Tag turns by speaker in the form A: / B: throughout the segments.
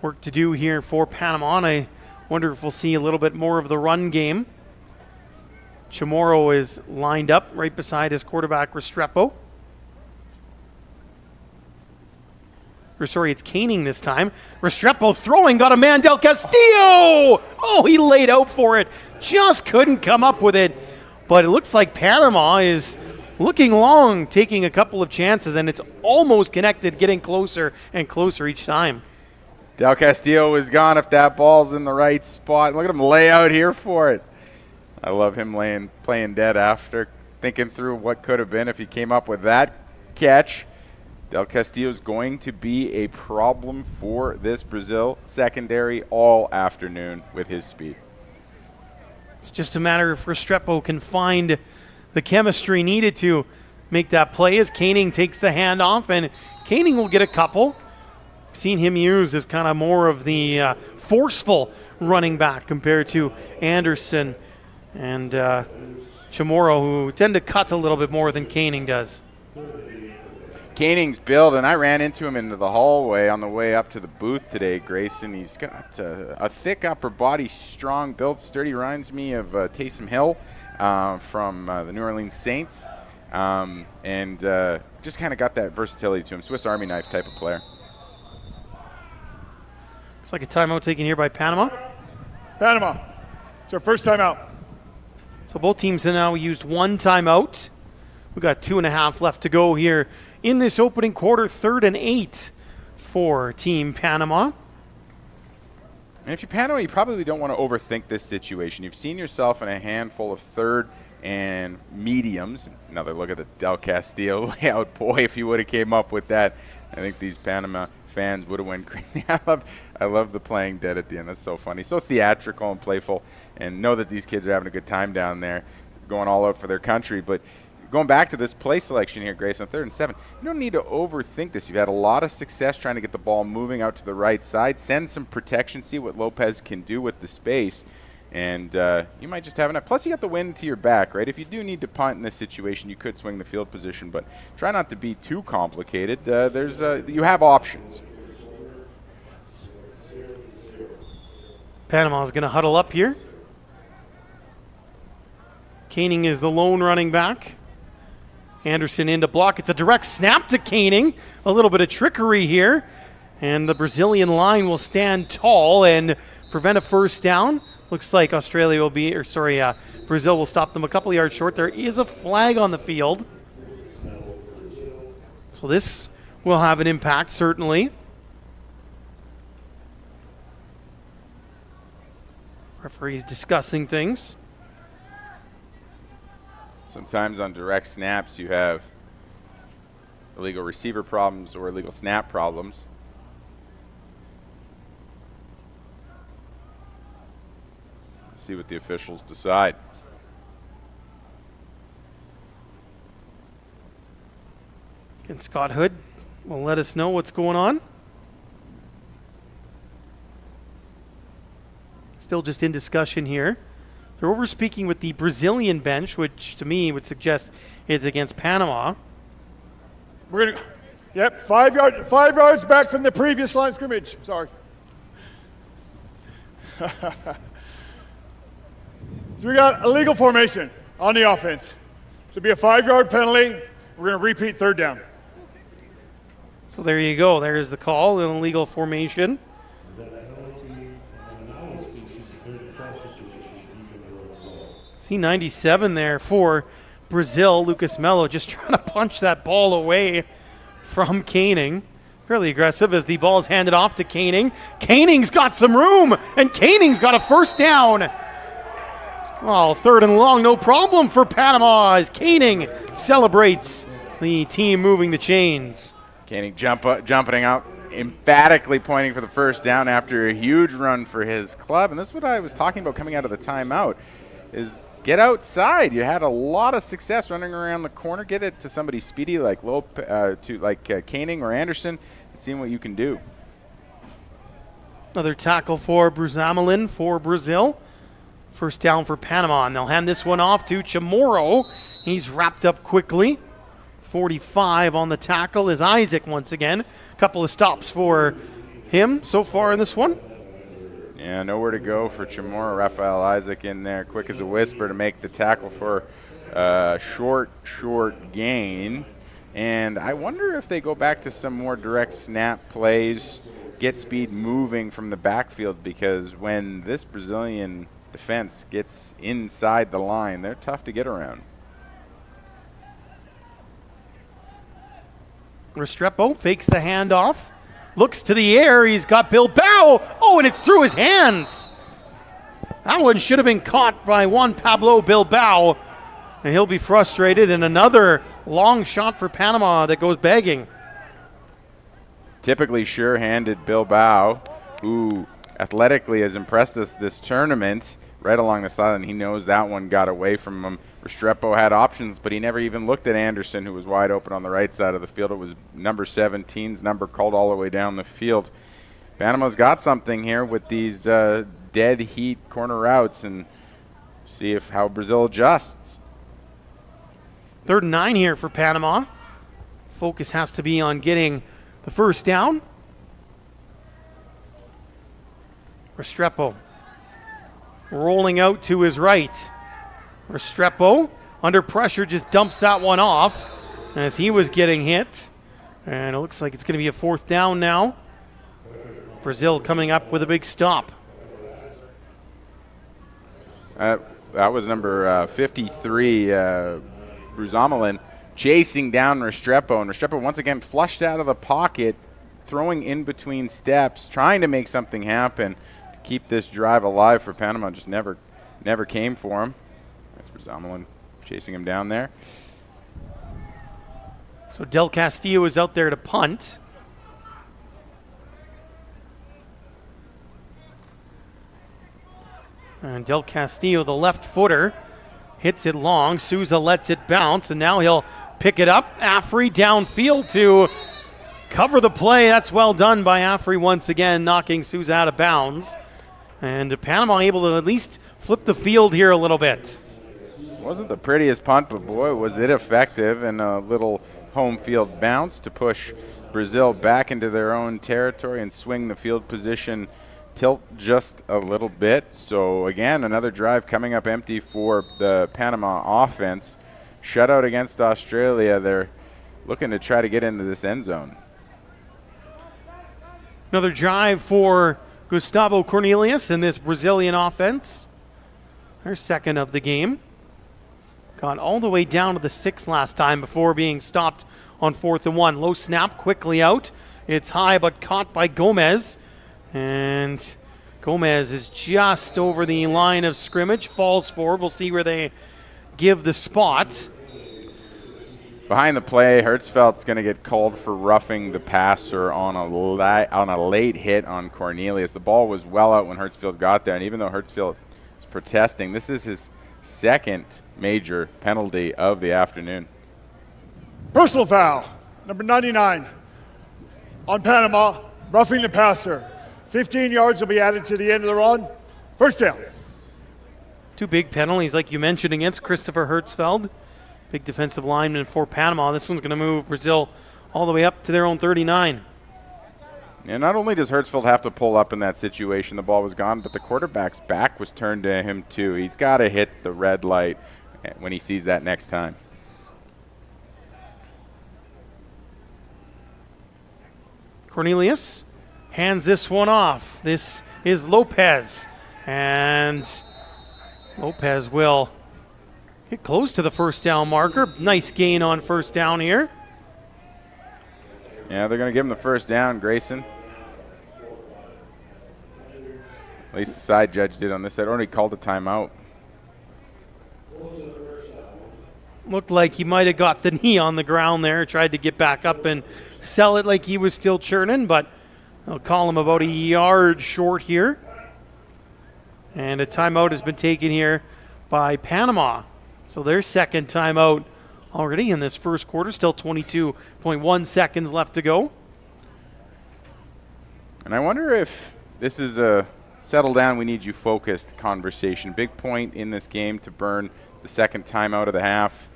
A: work to do here for Panama, and I wonder if we'll see a little bit more of the run game. Chamorro is lined up right beside his quarterback, Restrepo. Or sorry, it's Koenig this time. Restrepo throwing, got a man, Del Castillo! Oh, he laid out for it. Just couldn't come up with it. But it looks like Panama is looking long, taking a couple of chances, and it's almost connected, getting closer and closer each time.
B: Del Castillo was gone if that ball's in the right spot. Look at him lay out here for it. I love him playing dead after, thinking through what could have been if he came up with that catch. Del Castillo is going to be a problem for this Brazil secondary all afternoon with his speed.
A: It's just a matter if Restrepo can find the chemistry needed to make that play as Koenig takes the handoff, and Koenig will get a couple. Seen him used as kind of more of the forceful running back compared to Anderson and Chamorro, who tend to cut a little bit more than Koenig does.
B: Koenig's build, and I ran into him into the hallway on the way up to the booth today, Grayson. He's got a thick upper body, strong build, sturdy. Reminds me of Taysom Hill from the New Orleans Saints, and just kind of got that versatility to him. Swiss Army knife type of player.
A: Looks like a timeout taken here by Panama.
C: Panama, it's our first timeout.
A: So both teams have now used one timeout. We've got 2.5 left to go here in this opening quarter, 3rd and 8 for Team Panama.
B: And if you're Panama, you probably don't want to overthink this situation. You've seen yourself in a handful of third and mediums. Another look at the Del Castillo layout. Boy, if he would have came up with that, I think these Panama fans would have went crazy. I love the playing dead at the end. That's so funny. So theatrical and playful, and know that these kids are having a good time down there, going all out for their country. But going back to this play selection here, Grace, on 3rd and 7, you don't need to overthink this. You've had a lot of success trying to get the ball moving out to the right side. Send some protection, see what Lopez can do with the space, and you might just have enough. Plus, you got the wind to your back, right? If you do need to punt in this situation, you could swing the field position, but try not to be too complicated. You have options.
A: Panama's going to huddle up here. Koenig is the lone running back. Anderson in to block. It's a direct snap to Koenig. A little bit of trickery here. And the Brazilian line will stand tall and prevent a first down. Looks like Brazil will stop them a couple yards short. There is a flag on the field. So this will have an impact, certainly. Referee's discussing things.
B: Sometimes on direct snaps you have illegal receiver problems or illegal snap problems. Let's see what the officials decide.
A: And Scott Hood will let us know what's going on. Still just in discussion here. They're over speaking with the Brazilian bench, which to me would suggest it's against Panama.
C: We're gonna, yep, 5 yards back from the previous line of scrimmage. Sorry. So we got illegal formation on the offense. So it'll be a 5-yard penalty. We're going to repeat 3rd down.
A: So there you go. There's the call, an illegal formation. C97 there for Brazil. Lucas Melo just trying to punch that ball away from Koenig. Fairly aggressive as the ball is handed off to Koenig. Koenig's got some room, and Koenig's got a first down. Well, 3rd and long, no problem for Panama as Koenig celebrates the team moving the chains.
B: Koenig jumping out, emphatically pointing for the first down after a huge run for his club. And this is what I was talking about coming out of the timeout, is get outside. You had a lot of success running around the corner. Get it to somebody speedy like Koenig or Anderson, and seeing what you can do.
A: Another tackle for Bruzamelin for Brazil. First down for Panama, and they'll hand this one off to Chamorro. He's wrapped up quickly. 45 on the tackle is Isaac once again. A couple of stops for him so far in this one.
B: Yeah, nowhere to go for Chamorro. Raphael Isaac in there, quick as a whisper to make the tackle for short gain. And I wonder if they go back to some more direct snap plays, get speed moving from the backfield, because when this Brazilian defense gets inside the line, they're tough to get around.
A: Restrepo fakes the handoff, looks to the air. He's got Bilbao. Oh, and it's through his hands. That one should have been caught by Juan Pablo Bilbao, and he'll be frustrated. And another long shot for Panama that goes begging.
B: Typically sure-handed Bilbao, who athletically has impressed us this tournament, right along the sideline. He knows that one got away from him. Restrepo had options, but he never even looked at Anderson, who was wide open on the right side of the field. It was number 17's number called all the way down the field. Panama's got something here with these dead heat corner routes, and see how Brazil adjusts.
A: 3rd and 9 here for Panama. Focus has to be on getting the first down. Restrepo rolling out to his right. Restrepo under pressure just dumps that one off as he was getting hit. And it looks like it's going to be a 4th down now. Brazil coming up with a big stop.
B: That was number 53, Bruzamelin, chasing down Restrepo. And Restrepo once again flushed out of the pocket, throwing in between steps, trying to make something happen to keep this drive alive for Panama. Just never came for him. That's Bruzamelin chasing him down there.
A: So Del Castillo is out there to punt. And Del Castillo, the left footer, hits it long. Souza lets it bounce, and now he'll pick it up. Afri downfield to cover the play. That's well done by Afri once again, knocking Souza out of bounds. And Panama able to at least flip the field here a little bit.
B: Wasn't the prettiest punt, but boy, was it effective, and a little home field bounce to push Brazil back into their own territory and swing the field position tilt just a little bit. So again, another drive coming up empty for the Panama offense. Shutout against Australia. They're looking to try to get into this end zone.
A: Another drive for Gustavo Cornelius in this Brazilian offense. Their second of the game. Got all the way down to the 6 last time before being stopped on 4th and 1. Low snap, quickly out. It's high but caught by Gomez. And Gomez is just over the line of scrimmage, falls forward. We'll see where they give the spot.
B: Behind the play, Hertzfeldt's going to get called for roughing the passer on a late hit on Cornelius. The ball was well out when Hertzfeld got there, and even though Hertzfeld is protesting, this is his second major penalty of the afternoon.
C: Personal foul, number 99 on Panama, roughing the passer. 15 yards will be added to the end of the run. First down.
A: 2 big penalties, like you mentioned, against Christopher Hertzfeld. Big defensive lineman for Panama. This one's going to move Brazil all the way up to their own 39.
B: And not only does Hertzfeld have to pull up in that situation, the ball was gone, but the quarterback's back was turned to him too. He's got to hit the red light when he sees that next time.
A: Cornelius hands this one off. This is Lopez. And Lopez will get close to the first down marker. Nice gain on first down here.
B: Yeah, they're going to give him the first down, Grayson. At least the side judge did on this side. Or he called a timeout.
A: Looked like he might have got the knee on the ground there. Tried to get back up and sell it like he was still churning, but they'll call him about a yard short here. And a timeout has been taken here by Panama. So their second timeout already in this first quarter. Still 22.1 seconds left to go.
B: And I wonder if this is a settle down, we need you focused conversation. Big point in this game to burn the second timeout of the half.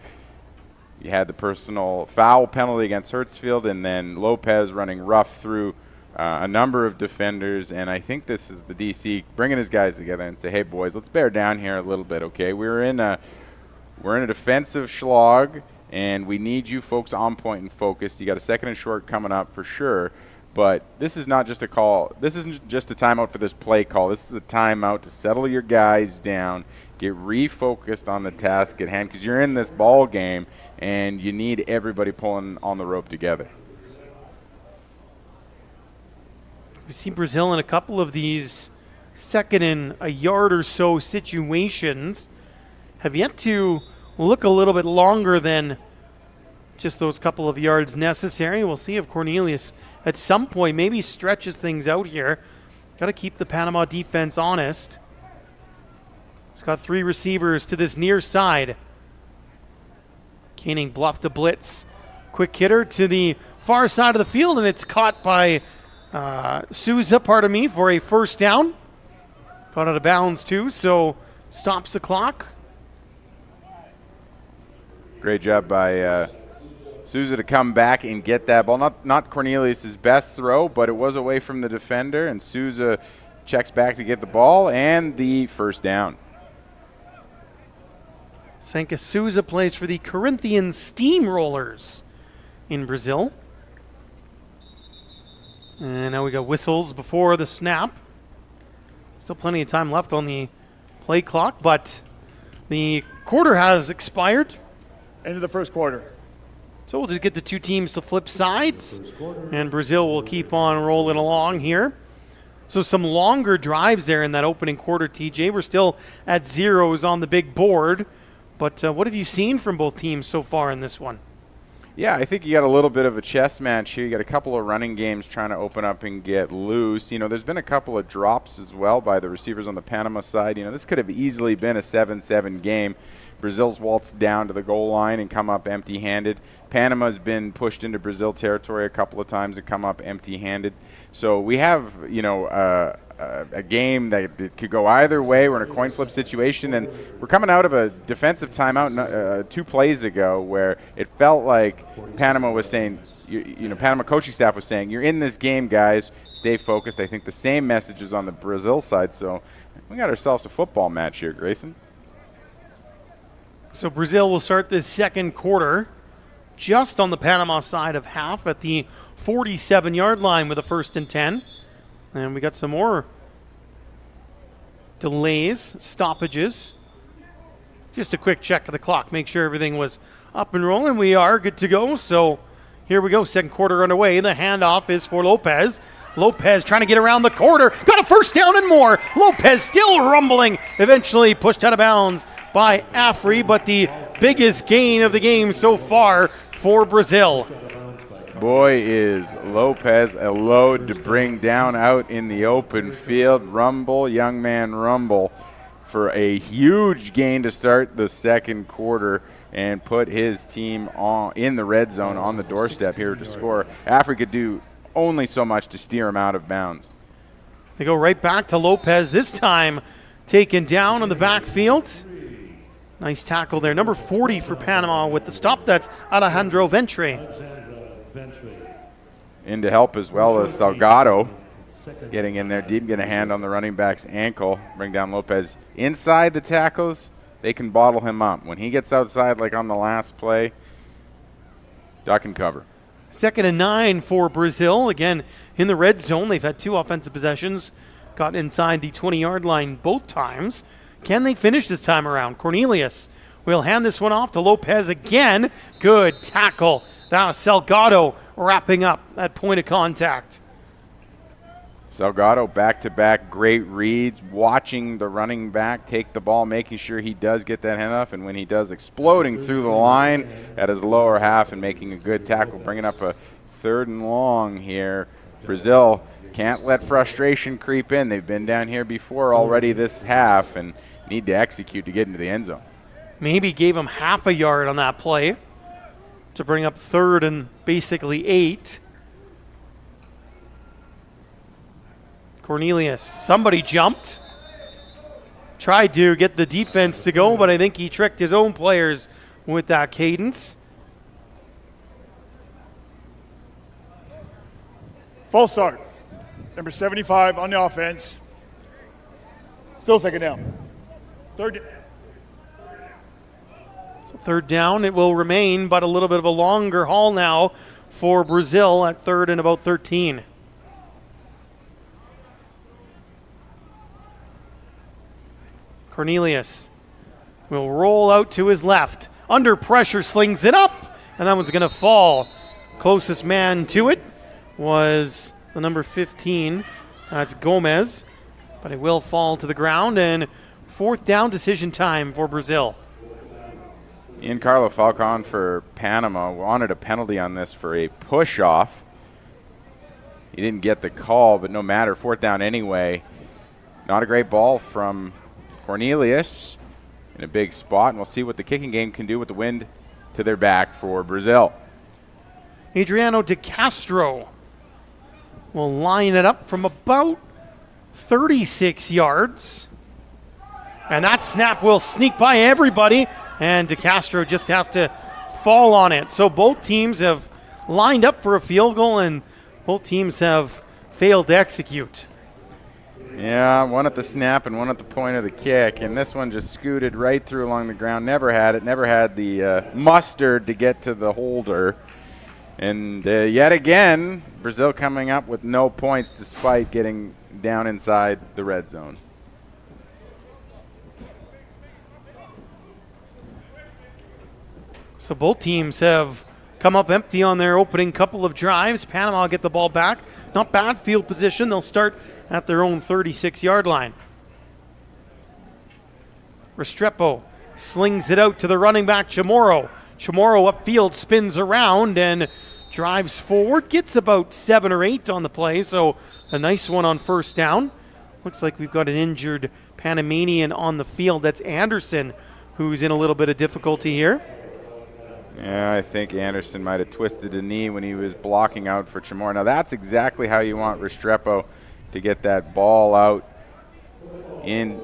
B: You had the personal foul penalty against Hertzfeld, and then Lopez running rough through a number of defenders, and I think this is the DC bringing his guys together and say, hey, boys, let's bear down here a little bit, okay? We're in a defensive slog, and we need you folks on point and focused. You got a second and short coming up for sure, but this is not just a call. This isn't just a timeout for this play call. This is a timeout to settle your guys down, get refocused on the task at hand, because you're in this ball game, and you need everybody pulling on the rope together.
A: We see Brazil in a couple of these second and a yard or so situations have yet to look a little bit longer than just those couple of yards necessary. We'll see if Cornelius at some point maybe stretches things out here. Got to keep the Panama defense honest. He's got 3 receivers to this near side. Koenig bluffed a blitz. Quick hitter to the far side of the field, and it's caught by Souza, for a first down. Caught out of bounds too, so stops the clock.
B: Great job by Souza to come back and get that ball. Not Cornelius' best throw, but it was away from the defender, and Souza checks back to get the ball and the first down.
A: Sanka Souza plays for the Corinthian Steamrollers in Brazil. And now we got whistles before the snap. Still plenty of time left on the play clock, but the quarter has expired.
C: End of the first quarter.
A: So we'll just get the 2 teams to flip sides, and Brazil will keep on rolling along here. So some longer drives there in that opening quarter, TJ. We're still at zeros on the big board, but what have you seen from both teams so far in this one?
B: Yeah, I think you got a little bit of a chess match here. You got a couple of running games trying to open up and get loose. You know, there's been a couple of drops as well by the receivers on the Panama side. You know, this could have easily been a 7-7 game. Brazil's waltzed down to the goal line and come up empty-handed. Panama's been pushed into Brazil territory a couple of times and come up empty-handed. So we have, you know, a game that could go either way. We're in a coin flip situation, and we're coming out of a defensive timeout 2 plays ago where it felt like Panama was saying, you know, Panama coaching staff was saying, you're in this game, guys. Stay focused. I think the same message is on the Brazil side. So we got ourselves a football match here, Grayson.
A: So Brazil will start this second quarter just on the Panama side of half at the 47-yard line with a 1st and 10. And we got some more delays, stoppages. Just a quick check of the clock, make sure everything was up and rolling. We are good to go. So here we go, second quarter underway. The handoff is for Lopez. Lopez trying to get around the corner. Got a first down and more. Lopez still rumbling. Eventually pushed out of bounds by Afri, but the biggest gain of the game so far for Brazil.
B: Boy, is Lopez a load to bring down out in the open field. Rumble, young man, rumble for a huge gain to start the second quarter and put his team in the red zone on the doorstep here to score. Afri could do only so much to steer him out of bounds.
A: They go right back to Lopez, this time taken down on the backfield. Nice tackle there. Number 40 for Panama with the stop. That's Alejandro Ventre.
B: In to help as well as Salgado. Getting in there deep, get a hand on the running back's ankle. Bring down Lopez. Inside the tackles, they can bottle him up. When he gets outside like on the last play, duck and cover.
A: 2nd and 9 for Brazil. Again, in the red zone, they've had 2 offensive possessions. Got inside the 20-yard line both times. Can they finish this time around? Cornelius will hand this one off to Lopez again. Good tackle. Now Salgado wrapping up that point of contact.
B: Salgado back-to-back great reads, watching the running back take the ball, making sure he does get that handoff, and when he does, exploding through the line at his lower half and making a good tackle, bringing up a 3rd and long here. Brazil can't let frustration creep in. They've been down here before already this half and need to execute to get into the end zone.
A: Maybe gave him half a yard on that play to bring up 3rd and basically 8. Cornelius, somebody jumped. Tried to get the defense to go, but I think he tricked his own players with that cadence.
C: False start. number 75 on the offense. Still second down. Third.
A: So third down it will remain, but a little bit of a longer haul now for Brazil at third and about 13. Cornelius will roll out to his left. Under pressure, slings it up, and that one's going to fall. Closest man to it was the number 15. That's Gomez, but it will fall to the ground, and fourth down decision time for Brazil.
B: Giancarlo Falcon for Panama wanted a penalty on this for a push-off. He didn't get the call, but no matter, fourth down anyway. Not a great ball from Cornelius in a big spot, and we'll see what the kicking game can do with the wind to their back for Brazil.
A: Adriano De Castro will line it up from about 36 yards. And that snap will sneak by everybody, and De Castro just has to fall on it. So both teams have lined up for a field goal, and both teams have failed to execute.
B: Yeah, one at the snap and one at the point of the kick, and this one just scooted right through along the ground. Never had the mustard to get to the holder. And yet again, Brazil coming up with no points despite getting down inside the red zone.
A: So both teams have come up empty on their opening couple of drives. Panama will get the ball back. Not bad field position. They'll start at their own 36-yard line. Restrepo slings it out to the running back, Chamorro. Chamorro upfield, spins around and drives forward. Gets about 7 or 8 on the play, so a nice one on first down. Looks like we've got an injured Panamanian on the field. That's Anderson, who's in a little bit of difficulty here.
B: Yeah, I think Anderson might have twisted a knee when he was blocking out for Chamorro. Now that's exactly how you want Restrepo to get that ball out in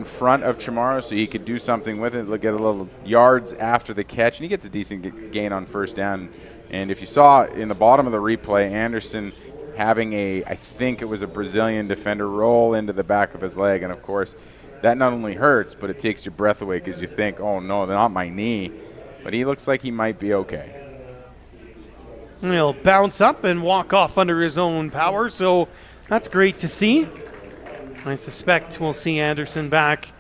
B: front of Chamorro so he could do something with it, get a little yards after the catch, and he gets a decent gain on first down. And if you saw in the bottom of the replay, Anderson having I think it was a Brazilian defender roll into the back of his leg, and of course that not only hurts, but it takes your breath away because you think, oh no, they're not my knee. But he looks like he might be okay.
A: He'll bounce up and walk off under his own power, so that's great to see. I suspect we'll see Anderson back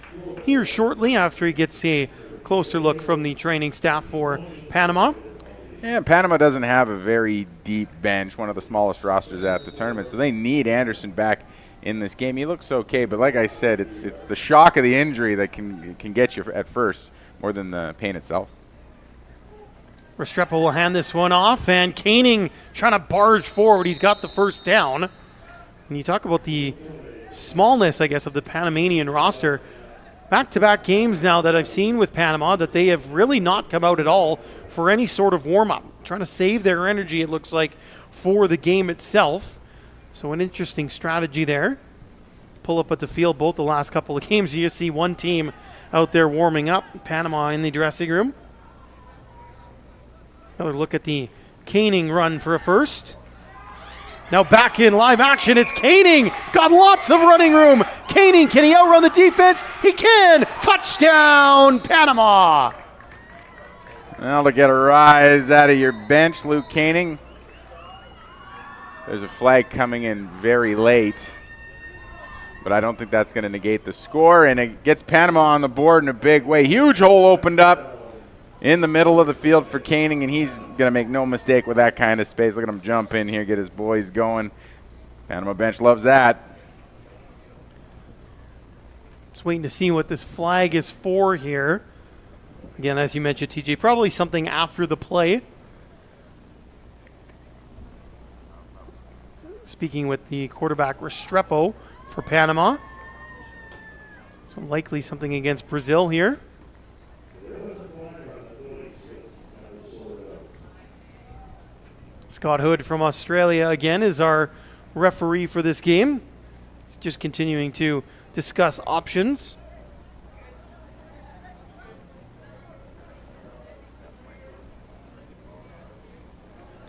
A: here shortly after he gets a closer look from the training staff for Panama.
B: Yeah, Panama doesn't have a very deep bench, one of the smallest rosters at the tournament, so they need Anderson back in this game. He looks okay, but like I said, it's the shock of the injury that can get you at first more than the pain itself.
A: Restrepo will hand this one off, and Koenig trying to barge forward. He's got the first down. And you talk about the smallness, I guess, of the Panamanian roster. Back-to-back games now that I've seen with Panama that they have really not come out at all for any sort of warm-up. Trying to save their energy, it looks like, for the game itself. So an interesting strategy there. Pull up at the field both the last couple of games. You just see one team out there warming up, Panama in the dressing room. Another look at the Koenig run for a first. Now back in live action, it's Koenig. Got lots of running room. Koenig, can he outrun the defense? He can. Touchdown, Panama.
B: Well, to get a rise out of your bench, Luke Koenig. There's a flag coming in very late, but I don't think that's going to negate the score, and it gets Panama on the board in a big way. Huge hole opened up in the middle of the field for Koenig, and he's going to make no mistake with that kind of space. Look at him jump in here, get his boys going. Panama bench loves that.
A: Just waiting to see what this flag is for here. Again, as you mentioned, TJ, probably something after the play. Speaking with the quarterback Restrepo for Panama. So likely something against Brazil here. Scott Hood from Australia again is our referee for this game. He's just continuing to discuss options.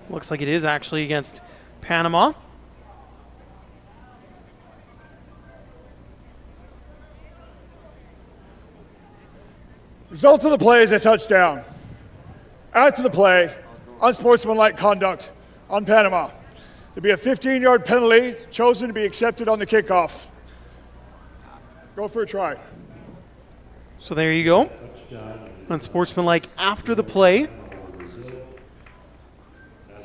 A: Looks like it is actually against Panama.
C: Result of the play is a touchdown. After the play, unsportsmanlike conduct on Panama. There'll be a 15-yard penalty chosen to be accepted on the kickoff. Go for a try.
A: So there you go. Unsportsmanlike after the play.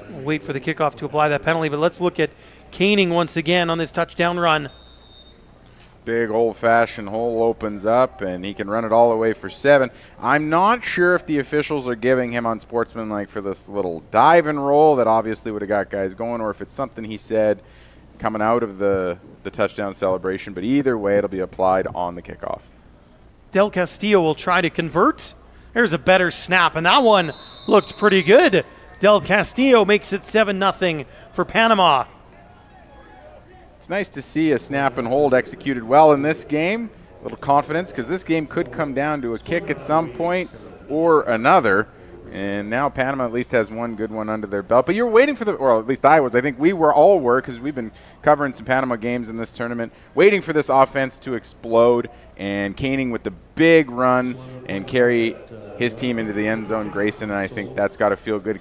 A: We'll wait for the kickoff to apply that penalty, but let's look at Koenig once again on this touchdown run.
B: Big old-fashioned hole opens up, and he can run it all the way for 7. I'm not sure if the officials are giving him unsportsmanlike for this little dive and roll that obviously would have got guys going, or if it's something he said coming out of the touchdown celebration. But either way, it'll be applied on the kickoff.
A: Del Castillo will try to convert. There's a better snap, and that one looked pretty good. Del Castillo makes it 7-0 for Panama.
B: It's nice to see a snap and hold executed well in this game. A little confidence, because this game could come down to a kick at some point or another. And now Panama at least has one good one under their belt. But you're waiting for or at least I was. I think we all were, because we've been covering some Panama games in this tournament, waiting for this offense to explode. And Koenig with the big run and carry his team into the end zone. Grayson, and I think that's got to feel good.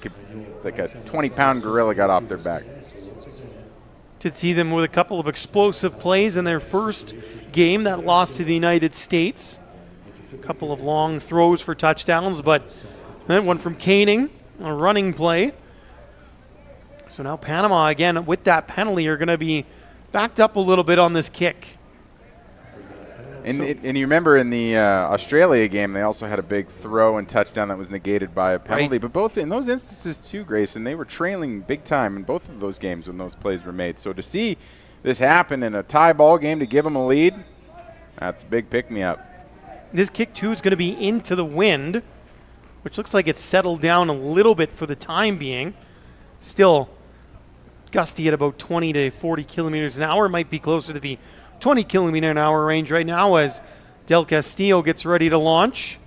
B: Like a 20-pound gorilla got off their back.
A: Did see them with a couple of explosive plays in their first game that lost to the United States. A couple of long throws for touchdowns, but that one from Koenig, a running play. So now Panama, again, with that penalty, are going to be backed up a little bit on this kick.
B: And you remember in the Australia game, they also had a big throw and touchdown that was negated by a penalty. Right. But both in those instances too, Grayson, they were trailing big time in both of those games when those plays were made. So to see this happen in a tie ball game to give them a lead, that's a big pick-me-up.
A: This kick, too, is going to be into the wind, which looks like it's settled down a little bit for the time being. Still gusty at about 20 to 40 kilometers an hour. Might be closer to the 20 kilometer an hour range right now as Del Castillo gets ready to launch.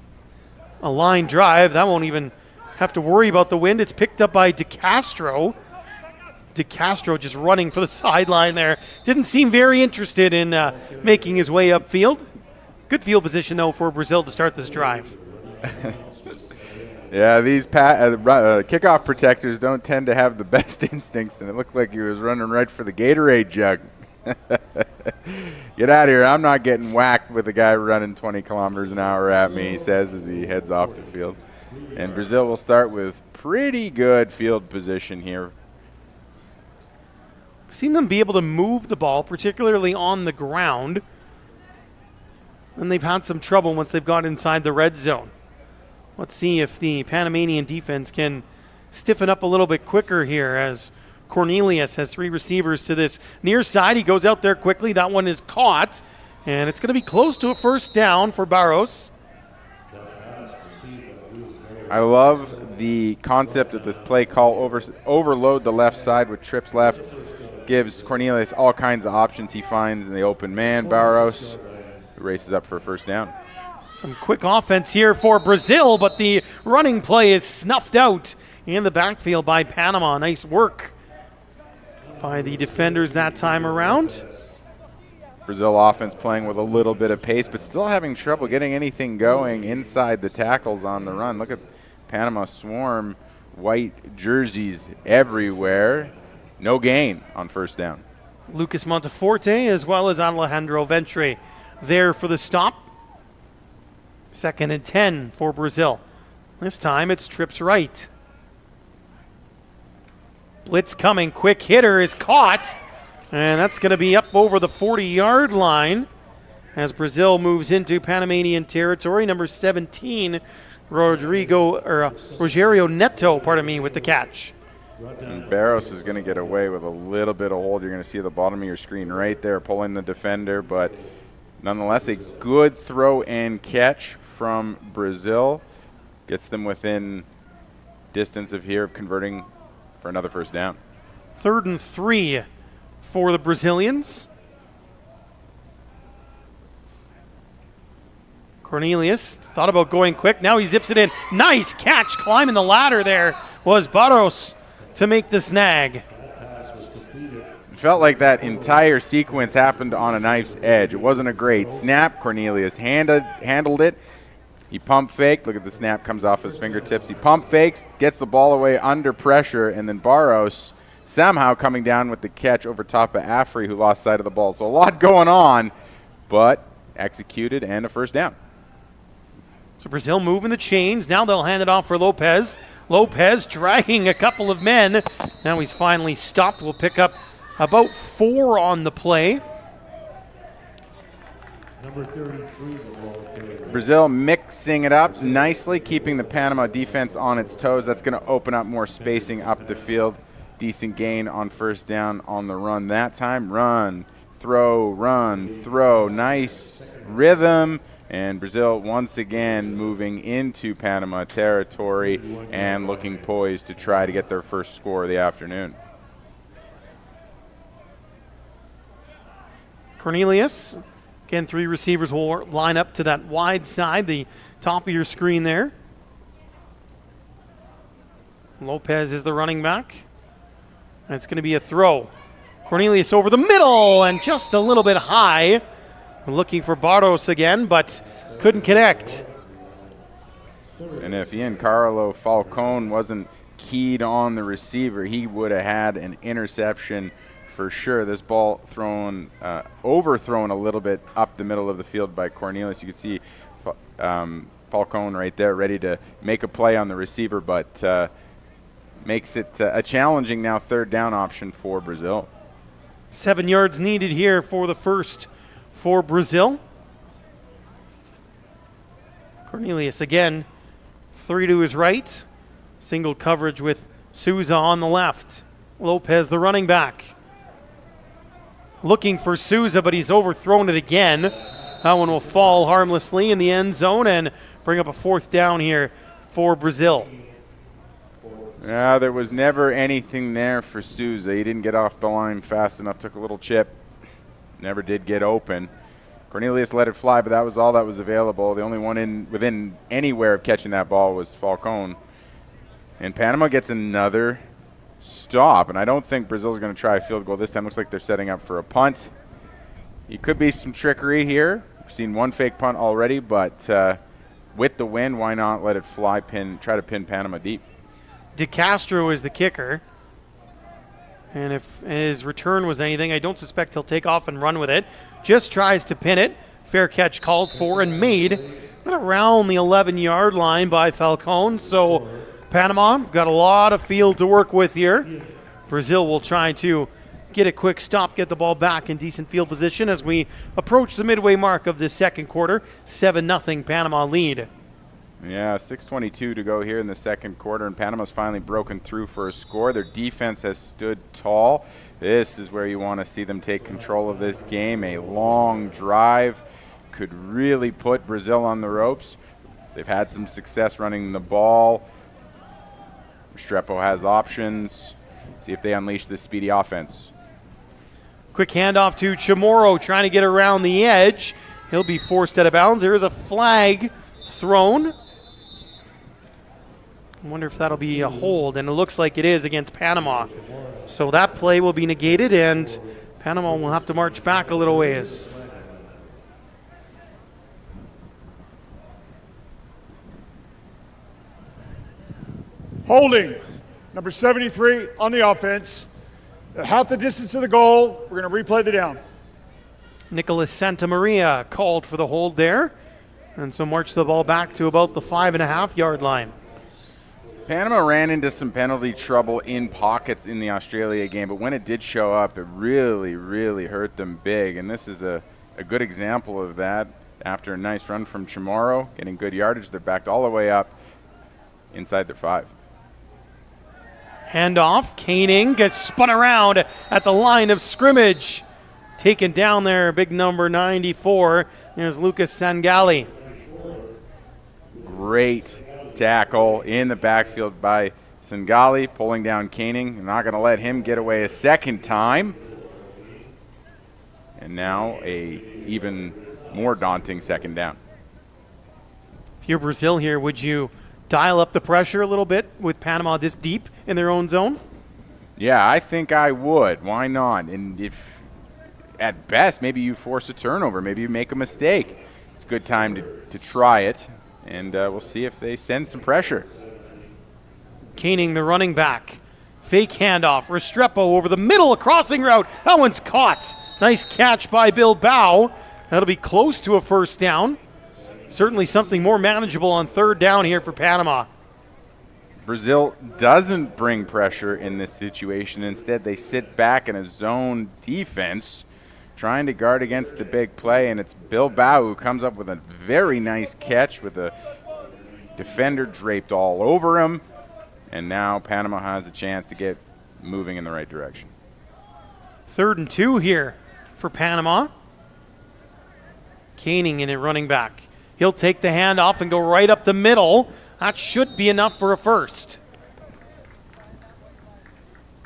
A: A line drive. That won't even have to worry about the wind. It's picked up by DeCastro. DeCastro just running for the sideline there. Didn't seem very interested in making his way upfield. Good field position, though, for Brazil to start this drive.
B: Yeah, these kickoff protectors don't tend to have the best instincts, and it looked like he was running right for the Gatorade jug. Get out of here. I'm not getting whacked with a guy running 20 kilometers an hour at me, he says as he heads off the field. And Brazil will start with pretty good field position here.
A: We've seen them be able to move the ball, particularly on the ground. And they've had some trouble once they've got inside the red zone. Let's see if the Panamanian defense can stiffen up a little bit quicker here as Cornelius has 3 receivers to this near side. He goes out there quickly. That one is caught, and it's going to be close to a first down for Barros.
B: I love the concept of this play call, overload the left side with trips left. Gives Cornelius all kinds of options he finds in the open man. Barros races up for a first down.
A: Some quick offense here for Brazil, but the running play is snuffed out in the backfield by Panama. Nice work by the defenders that time around.
B: Brazil offense playing with a little bit of pace, but still having trouble getting anything going inside the tackles on the run. Look at Panama swarm white jerseys everywhere. No gain on first down.
A: Lucas Monteforte as well as Alejandro Ventre there for the stop. 2nd and 10 for Brazil. This time it's trips right. Blitz coming, quick hitter is caught, and that's going to be up over the 40-yard line as Brazil moves into Panamanian territory. Number 17, Rogerio Neto, with the catch.
B: And Barros is going to get away with a little bit of hold. You're going to see the bottom of your screen right there pulling the defender, but nonetheless a good throw and catch from Brazil. Gets them within distance of converting for another first down.
A: 3rd and 3 for the Brazilians. Cornelius thought about going quick. Now he zips it in. Nice catch. Climbing the ladder there was Barros to make the snag.
B: It felt like that entire sequence happened on a knife's edge. It wasn't a great snap. Cornelius handled it. He pump faked. Look at the snap, comes off his fingertips. He pump fakes, gets the ball away under pressure, and then Barros somehow coming down with the catch over top of Afri, who lost sight of the ball. So a lot going on, but executed and a first down.
A: So Brazil moving the chains. Now they'll hand it off for Lopez. Lopez dragging a couple of men. Now he's finally stopped. We'll pick up about 4 on the play.
D: Number 33.
B: Brazil mixing it up nicely, keeping the Panama defense on its toes. That's going to open up more spacing up the field. Decent gain on first down on the run that time. Run, throw, nice rhythm. And Brazil once again moving into Panama territory and looking poised to try to get their first score of the afternoon.
A: Cornelius, again, 3 receivers will line up to that wide side, the top of your screen there. Lopez is the running back. And it's going to be a throw. Cornelius over the middle and just a little bit high. Looking for Barros again, but couldn't connect.
B: And if Giancarlo Falcone wasn't keyed on the receiver, he would have had an interception for sure. This ball thrown, overthrown a little bit up the middle of the field by Cornelius. You can see Falcone right there ready to make a play on the receiver, but makes it a challenging now third down option for Brazil.
A: 7 yards needed here for the first for Brazil. Cornelius again, 3 to his right. Single coverage with Souza on the left. Lopez, the running back. Looking for Souza, but he's overthrown it again. That one will fall harmlessly in the end zone and bring up a 4th down here for Brazil.
B: Yeah, there was never anything there for Souza. He didn't get off the line fast enough, took a little chip. Never did get open. Cornelius let it fly, but that was all that was available. The only one within anywhere of catching that ball was Falcone. And Panama gets another stop, and I don't think Brazil's going to try a field goal this time. Looks like they're setting up for a punt. It could be some trickery here. We've seen one fake punt already, but with the win, why not let it fly, try to pin Panama deep.
A: DeCastro is the kicker. And if his return was anything, I don't suspect he'll take off and run with it. Just tries to pin it. Fair catch called for and made around the 11-yard line by Falcone. So Panama got a lot of field to work with here. Brazil will try to get a quick stop, get the ball back in decent field position as we approach the midway mark of this second quarter. 7-0 Panama lead.
B: Yeah, 6:22 to go here in the second quarter, and Panama's finally broken through for a score. Their defense has stood tall. This is where you want to see them take control of this game. A long drive could really put Brazil on the ropes. They've had some success running the ball. Restrepo has options. See if they unleash this speedy offense.
A: Quick handoff to Chamorro, trying to get around the edge. He'll be forced out of bounds. There is a flag thrown. I wonder if that'll be a hold, and it looks like it is against Panama. So that play will be negated, and Panama will have to march back a little ways.
C: Holding, number 73 on the offense. At half the distance to the goal, we're going to replay the down.
A: Nicholas Santamaria called for the hold there, and so march the ball back to about the 5.5-yard line.
B: Panama ran into some penalty trouble in pockets in the Australia game, but when it did show up, it really, really hurt them big. And this is a good example of that. After a nice run from Chamorro, getting good yardage, they're backed all the way up inside their 5.
A: Handoff, Koenig gets spun around at the line of scrimmage. Taken down there, big number 94. There's Lucas Sangali.
B: Great tackle in the backfield by Sangali, pulling down Koenig. Not going to let him get away a second time. And now a even more daunting second down.
A: If you're Brazil here, would you dial up the pressure a little bit with Panama this deep in their own zone?
B: Yeah, I think I would. Why not? And if at best maybe you force a turnover, maybe you make a mistake, it's a good time to try it and we'll see if they send some pressure.
A: Koenig, the running back. Fake handoff. Restrepo over the middle, a crossing route. That one's caught. Nice catch by Bilbao. That'll be close to a first down. Certainly something more manageable on third down here for Panama.
B: Brazil doesn't bring pressure in this situation. Instead, they sit back in a zone defense, trying to guard against the big play, and it's Bilbao who comes up with a very nice catch with a defender draped all over him. And now Panama has a chance to get moving in the right direction.
A: 3rd and 2 here for Panama. Koenig in it, running back. He'll take the handoff and go right up the middle. That should be enough for a first.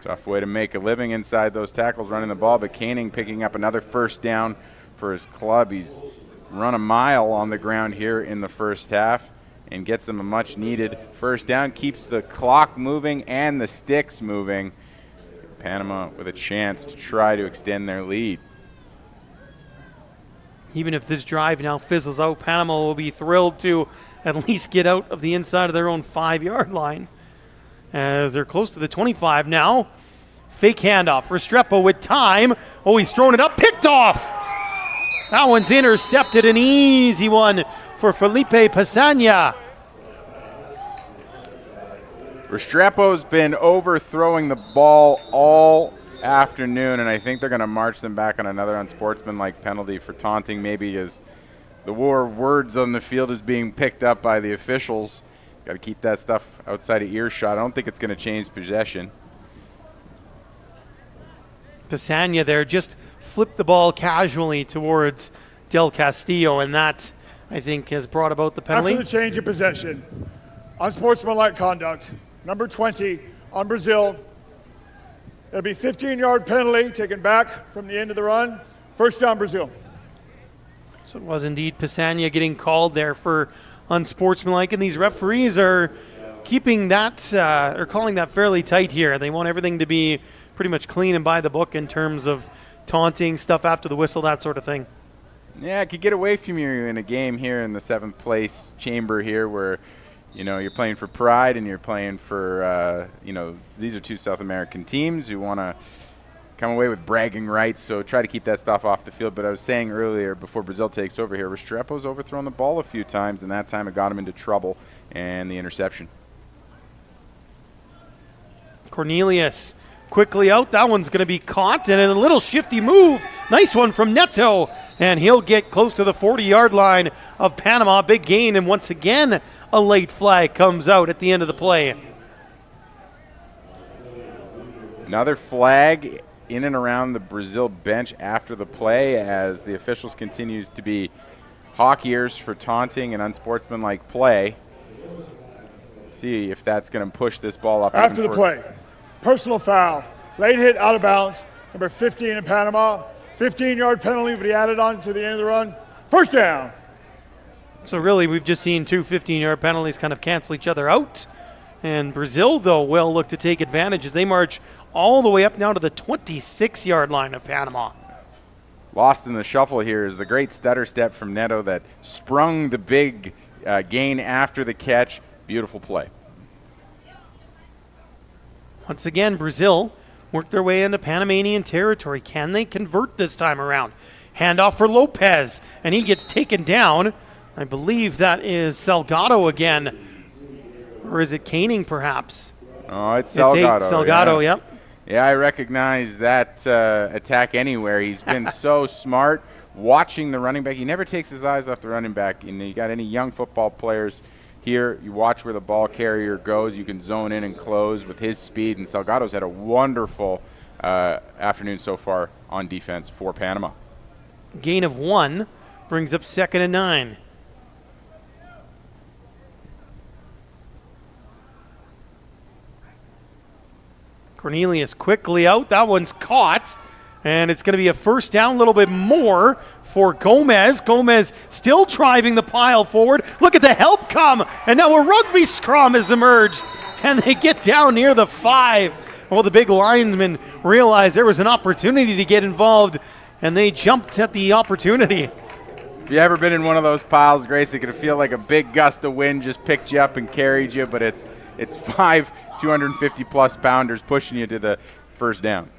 B: Tough way to make a living inside those tackles running the ball, but Koenig picking up another first down for his club. He's run a mile on the ground here in the first half and gets them a much needed first down, keeps the clock moving and the sticks moving. Panama with a chance to try to extend their lead.
A: Even if this drive now fizzles out, Panama will be thrilled to at least get out of the inside of their own 5-yard line. As they're close to the 25 now. Fake handoff. Restrepo with time. Oh, he's thrown it up. Picked off. That one's intercepted. An easy one for Felipe Pasania.
B: Restrepo's been overthrowing the ball all afternoon, and I think they're going to march them back on another unsportsmanlike penalty for taunting, maybe as the war of words on the field is being picked up by the officials. Got to keep that stuff outside of earshot. I don't think it's going to change possession.
A: Pasania there just flipped the ball casually towards Del Castillo, and that, I think, has brought about the penalty.
C: After the change of possession, unsportsmanlike conduct, number 20 on Brazil. It'll be 15-yard penalty taken back from the end of the run. First down, Brazil.
A: So it was indeed Pasania getting called there for unsportsmanlike, and these referees are keeping that, or calling that fairly tight here. They want everything to be pretty much clean and by the book in terms of taunting, stuff after the whistle, that sort of thing.
B: Yeah, it could get away from you in a game here in the 7th place chamber here where, you know, you're playing for pride and you're playing for, you know, these are two South American teams who want to come away with bragging rights, so try to keep that stuff off the field. But I was saying earlier, before Brazil takes over here, Restrepo's overthrown the ball a few times, and that time it got him into trouble, and the interception.
A: Cornelius quickly out. That one's going to be caught, and a little shifty move. Nice one from Neto, and he'll get close to the 40-yard line of Panama. Big gain, and once again, a late flag comes out at the end of the play.
B: Another flag in and around the Brazil bench after the play as the officials continue to be hawk ears for taunting and unsportsmanlike play. See if that's going to push this ball up.
C: After the play, personal foul, late hit out of bounds, number 15 in Panama. 15-yard penalty will be added on to the end of the run. First down.
A: So really, we've just seen two 15-yard penalties kind of cancel each other out. And Brazil, though, will look to take advantage as they march all the way up now to the 26-yard line of Panama.
B: Lost in the shuffle here is the great stutter step from Neto that sprung the big gain after the catch. Beautiful play.
A: Once again, Brazil work their way into Panamanian territory. Can they convert this time around? Handoff for Lopez, and he gets taken down. I believe that is Salgado again. Or is it Koenig, perhaps?
B: Oh, it's Salgado.
A: It's Salgado,
B: yeah.
A: Yep.
B: Yeah, I recognize that attack anywhere. He's been so smart watching the running back. He never takes his eyes off the running back. And you got any young football players here, you watch where the ball carrier goes. You can zone in and close with his speed. And Salgado's had a wonderful afternoon so far on defense for Panama.
A: Gain of 1 brings up 2nd and 9. Cornelius quickly out. That one's caught. And it's going to be a first down, a little bit more for Gomez. Gomez still driving the pile forward. Look at the help come. And now a rugby scrum has emerged. And they get down near the 5. Well, the big linemen realized there was an opportunity to get involved. And they jumped at the opportunity.
B: If you ever been in one of those piles, Grace, it can feel like a big gust of wind just picked you up and carried you, but it's 5 250-plus pounders pushing you to the first down.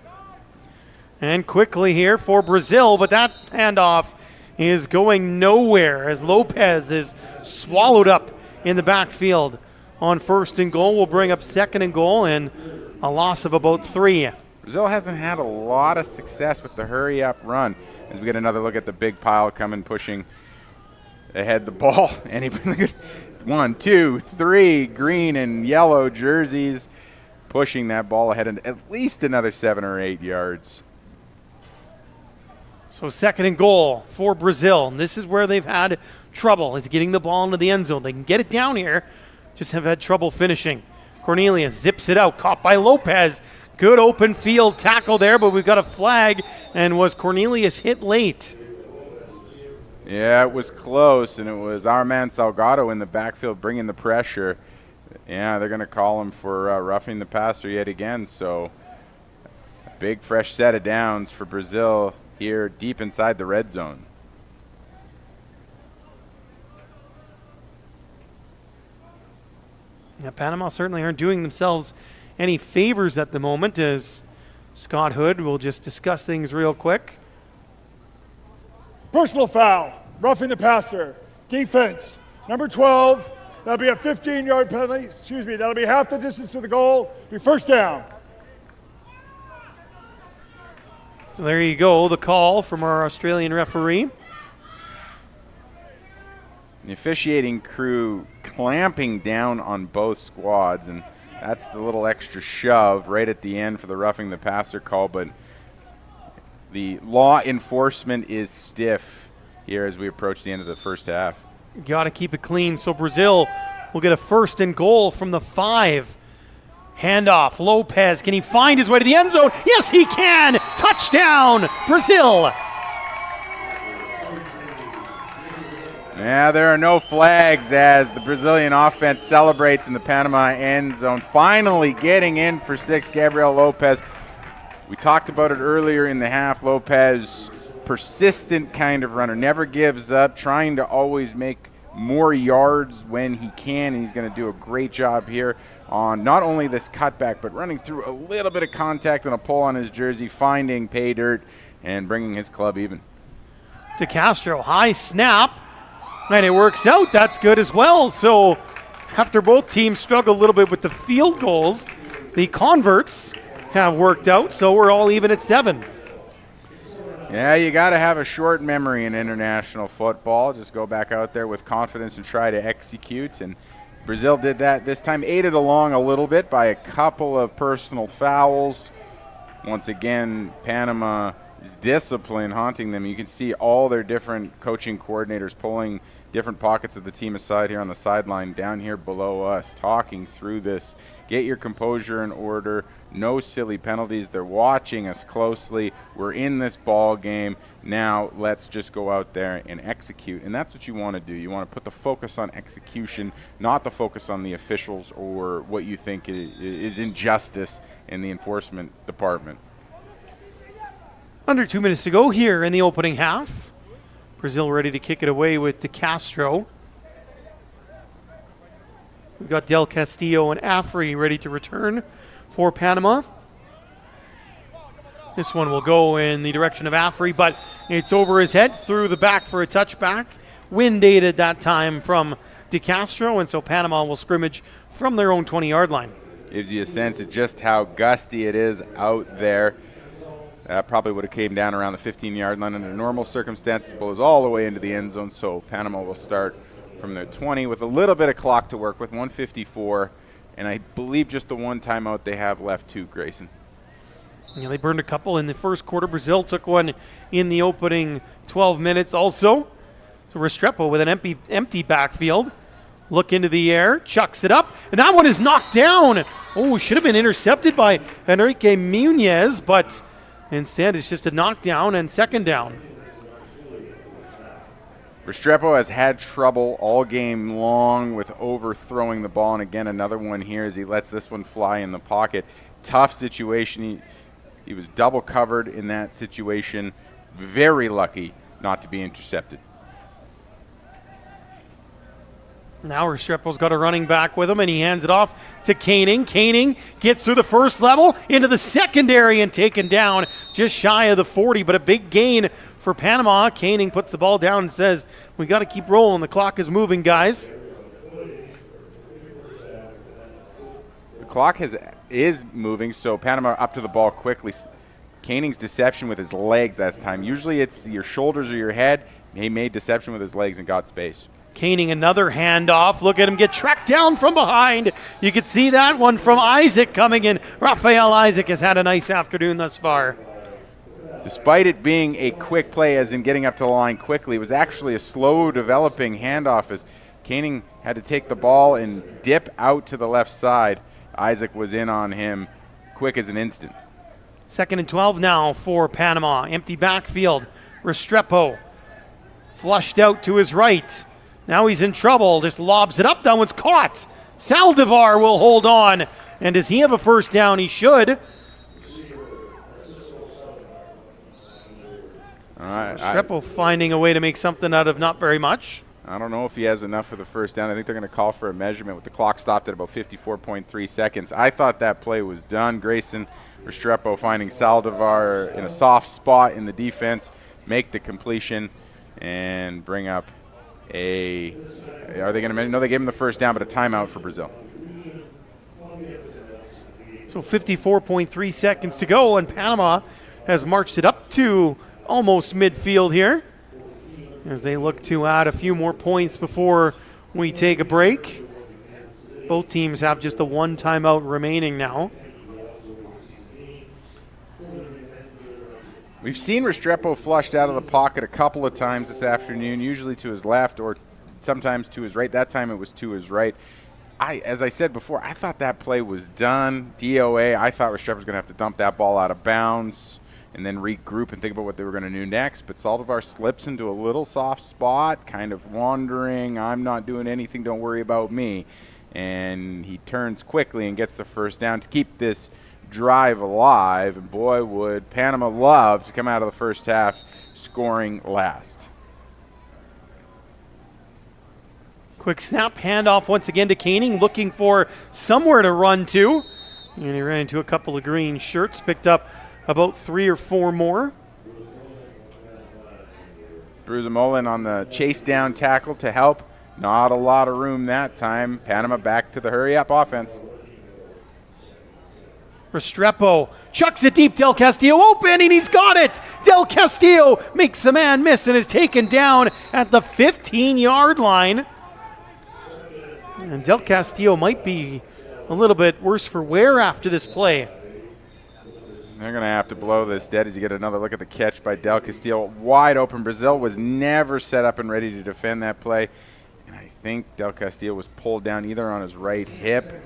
A: And quickly here for Brazil, but that handoff is going nowhere as Lopez is swallowed up in the backfield. On 1st and goal, will bring up 2nd and goal and a loss of about 3.
B: Brazil hasn't had a lot of success with the hurry-up run. As we get another look at the big pile coming, pushing ahead the ball. And 1, 2, 3 green and yellow jerseys pushing that ball ahead and at least another 7 or 8 yards.
A: So 2nd and goal for Brazil. And this is where they've had trouble, is getting the ball into the end zone. They can get it down here, just have had trouble finishing. Cornelius zips it out, caught by Lopez. Good open field tackle there, but we've got a flag. And was Cornelius hit late?
B: Yeah, it was close, and it was our man Salgado in the backfield bringing the pressure. Yeah, they're going to call him for roughing the passer yet again. So a big fresh set of downs for Brazil here deep inside the red zone.
A: Yeah, Panama certainly aren't doing themselves any favors at the moment, as Scott Hood will just discuss things real quick.
C: Personal foul, roughing the passer, defense, number 12. That'll be a 15-yard penalty. Excuse me, that'll be half the distance to the goal. Be first down.
A: So there you go, the call from our Australian referee.
B: The officiating crew clamping down on both squads, and that's the little extra shove right at the end for the roughing the passer call, but the law enforcement is stiff here as we approach the end of the first half.
A: Got to keep it clean, so Brazil will get a 1st and goal from the 5. Handoff, Lopez, can he find his way to the end zone? Yes, he can! Touchdown, Brazil!
B: Yeah, there are no flags as the Brazilian offense celebrates in the Panama end zone. Finally getting in for 6, Gabriel Lopez. We talked about it earlier in the half. Lopez, persistent kind of runner, never gives up, trying to always make more yards when he can, and he's going to do a great job here on not only this cutback, but running through a little bit of contact and a pull on his jersey, finding pay dirt and bringing his club even.
A: De Castro, high snap, and it works out. That's good as well. So after both teams struggle a little bit with the field goals, the converts have worked out, so we're all even at 7.
B: Yeah, you got to have a short memory in international football. Just go back out there with confidence and try to execute. And Brazil did that this time, aided along a little bit by a couple of personal fouls. Once again, Panama's discipline haunting them. You can see all their different coaching coordinators pulling different pockets of the team aside here on the sideline down here below us, talking through this. Get your composure in order. No silly penalties. They're watching us closely. We're in this ball game. Now let's just go out there and execute. And that's what you want to do. You want to put the focus on execution, not the focus on the officials or what you think is injustice in the enforcement department.
A: Under 2 minutes to go here in the opening half. Brazil ready to kick it away with De Castro. We've got Del Castillo and Afri ready to return for Panama. This one will go in the direction of Afri, but it's over his head, through the back for a touchback. Wind aided that time from De Castro, and so Panama will scrimmage from their own 20-yard line.
B: Gives you a sense of just how gusty it is out there. That probably would have came down around the 15-yard line under normal circumstances, blows all the way into the end zone, so Panama will start from their 20 with a little bit of clock to work with, 1:54, and I believe just the one timeout they have left too, Grayson.
A: Yeah, they burned a couple in the first quarter. Brazil took one in the opening 12 minutes also. So Restrepo with an empty backfield. Look into the air, chucks it up, and that one is knocked down. Oh, should have been intercepted by Enrique Munez, but instead it's just a knockdown and 2nd down.
B: Restrepo has had trouble all game long with overthrowing the ball, and again another one here as he lets this one fly in the pocket. Tough situation. He was double covered in that situation. Very lucky not to be intercepted.
A: Now Restrepo's got a running back with him, and he hands it off to Koenig. Koenig gets through the first level into the secondary and taken down just shy of the 40, but a big gain for Panama. Koenig puts the ball down and says, we got to keep rolling. The clock is moving, guys.
B: The clock is moving, so Panama up to the ball quickly. Koenig's deception with his legs that time. Usually it's your shoulders or your head. He made deception with his legs and got space.
A: Koenig, another handoff. Look at him get tracked down from behind. You could see that one from Isaac coming in. Raphael Isaac has had a nice afternoon thus far.
B: Despite it being a quick play, as in getting up to the line quickly, it was actually a slow developing handoff as Koenig had to take the ball and dip out to the left side. Isaac was in on him quick as an instant.
A: 2nd and 12 now for Panama. Empty backfield. Restrepo flushed out to his right. Now he's in trouble. Just lobs it up. That one's caught. Saldivar will hold on. And does he have a first down? He should. Restrepo finding a way to make something out of not very much.
B: I don't know if he has enough for the first down. I think they're going to call for a measurement with the clock stopped at about 54.3 seconds. I thought that play was done. Grayson Restrepo finding Saldivar in a soft spot in the defense, make the completion, and bring up a – are they going to – no, they gave him the first down, but a timeout for Brazil.
A: So 54.3 seconds to go, and Panama has marched it up to almost midfield here as they look to add a few more points before we take a break. Both teams have just the one timeout remaining now.
B: We've seen Restrepo flushed out of the pocket a couple of times this afternoon, usually to his left or sometimes to his right. That time it was to his right. As I said before, I thought that play was done. DOA, I thought Restrepo was going to have to dump that ball out of bounds and then regroup and think about what they were going to do next. But Saldivar slips into a little soft spot, kind of wandering, I'm not doing anything, don't worry about me. And he turns quickly and gets the first down to keep this drive alive, and boy, would Panama love to come out of the first half scoring last.
A: Quick snap, handoff once again to Koenig, looking for somewhere to run to. And he ran into a couple of green shirts, picked up about 3 or 4 more.
B: Bruzamolen on the chase down tackle to help. Not a lot of room that time. Panama back to the hurry-up offense.
A: Restrepo chucks it deep. Del Castillo open, and he's got it. Del Castillo makes a man miss and is taken down at the 15-yard line. And Del Castillo might be a little bit worse for wear after this play.
B: They're going to have to blow this dead as you get another look at the catch by Del Castillo. Wide open. Brazil was never set up and ready to defend that play. And I think Del Castillo was pulled down either on his right hip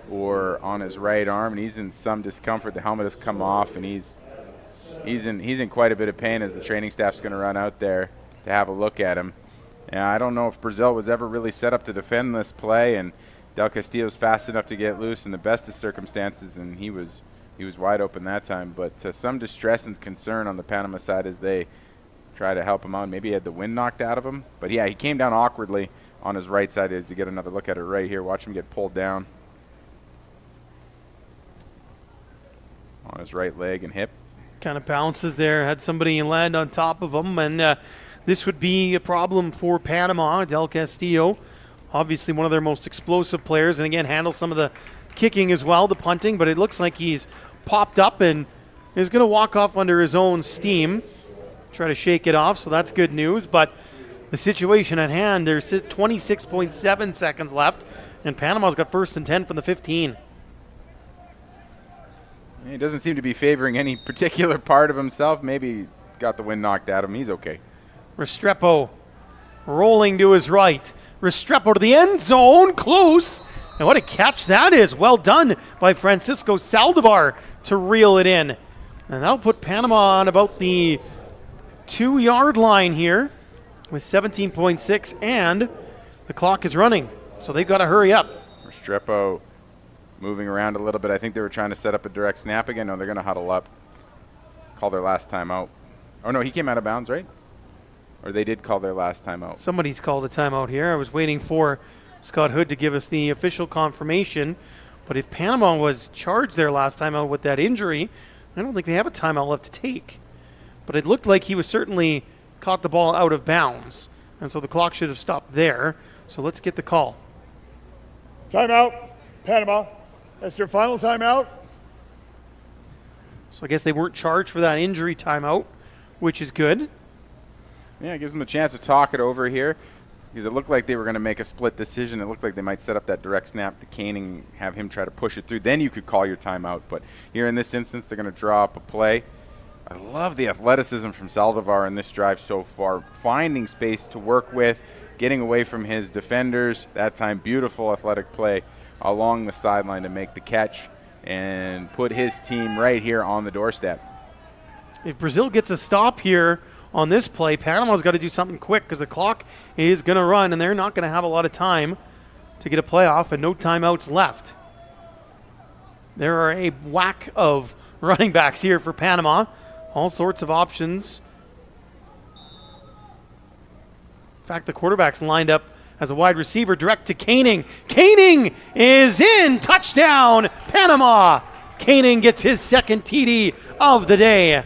B: or on his right arm, and he's in some discomfort. The helmet has come off, and he's in quite a bit of pain as the training staff's going to run out there to have a look at him. And I don't know if Brazil was ever really set up to defend this play, and Del Castillo's fast enough to get loose in the best of circumstances, and he was wide open that time. But some distress and concern on the Panama side as they try to help him out. Maybe he had the wind knocked out of him. But, yeah, he came down awkwardly on his right side as you get another look at it right here. Watch him get pulled down on his right leg and hip.
A: Kind of bounces there, had somebody land on top of him, and this would be a problem for Panama. Del Castillo, obviously one of their most explosive players, and again handles some of the kicking as well, the punting, but it looks like he's popped up and is going to walk off under his own steam, try to shake it off, so that's good news. But the situation at hand, there's 26.7 seconds left, and Panama's got 1st and 10 from the 15.
B: He doesn't seem to be favoring any particular part of himself. Maybe got the wind knocked out of him. He's okay.
A: Restrepo rolling to his right. Restrepo to the end zone, close. And what a catch that is. Well done by Francisco Saldivar to reel it in. And that'll put Panama on about the 2-yard line here with 17.6, and the clock is running. So they've got to hurry up.
B: Restrepo moving around a little bit. I think they were trying to set up a direct snap again. No, they're going to huddle up. Call their last timeout. Oh, no, he came out of bounds, right? Or they did call their last timeout.
A: Somebody's called a timeout here. I was waiting for Scott Hood to give us the official confirmation. But if Panama was charged there last time out with that injury, I don't think they have a timeout left to take. But it looked like he was certainly caught the ball out of bounds. And so the clock should have stopped there. So let's get the call.
C: Timeout, Panama. That's their final timeout.
A: So I guess they weren't charged for that injury timeout, which is good.
B: Yeah, it gives them a chance to talk it over here because it looked like they were going to make a split decision. It looked like they might set up that direct snap to Koenig, have him try to push it through. Then you could call your timeout. But here in this instance, they're going to draw up a play. I love the athleticism from Saldivar in this drive so far, finding space to work with, getting away from his defenders. That time, beautiful athletic play along the sideline to make the catch and put his team right here on the doorstep.
A: If Brazil gets a stop here on this play, Panama's got to do something quick because the clock is going to run and they're not going to have a lot of time to get a play off and no timeouts left. There are a whack of running backs here for Panama. All sorts of options. In fact, the quarterback's lined up as a wide receiver direct to Koenig. Koenig is in. Touchdown, Panama. Koenig gets his second TD of the day.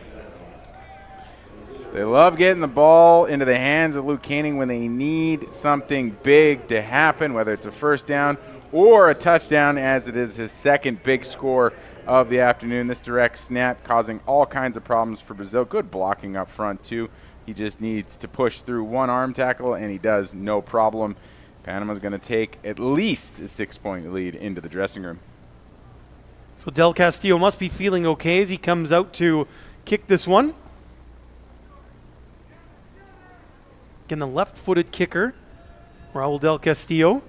B: They love getting the ball into the hands of Luke Koenig when they need something big to happen, whether it's a first down or a touchdown, as it is his second big score of the afternoon. This direct snap causing all kinds of problems for Brazil. Good blocking up front, too. He just needs to push through one arm tackle, and he does, no problem. Panama's going to take at least a 6-point lead into the dressing room.
A: So Del Castillo must be feeling okay as he comes out to kick this one. Again, the left-footed kicker, Raul Del Castillo.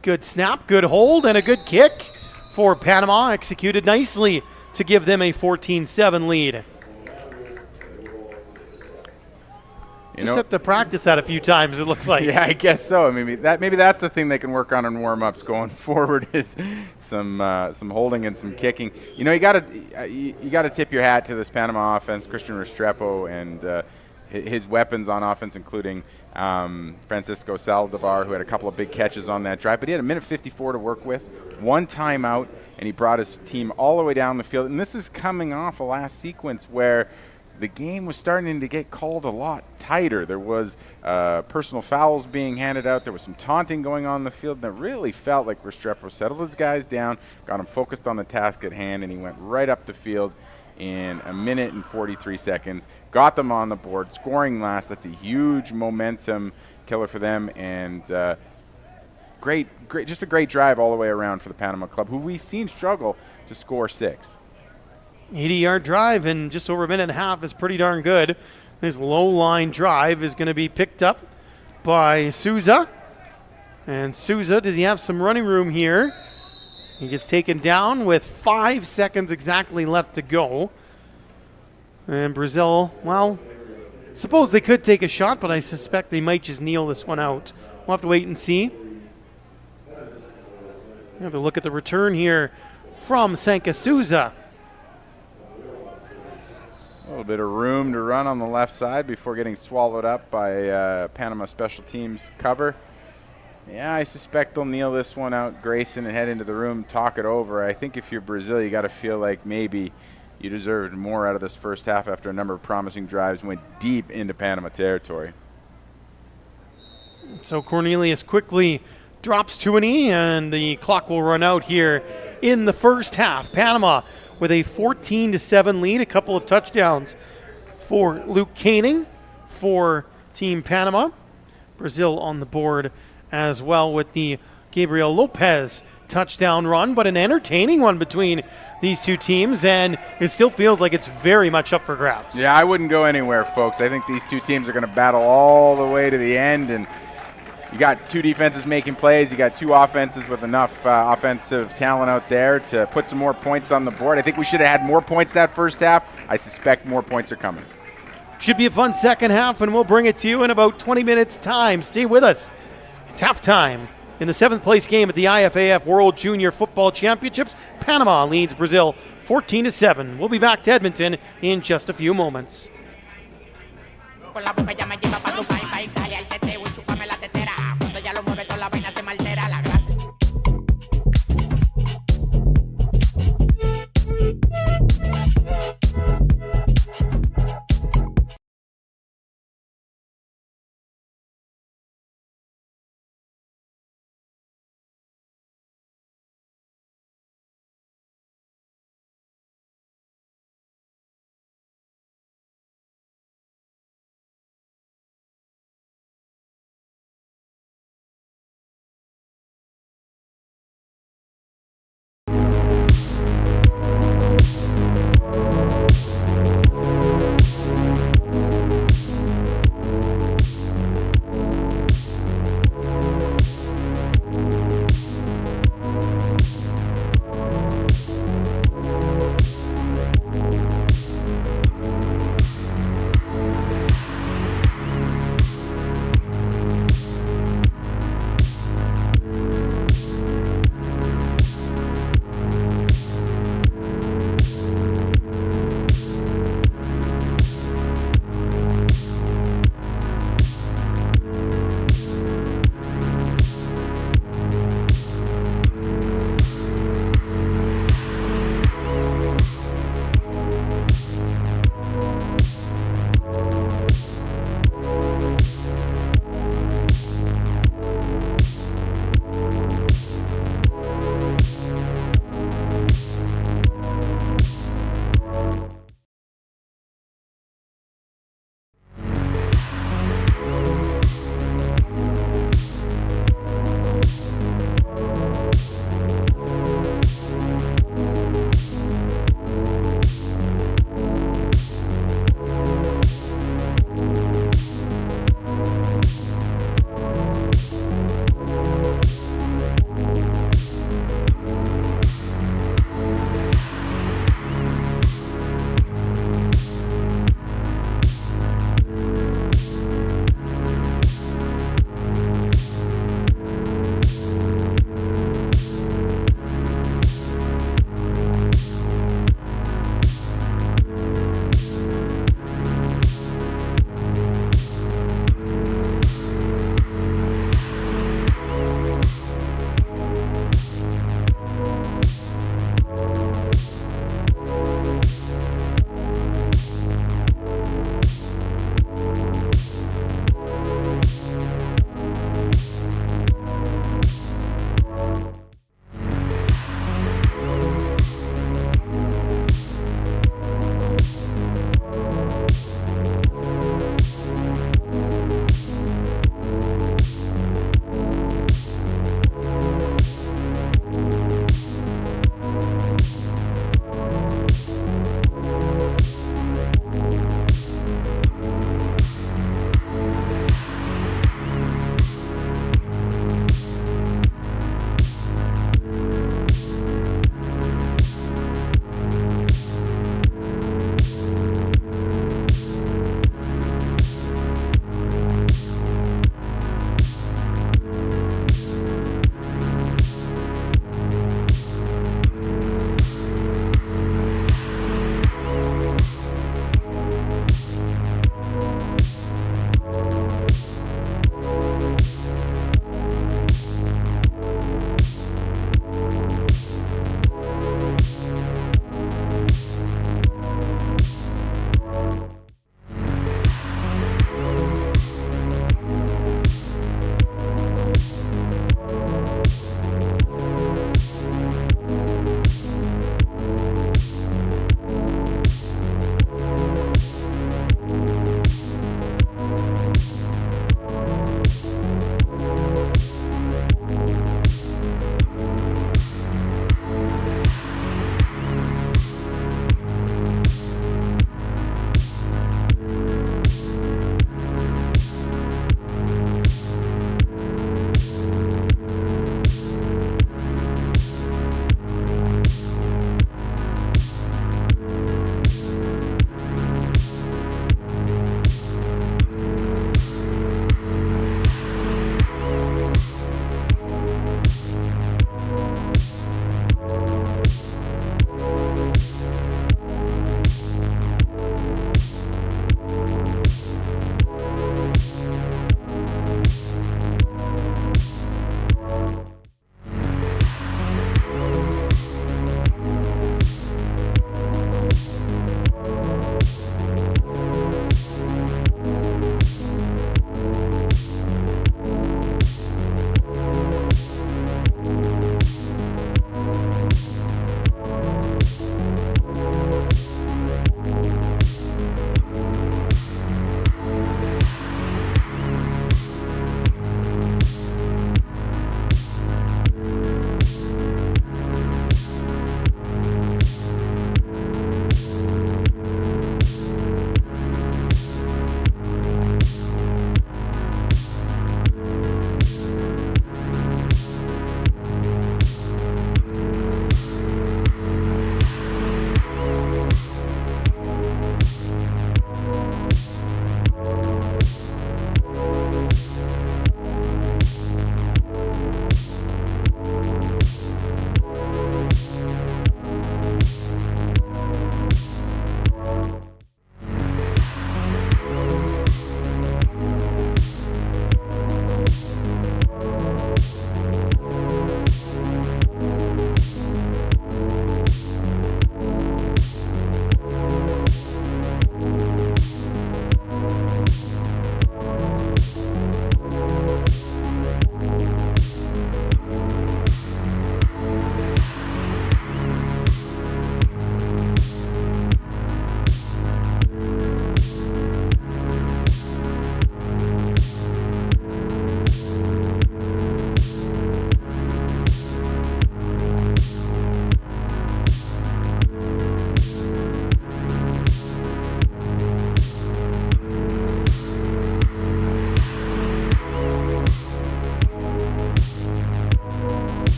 A: Good snap, good hold, and a good kick for Panama. Executed nicely to give them a 14-7 lead. Just have to practice that a few times, it looks like.
B: Yeah, I guess so. I mean, maybe that's the thing they can work on in warm-ups going forward is some holding and some kicking. You know, you got to tip your hat to this Panama offense, Christian Restrepo, and his weapons on offense, including Francisco Saldivar, who had a couple of big catches on that drive. But he had a minute 54 to work with, one timeout, and he brought his team all the way down the field. And this is coming off a last sequence where the game was starting to get called a lot tighter. There was personal fouls being handed out. There was some taunting going on in the field, and it really felt like Restrepo settled his guys down, got them focused on the task at hand, and he went right up the field in a minute and 43 seconds, got them on the board, scoring last. That's a huge momentum killer for them, and just a great drive all the way around for the Panama club, who we've seen struggle to score 6.
A: 80-yard drive in just over a minute and a half is pretty darn good. This low-line drive is going to be picked up by Souza. And Souza, does he have some running room here? He gets taken down with 5 seconds exactly left to go. And Brazil, well, suppose they could take a shot, but I suspect they might just kneel this one out. We'll have to wait and see. We have to look at the return here from Sanka Souza.
B: A little bit of room to run on the left side before getting swallowed up by Panama special teams cover. Yeah, I suspect they'll kneel this one out, Grayson, and head into the room, talk it over. I think if you're Brazil, you got to feel like maybe you deserved more out of this first half after a number of promising drives went deep into Panama territory.
A: So Cornelius quickly drops to a knee, and the clock will run out here in the first half. Panama with a 14-7 lead, a couple of touchdowns for Luke Koenig for Team Panama. Brazil on the board as well with the Gabriel Lopez touchdown run, but an entertaining one between these two teams, and it still feels like it's very much up for grabs.
B: Yeah, I wouldn't go anywhere, folks. I think these two teams are going to battle all the way to the end, and you got two defenses making plays. You got two offenses with enough offensive talent out there to put some more points on the board. I think we should have had more points that first half. I suspect more points are coming.
A: Should be a fun second half, and we'll bring it to you in about 20 minutes' time. Stay with us. It's halftime in the 7th place game at the IFAF World Junior Football Championships. Panama leads Brazil 14-7. We'll be back to Edmonton in just a few moments.
E: Con la boca ya me lleva pa' tu país, país, dale al teteo y chupa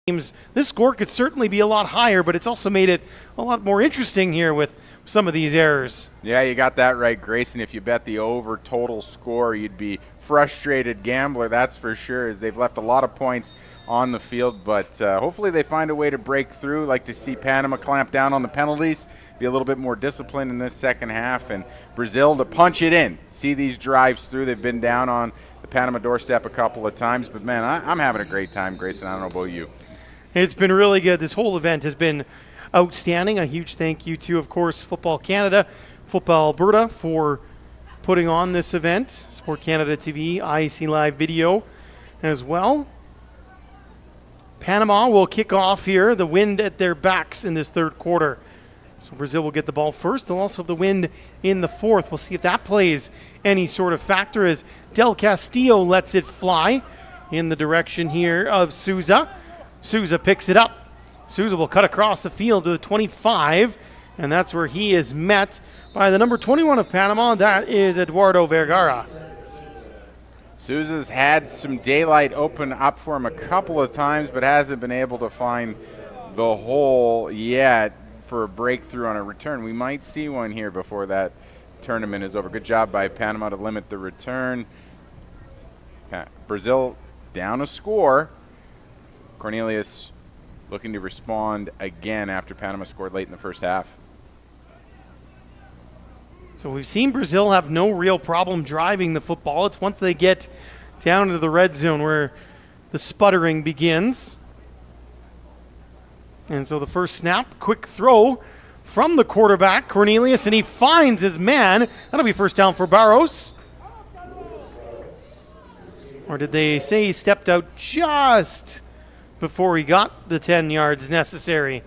A: This score could certainly be a lot higher, but it's also made it a lot more interesting here with some of these errors.
B: Yeah, you got that right, Grayson. If you bet the over total score, you'd be frustrated gambler, that's for sure, as they've left a lot of points on the field, but hopefully they find a way to break through. Like to see Panama clamp down on the penalties, be a little bit more disciplined in this second half, and Brazil to punch it in. See these drives through. They've been down on the Panama doorstep a couple of times, but man, I'm having a great time, Grayson. I don't know about you.
A: It's been really good. This whole event has been outstanding. A huge thank you to, of course, Football Canada, Football Alberta for putting on this event, Sport Canada TV, IEC Live video as well. Panama will kick off here, the wind at their backs in this third quarter. So Brazil will get the ball first. They'll also have the wind in the fourth. We'll see if that plays any sort of factor as Del Castillo lets it fly in the direction here of Souza. Souza picks it up. Souza will cut across the field to the 25, and that's where he is met by the number 21 of Panama. That is Eduardo Vergara.
B: Souza's had some daylight open up for him a couple of times, but hasn't been able to find the hole yet for a breakthrough on a return. We might see one here before that tournament is over. Good job by Panama to limit the return. Brazil down a score. Cornelius looking to respond again after Panama scored late in the first half.
A: So we've seen Brazil have no real problem driving the football. It's once they get down into the red zone where the sputtering begins. And so the first snap, quick throw from the quarterback, Cornelius, and he finds his man. That'll be first down for Barros. Or did they say he stepped out just before he got the 10 yards necessary?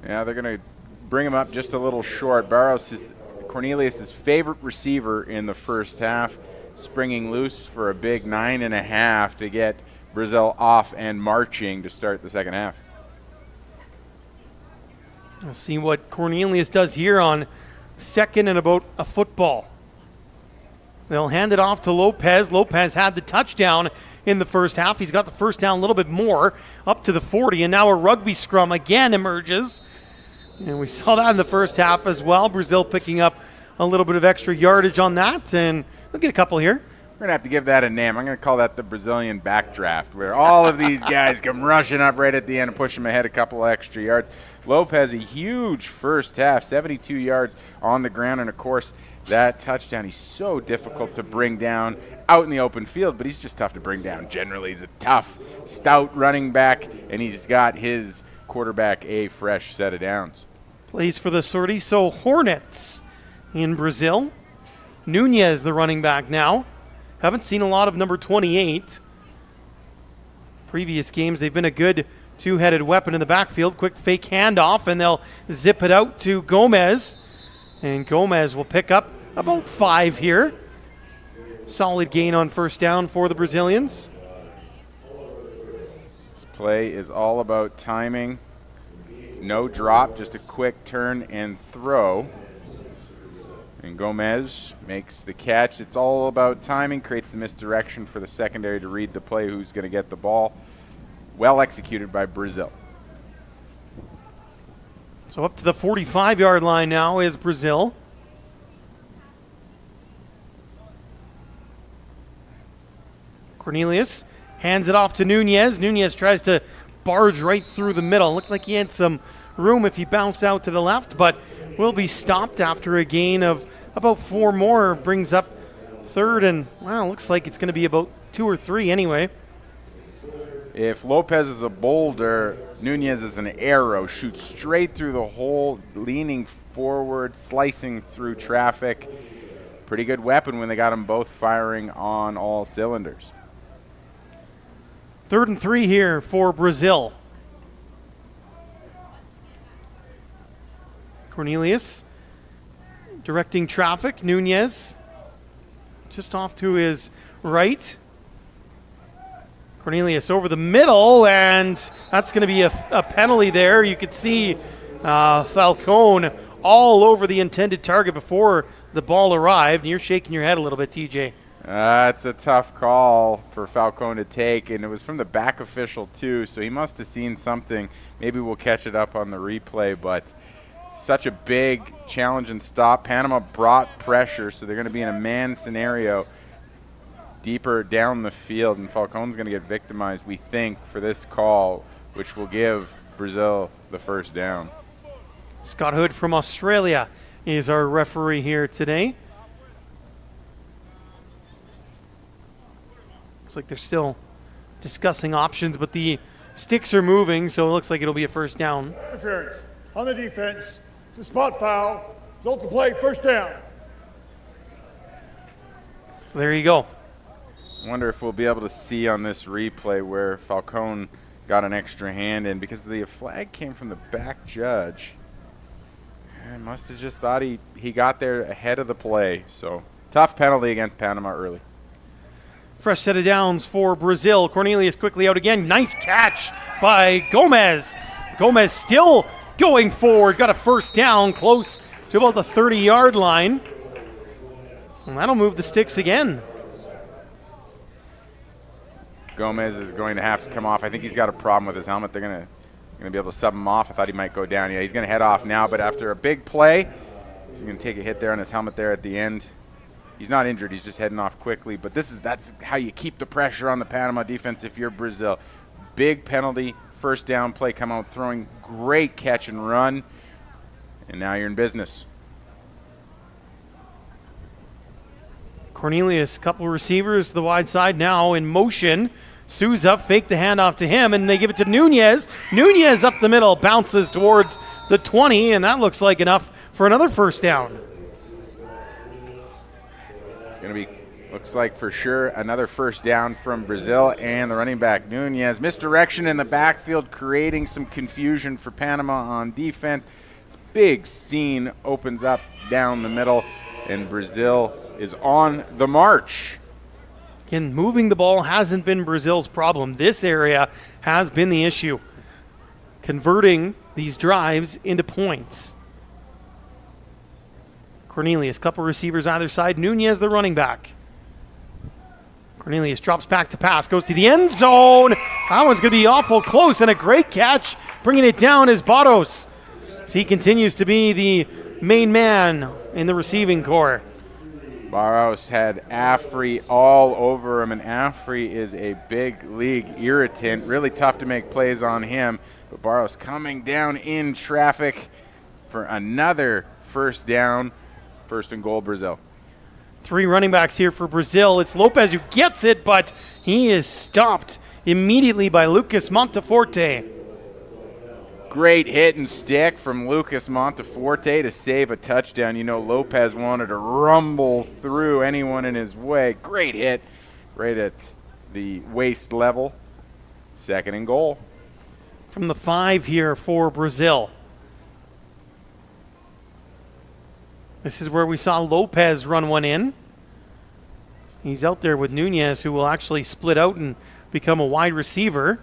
B: Yeah, they're going to bring him up just a little short. Barros is Cornelius' favorite receiver in the first half, springing loose for a big 9.5 to get Brazil off and marching to start the second half.
A: We'll see what Cornelius does here on second and about a football. They'll hand it off to Lopez. Lopez had the touchdown in the first half. He's got the first down a little bit more, up to the 40, and now a rugby scrum again emerges. And we saw that in the first half as well. Brazil picking up a little bit of extra yardage on that, and we'll get a couple here.
B: We're going to have to give that a name. I'm going to call that the Brazilian backdraft, where all of these guys come rushing up right at the end and push them ahead a couple of extra yards. Lopez, a huge first half, 72 yards on the ground, and of course, that touchdown, he's so difficult to bring down out in the open field, but he's just tough to bring down generally. He's a tough, stout running back, and he's got his quarterback a fresh set of downs.
A: Plays for the Sorriso Hornets in Brazil. Nunez, the running back now. Haven't seen a lot of number 28. Previous games, they've been a good two-headed weapon in the backfield. Quick fake handoff, and they'll zip it out to Gomez. And Gomez will pick up about 5 here. Solid gain on first down for the Brazilians.
B: This play is all about timing. No drop, just a quick turn and throw. And Gomez makes the catch. It's all about timing, creates the misdirection for the secondary to read the play, who's going to get the ball. Well executed by Brazil.
A: So up to the 45-yard line now is Brazil. Cornelius hands it off to Nunez. Nunez tries to barge right through the middle. Looked like he had some room if he bounced out to the left, but will be stopped after a gain of about 4 more. Brings up third and, well, looks like it's going to be about 2 or 3 anyway.
B: If Lopez is a boulder, Nunez is an arrow. Shoots straight through the hole, leaning forward, slicing through traffic. Pretty good weapon when they got them both firing on all cylinders.
A: 3rd and 3 here for Brazil. Cornelius directing traffic. Nunez just off to his right. Cornelius over the middle, and that's going to be a penalty there. You could see Falcone all over the intended target before the ball arrived. And you're shaking your head a little bit, TJ.
B: It's a tough call for Falcone to take, and it was from the back official too, so he must have seen something. Maybe we'll catch it up on the replay, but such a big challenge and stop. Panama brought pressure, so they're going to be in a man scenario deeper down the field, and Falcone's going to get victimized, we think, for this call, which will give Brazil the first down.
A: Scott Hood from Australia is our referee here today. Looks like they're still discussing options, but the sticks are moving, so it looks like it'll be a first down.
C: Interference on the defense. It's a spot foul. Result of play, first down.
A: So there you go.
B: Wonder if we'll be able to see on this replay where Falcone got an extra hand in, because the flag came from the back judge. I must have just thought he got there ahead of the play. So tough penalty against Panama early.
A: Fresh set of downs for Brazil. Cornelius quickly out again. Nice catch by Gomez. Gomez still going forward. Got a first down close to about the 30-yard line. And that'll move the sticks again.
B: Gomez is going to have to come off. I think he's got a problem with his helmet. They're going to be able to sub him off. I thought he might go down. Yeah, he's going to head off now, but after a big play, he's going to take a hit there on his helmet there at the end. He's not injured. He's just heading off quickly. But that's how you keep the pressure on the Panama defense if you're Brazil. Big penalty, first down play, come out throwing, great catch and run, and now you're in business.
A: Cornelius, couple receivers to the wide side now in motion. Souza faked the handoff to him, and they give it to Nunez. Nunez up the middle, bounces towards the 20, and that looks like enough for another first down.
B: It's going to be, looks like for sure, another first down from Brazil, and the running back, Nunez. Misdirection in the backfield, creating some confusion for Panama on defense. It's a big scene opens up down the middle, and Brazil is on the march.
A: Again, moving the ball hasn't been Brazil's problem. This area has been the issue. Converting these drives into points. Cornelius, couple receivers either side. Nunez, the running back. Cornelius drops back to pass, goes to the end zone. That one's going to be awful close, and a great catch. Bringing it down is Barros. He continues to be the main man in the receiving corps.
B: Barros had Afri all over him, and Afri is a big league irritant. Really tough to make plays on him, but Barros coming down in traffic for another first down. First and goal, Brazil.
A: Three running backs here for Brazil. It's Lopez who gets it, but he is stopped immediately by Lucas Monteforte.
B: Great hit and stick from Lucas Monteforte to save a touchdown. You know, Lopez wanted to rumble through anyone in his way. Great hit right at the waist level. Second and goal.
A: From the 5 here for Brazil. This is where we saw Lopez run one in. He's out there with Nunez, who will actually split out and become a wide receiver.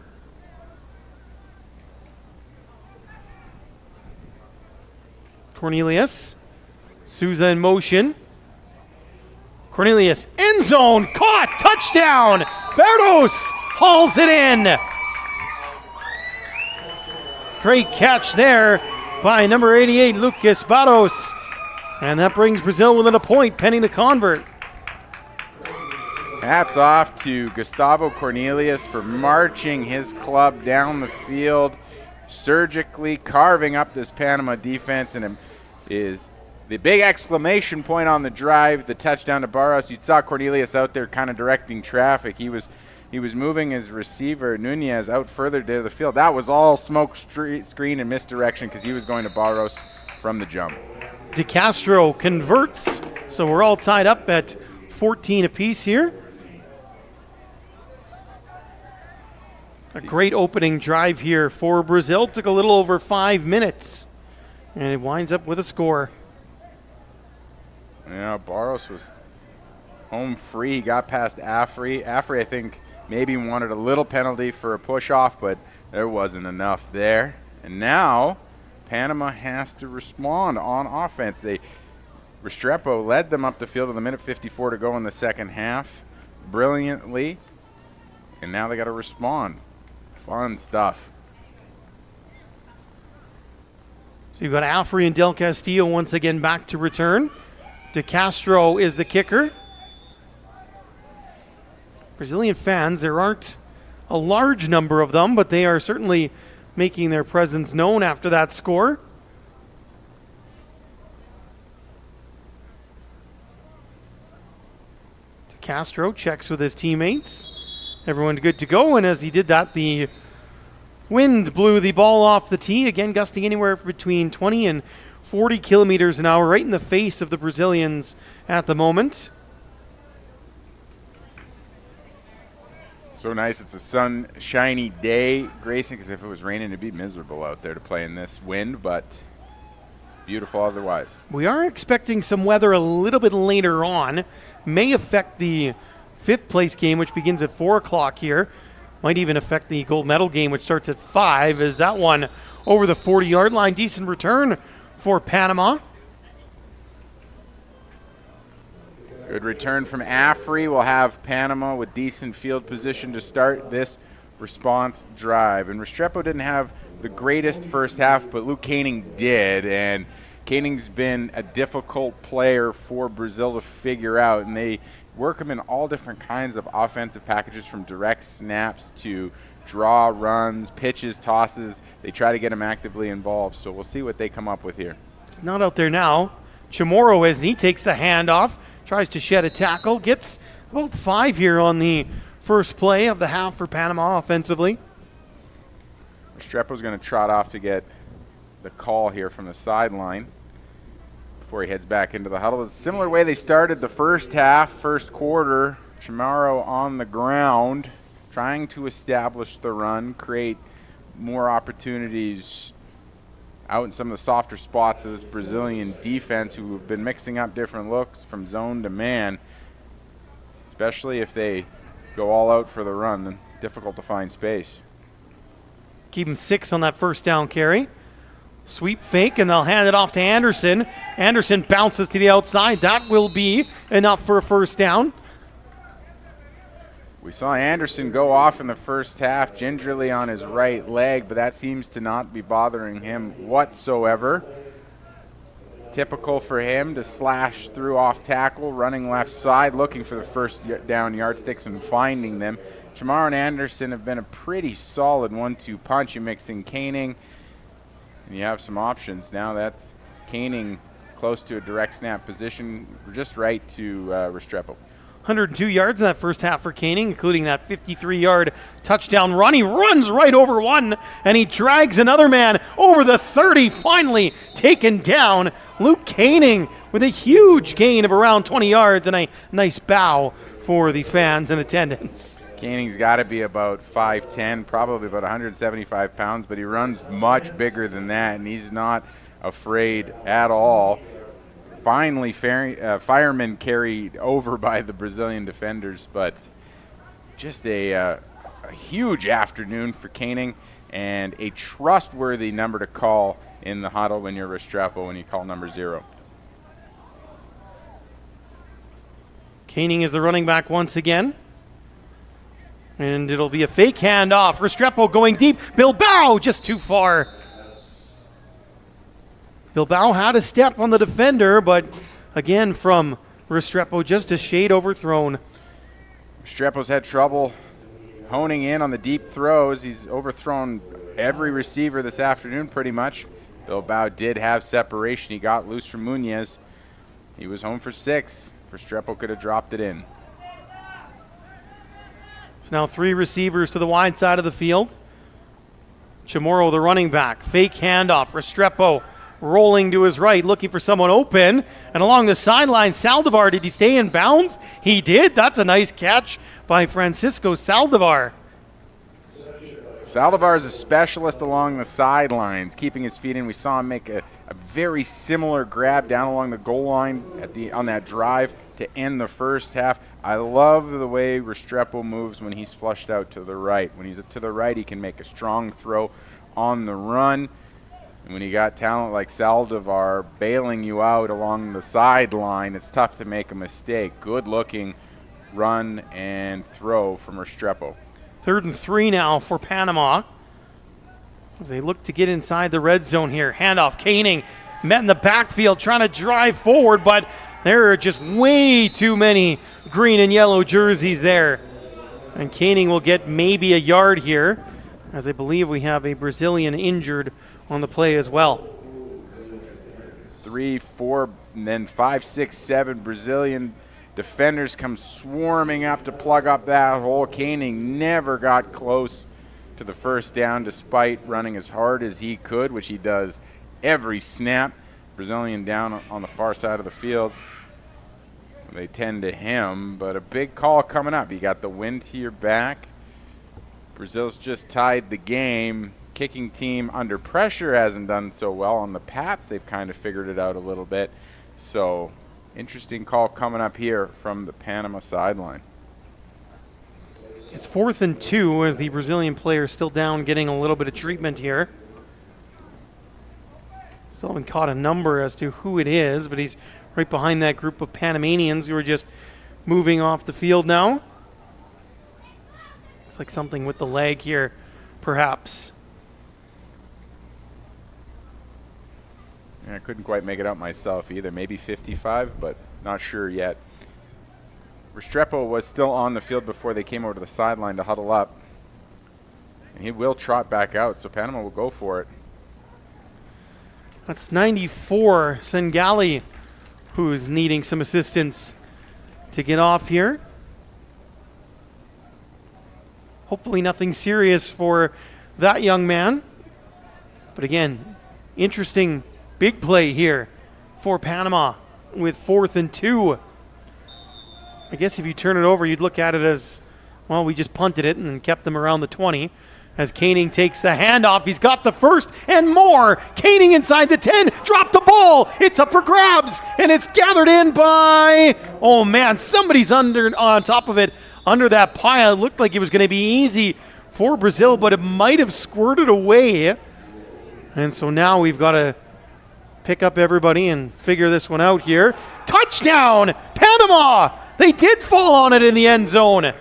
A: Cornelius. Souza in motion. Cornelius, end zone, caught, touchdown. Barros hauls it in. Great catch there by number 88, Lucas Barros. And that brings Brazil within a point, pending the convert.
B: Hats off to Gustavo Cornelius for marching his club down the field, surgically carving up this Panama defense, and it is the big exclamation point on the drive, the touchdown to Barros. You saw Cornelius out there kind of directing traffic. He was moving his receiver, Nunez, out further to the field. That was all smoke screen and misdirection because he was going to Barros from the jump.
A: De Castro converts, so we're all tied up at 14 apiece here. A great opening drive here for Brazil. Took a little over 5 minutes, and it winds up with a score.
B: Yeah, Barros was home free. He got past Afri. Afri, I think, maybe wanted a little penalty for a push-off, but there wasn't enough there. And now Panama has to respond on offense. They Restrepo led them up the field with a minute 54 to go in the second half brilliantly, and now they got to respond. Fun stuff.
A: So you've got Alfrey and Del Castillo once again back to return. De Castro is the kicker. Brazilian fans, there aren't a large number of them, but they are certainly making their presence known after that score. De Castro checks with his teammates. Everyone good to go, and as he did that, the wind blew the ball off the tee, again gusting anywhere between 20 and 40 kilometers an hour, right in the face of the Brazilians at the moment.
B: So nice. It's a sunshiny day, Grayson, because if it was raining, it'd be miserable out there to play in this wind, but beautiful otherwise.
A: We are expecting some weather a little bit later on. May affect the fifth place game, which begins at 4 o'clock here. Might even affect the gold medal game, which starts at 5. Is that one over the 40-yard line? Decent return for Panama.
B: Good return from Afri. We'll have Panama with decent field position to start this response drive. And Restrepo didn't have the greatest first half, but Luke Koenig did. And Koenig's been a difficult player for Brazil to figure out. And they work him in all different kinds of offensive packages, from direct snaps to draw runs, pitches, tosses. They try to get him actively involved. So we'll see what they come up with here.
A: It's not out there now. Chamorro, as he takes the handoff, tries to shed a tackle, gets about 5 here on the first play of the half for Panama offensively.
B: Restrepo's going to trot off to get the call here from the sideline before he heads back into the huddle. It's a similar way they started the first half, first quarter. Chamorro on the ground, trying to establish the run, create more opportunities out in some of the softer spots of this Brazilian defense, who have been mixing up different looks from zone to man, especially if they go all out for the run. Then difficult to find space.
A: Keep him 6 on that first down carry. Sweep fake, and they'll hand it off to Anderson. Anderson bounces to the outside. That will be enough for a first down.
B: We saw Anderson go off in the first half gingerly on his right leg, but that seems to not be bothering him whatsoever. Typical for him to slash through off tackle, running left side, looking for the first down yardsticks and finding them. Chamorro and Anderson have been a pretty solid 1-2 punch. You mix in Koenig, and you have some options. Now that's Koenig close to a direct snap position, just right to Restrepo.
A: 102 yards in that first half for Koenig, including that 53-yard touchdown run. He runs right over one, and he drags another man over the 30, finally taken down. Luke Koenig with a huge gain of around 20 yards and a nice bow for the fans in attendance.
B: Koenig's got to be about 5'10", probably about 175 pounds, but he runs much bigger than that, and he's not afraid at all. Finally, firemen carried over by the Brazilian defenders, but just a huge afternoon for Koenig, and a trustworthy number to call in the huddle when you're Restrepo, when you call number 0.
A: Koenig is the running back once again. And it'll be a fake handoff. Restrepo going deep. Bilbao just too far. Bilbao had a step on the defender, but again from Restrepo, just a shade overthrown.
B: Restrepo's had trouble honing in on the deep throws. He's overthrown every receiver this afternoon pretty much. Bilbao did have separation. He got loose from Munoz. He was home for 6. Restrepo could have dropped it in.
A: So now 3 receivers to the wide side of the field. Chamorro, the running back. Fake handoff. Restrepo rolling to his right, looking for someone open. And along the sideline, Saldivar, did he stay in bounds? He did. That's a nice catch by Francisco Saldivar.
B: Saldivar is a specialist along the sidelines, keeping his feet in. We saw him make a very similar grab down along the goal line on that drive to end the first half. I love the way Restrepo moves when he's flushed out to the right. When he's to the right, he can make a strong throw on the run. And when you got talent like Saldivar bailing you out along the sideline, it's tough to make a mistake. Good looking run and throw from Restrepo.
A: 3rd and 3 now for Panama as they look to get inside the red zone here. Handoff, Koenig met in the backfield trying to drive forward, but there are just way too many green and yellow jerseys there. And Koenig will get maybe a yard here, as I believe we have a Brazilian injured on the play as well.
B: 3, 4, and then 5, 6, 7 Brazilian defenders come swarming up to plug up that hole. Koenig never got close to the first down despite running as hard as he could, which he does every snap. Brazilian down on the far side of the field. They tend to him, but a big call coming up. You got the wind to your back. Brazil's just tied the game. Kicking team under pressure hasn't done so well. On the Pats, they've kind of figured it out a little bit. So interesting call coming up here from the Panama sideline.
A: It's 4th and 2 as the Brazilian player still down, getting a little bit of treatment here. Still haven't caught a number as to who it is, but he's right behind that group of Panamanians who are just moving off the field now. It's like something with the leg here, perhaps.
B: Yeah, I couldn't quite make it out myself either. Maybe 55, but not sure yet. Restrepo was still on the field before they came over to the sideline to huddle up. And he will trot back out, so Panama will go for it.
A: That's 94, Sengali, who's needing some assistance to get off here. Hopefully nothing serious for that young man. But again, interesting big play here for Panama with 4th and 2. I guess if you turn it over, you'd look at it as, well, we just punted it and then kept them around the 20. As Koenig takes the handoff, he's got the first and more. Koenig inside the 10, dropped the ball. It's up for grabs, and it's gathered in by, oh man, somebody's on top of it, under that pile. It looked like it was going to be easy for Brazil, but it might have squirted away. And so now we've got to pick up everybody and figure this one out here. Touchdown, Panama! They did fall on it in the end zone.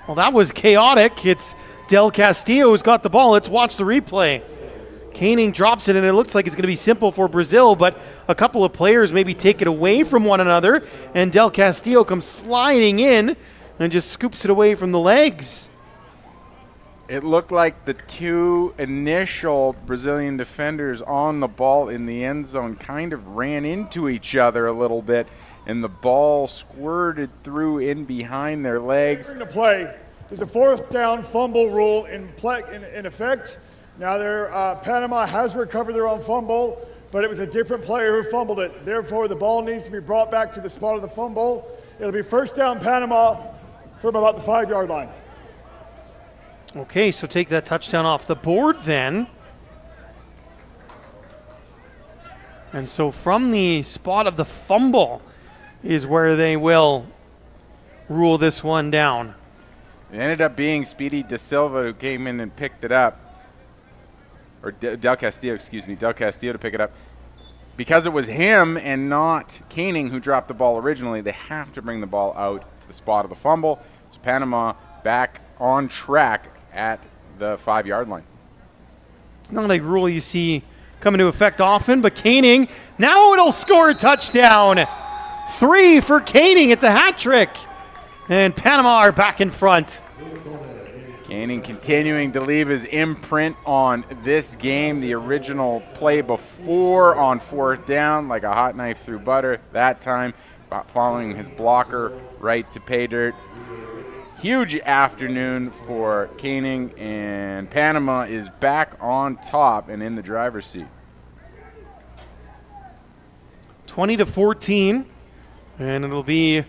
A: Well, that was chaotic. It's Del Castillo who's got the ball. Let's watch the replay. Koenig drops it, and it looks like it's going to be simple for Brazil, but a couple of players maybe take it away from one another, and Del Castillo comes sliding in and just scoops it away from the legs.
B: It looked like the two initial Brazilian defenders on the ball in the end zone kind of ran into each other a little bit, and the ball squirted through in behind their legs.
C: To play. There's a 4th down fumble rule in effect. Now Panama has recovered their own fumble, but it was a different player who fumbled it. Therefore, the ball needs to be brought back to the spot of the fumble. It'll be 1st down Panama from about the 5-yard line.
A: Okay, so take that touchdown off the board then. And so from the spot of the fumble is where they will rule this one down.
B: It ended up being Speedy De Silva who came in and picked it up. Or Del Castillo to pick it up. Because it was him and not Koenig who dropped the ball originally, they have to bring the ball out to the spot of the fumble. So Panama back on track at the 5-yard line.
A: It's not a rule you see come into effect often, but Koenig, now it'll score a touchdown. 3 for Koenig. It's a hat trick. And Panama are back in front.
B: Koenig continuing to leave his imprint on this game. The original play before on 4th down, like a hot knife through butter. That time, following his blocker right to pay dirt. Huge afternoon for Koenig, and Panama is back on top and in the driver's seat.
A: 20-14, and it'll be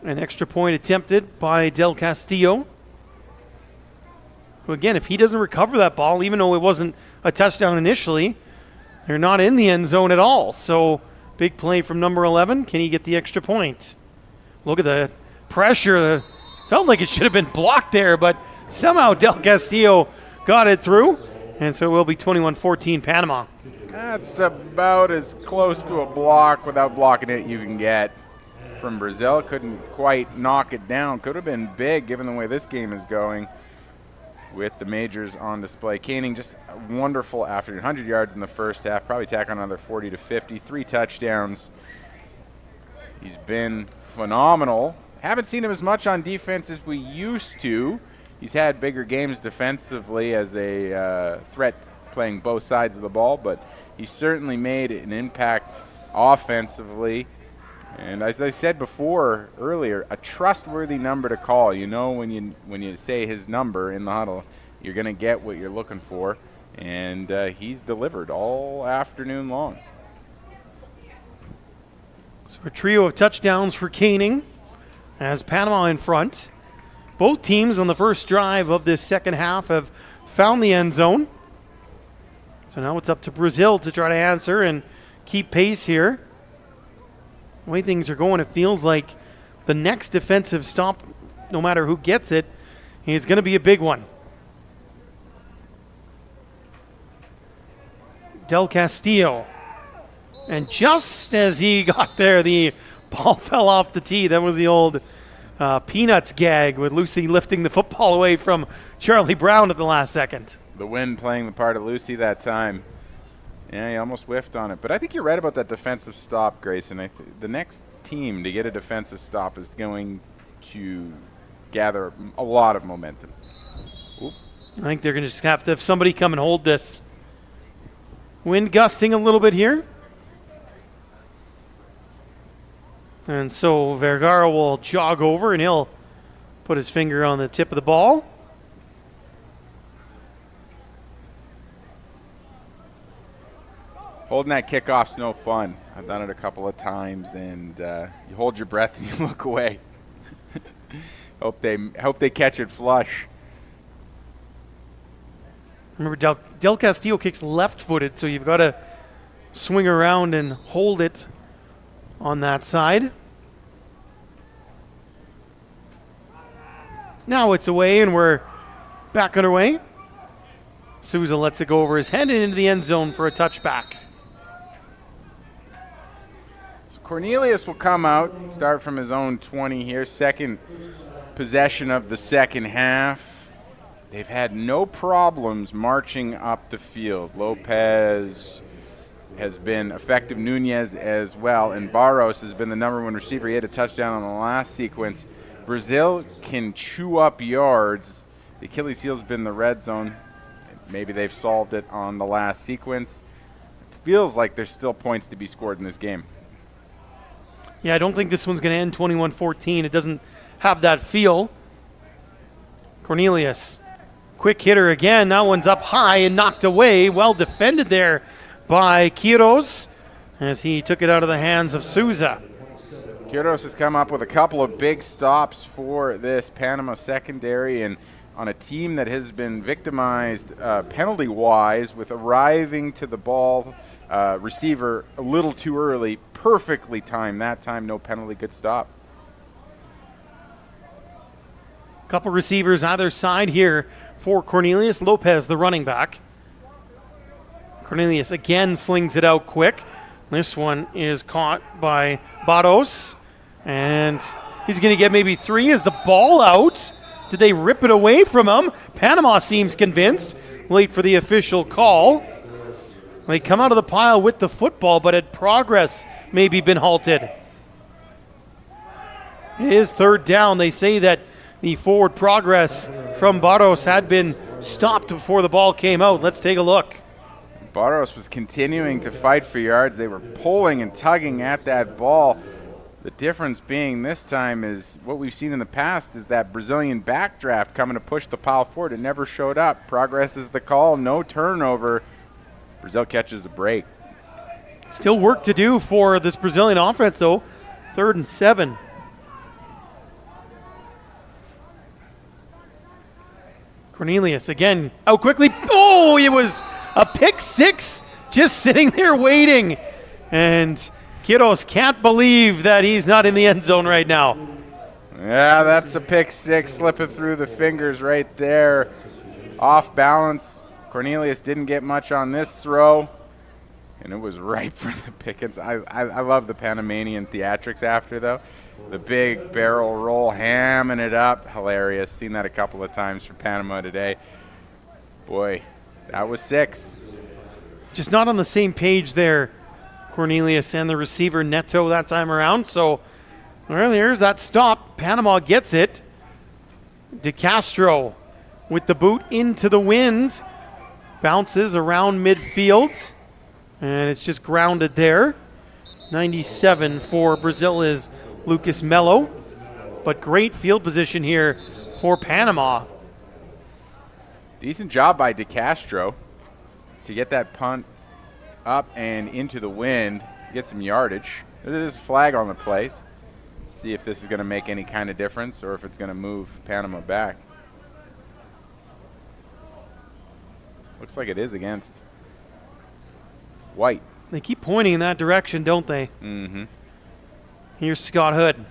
A: an extra point attempted by Del Castillo. Who, again, if he doesn't recover that ball, even though it wasn't a touchdown initially, they're not in the end zone at all. So big play from number 11. Can he get the extra point? Look at the pressure Felt like it should have been blocked there, but somehow Del Castillo got it through. And so it will be 21-14 Panama.
B: That's about as close to a block without blocking it you can get from Brazil. Couldn't quite knock it down. Could have been big given the way this game is going with the majors on display. Koenig just a wonderful afternoon. 100 yards in the first half, probably tack on another 40 to 50. 3 touchdowns. He's been phenomenal. Haven't seen him as much on defense as we used to. He's had bigger games defensively as a threat playing both sides of the ball, but he certainly made an impact offensively. And as I said before earlier, a trustworthy number to call. You know when you say his number in the huddle, you're going to get what you're looking for. And he's delivered all afternoon long.
A: So a trio of touchdowns for Koenig as Panama in front. Both teams on the first drive of this second half have found the end zone. So now it's up to Brazil to try to answer and keep pace here. The way things are going, it feels like the next defensive stop, no matter who gets it, is going to be a big one. Del Castillo. And just as he got there, the ball fell off the tee. That was the old Peanuts gag with Lucy lifting the football away from Charlie Brown at the last second.
B: The wind playing the part of Lucy that time. Yeah, he almost whiffed on it. But I think you're right about that defensive stop, Grayson. The next team to get a defensive stop is going to gather a lot of momentum. Oop.
A: I think they're going to just have to have somebody come and hold this. Wind gusting a little bit here. And so Vergara will jog over and he'll put his finger on the tip of the ball.
B: Holding that kickoff's no fun. I've done it a couple of times, and you hold your breath and you look away. hope they catch it flush.
A: Remember, Del Castillo kicks left-footed, so you've got to swing around and hold it on that side. Now it's away, and we're back underway. Souza lets it go over his head and into the end zone for a touchback.
B: So Cornelius will come out, start from his own 20 here. Second possession of the second half. They've had no problems marching up the field. Lopez has been effective, Nunez as well, and Barros has been the number one receiver. He had a touchdown on the last sequence. Brazil can chew up yards. The Achilles heel's been the red zone. Maybe they've solved it on the last sequence. It feels like there's still points to be scored in this game.
A: Yeah, I don't think this one's going to end 21-14. It doesn't have that feel. Cornelius, quick hitter again. That one's up high and knocked away. Well defended there by Quiros as he took it out of the hands of Souza.
B: Quiros has come up with a couple of big stops for this Panama secondary, and on a team that has been victimized penalty-wise with arriving to the ball receiver a little too early. Perfectly timed that time, no penalty, good stop.
A: Couple receivers either side here for Cornelius. Lopez, the running back. Cornelius again slings it out quick. This one is caught by Barros, and he's going to get maybe 3. Is the ball out? Did they rip it away from him? Panama seems convinced. Late for the official call. They come out of the pile with the football, but had progress maybe been halted. It is third down. They say that the forward progress from Barros had been stopped before the ball came out. Let's take a look.
B: Barros was continuing to fight for yards. They were pulling and tugging at that ball. The difference being this time is what we've seen in the past is that Brazilian backdraft coming to push the pile forward. It never showed up. Progress is the call. No turnover. Brazil catches a break.
A: Still work to do for this Brazilian offense, though. 3rd and 7. Cornelius again out quickly. Oh, it was a pick 6 just sitting there waiting. And Quiros can't believe that he's not in the end zone right now.
B: Yeah, that's a pick six slipping through the fingers right there. Off balance. Cornelius didn't get much on this throw, and it was ripe for the Pickens. I love the Panamanian theatrics after, though. The big barrel roll, hamming it up. Hilarious. Seen that a couple of times for Panama today. Boy, that was 6.
A: Just not on the same page there, Cornelius and the receiver Neto that time around. So, well, there's that stop. Panama gets it. De Castro with the boot into the wind. Bounces around midfield. And it's just grounded there. 97 for Brazil is Lucas Melo. But great field position here for Panama.
B: Decent job by De Castro to get that punt up and into the wind, get some yardage. There's a flag on the play. See if this is going to make any kind of difference or if it's going to move Panama back. Looks like it is against White.
A: They keep pointing in that direction, don't they?
B: Mm-hmm.
A: Here's Scott Hood.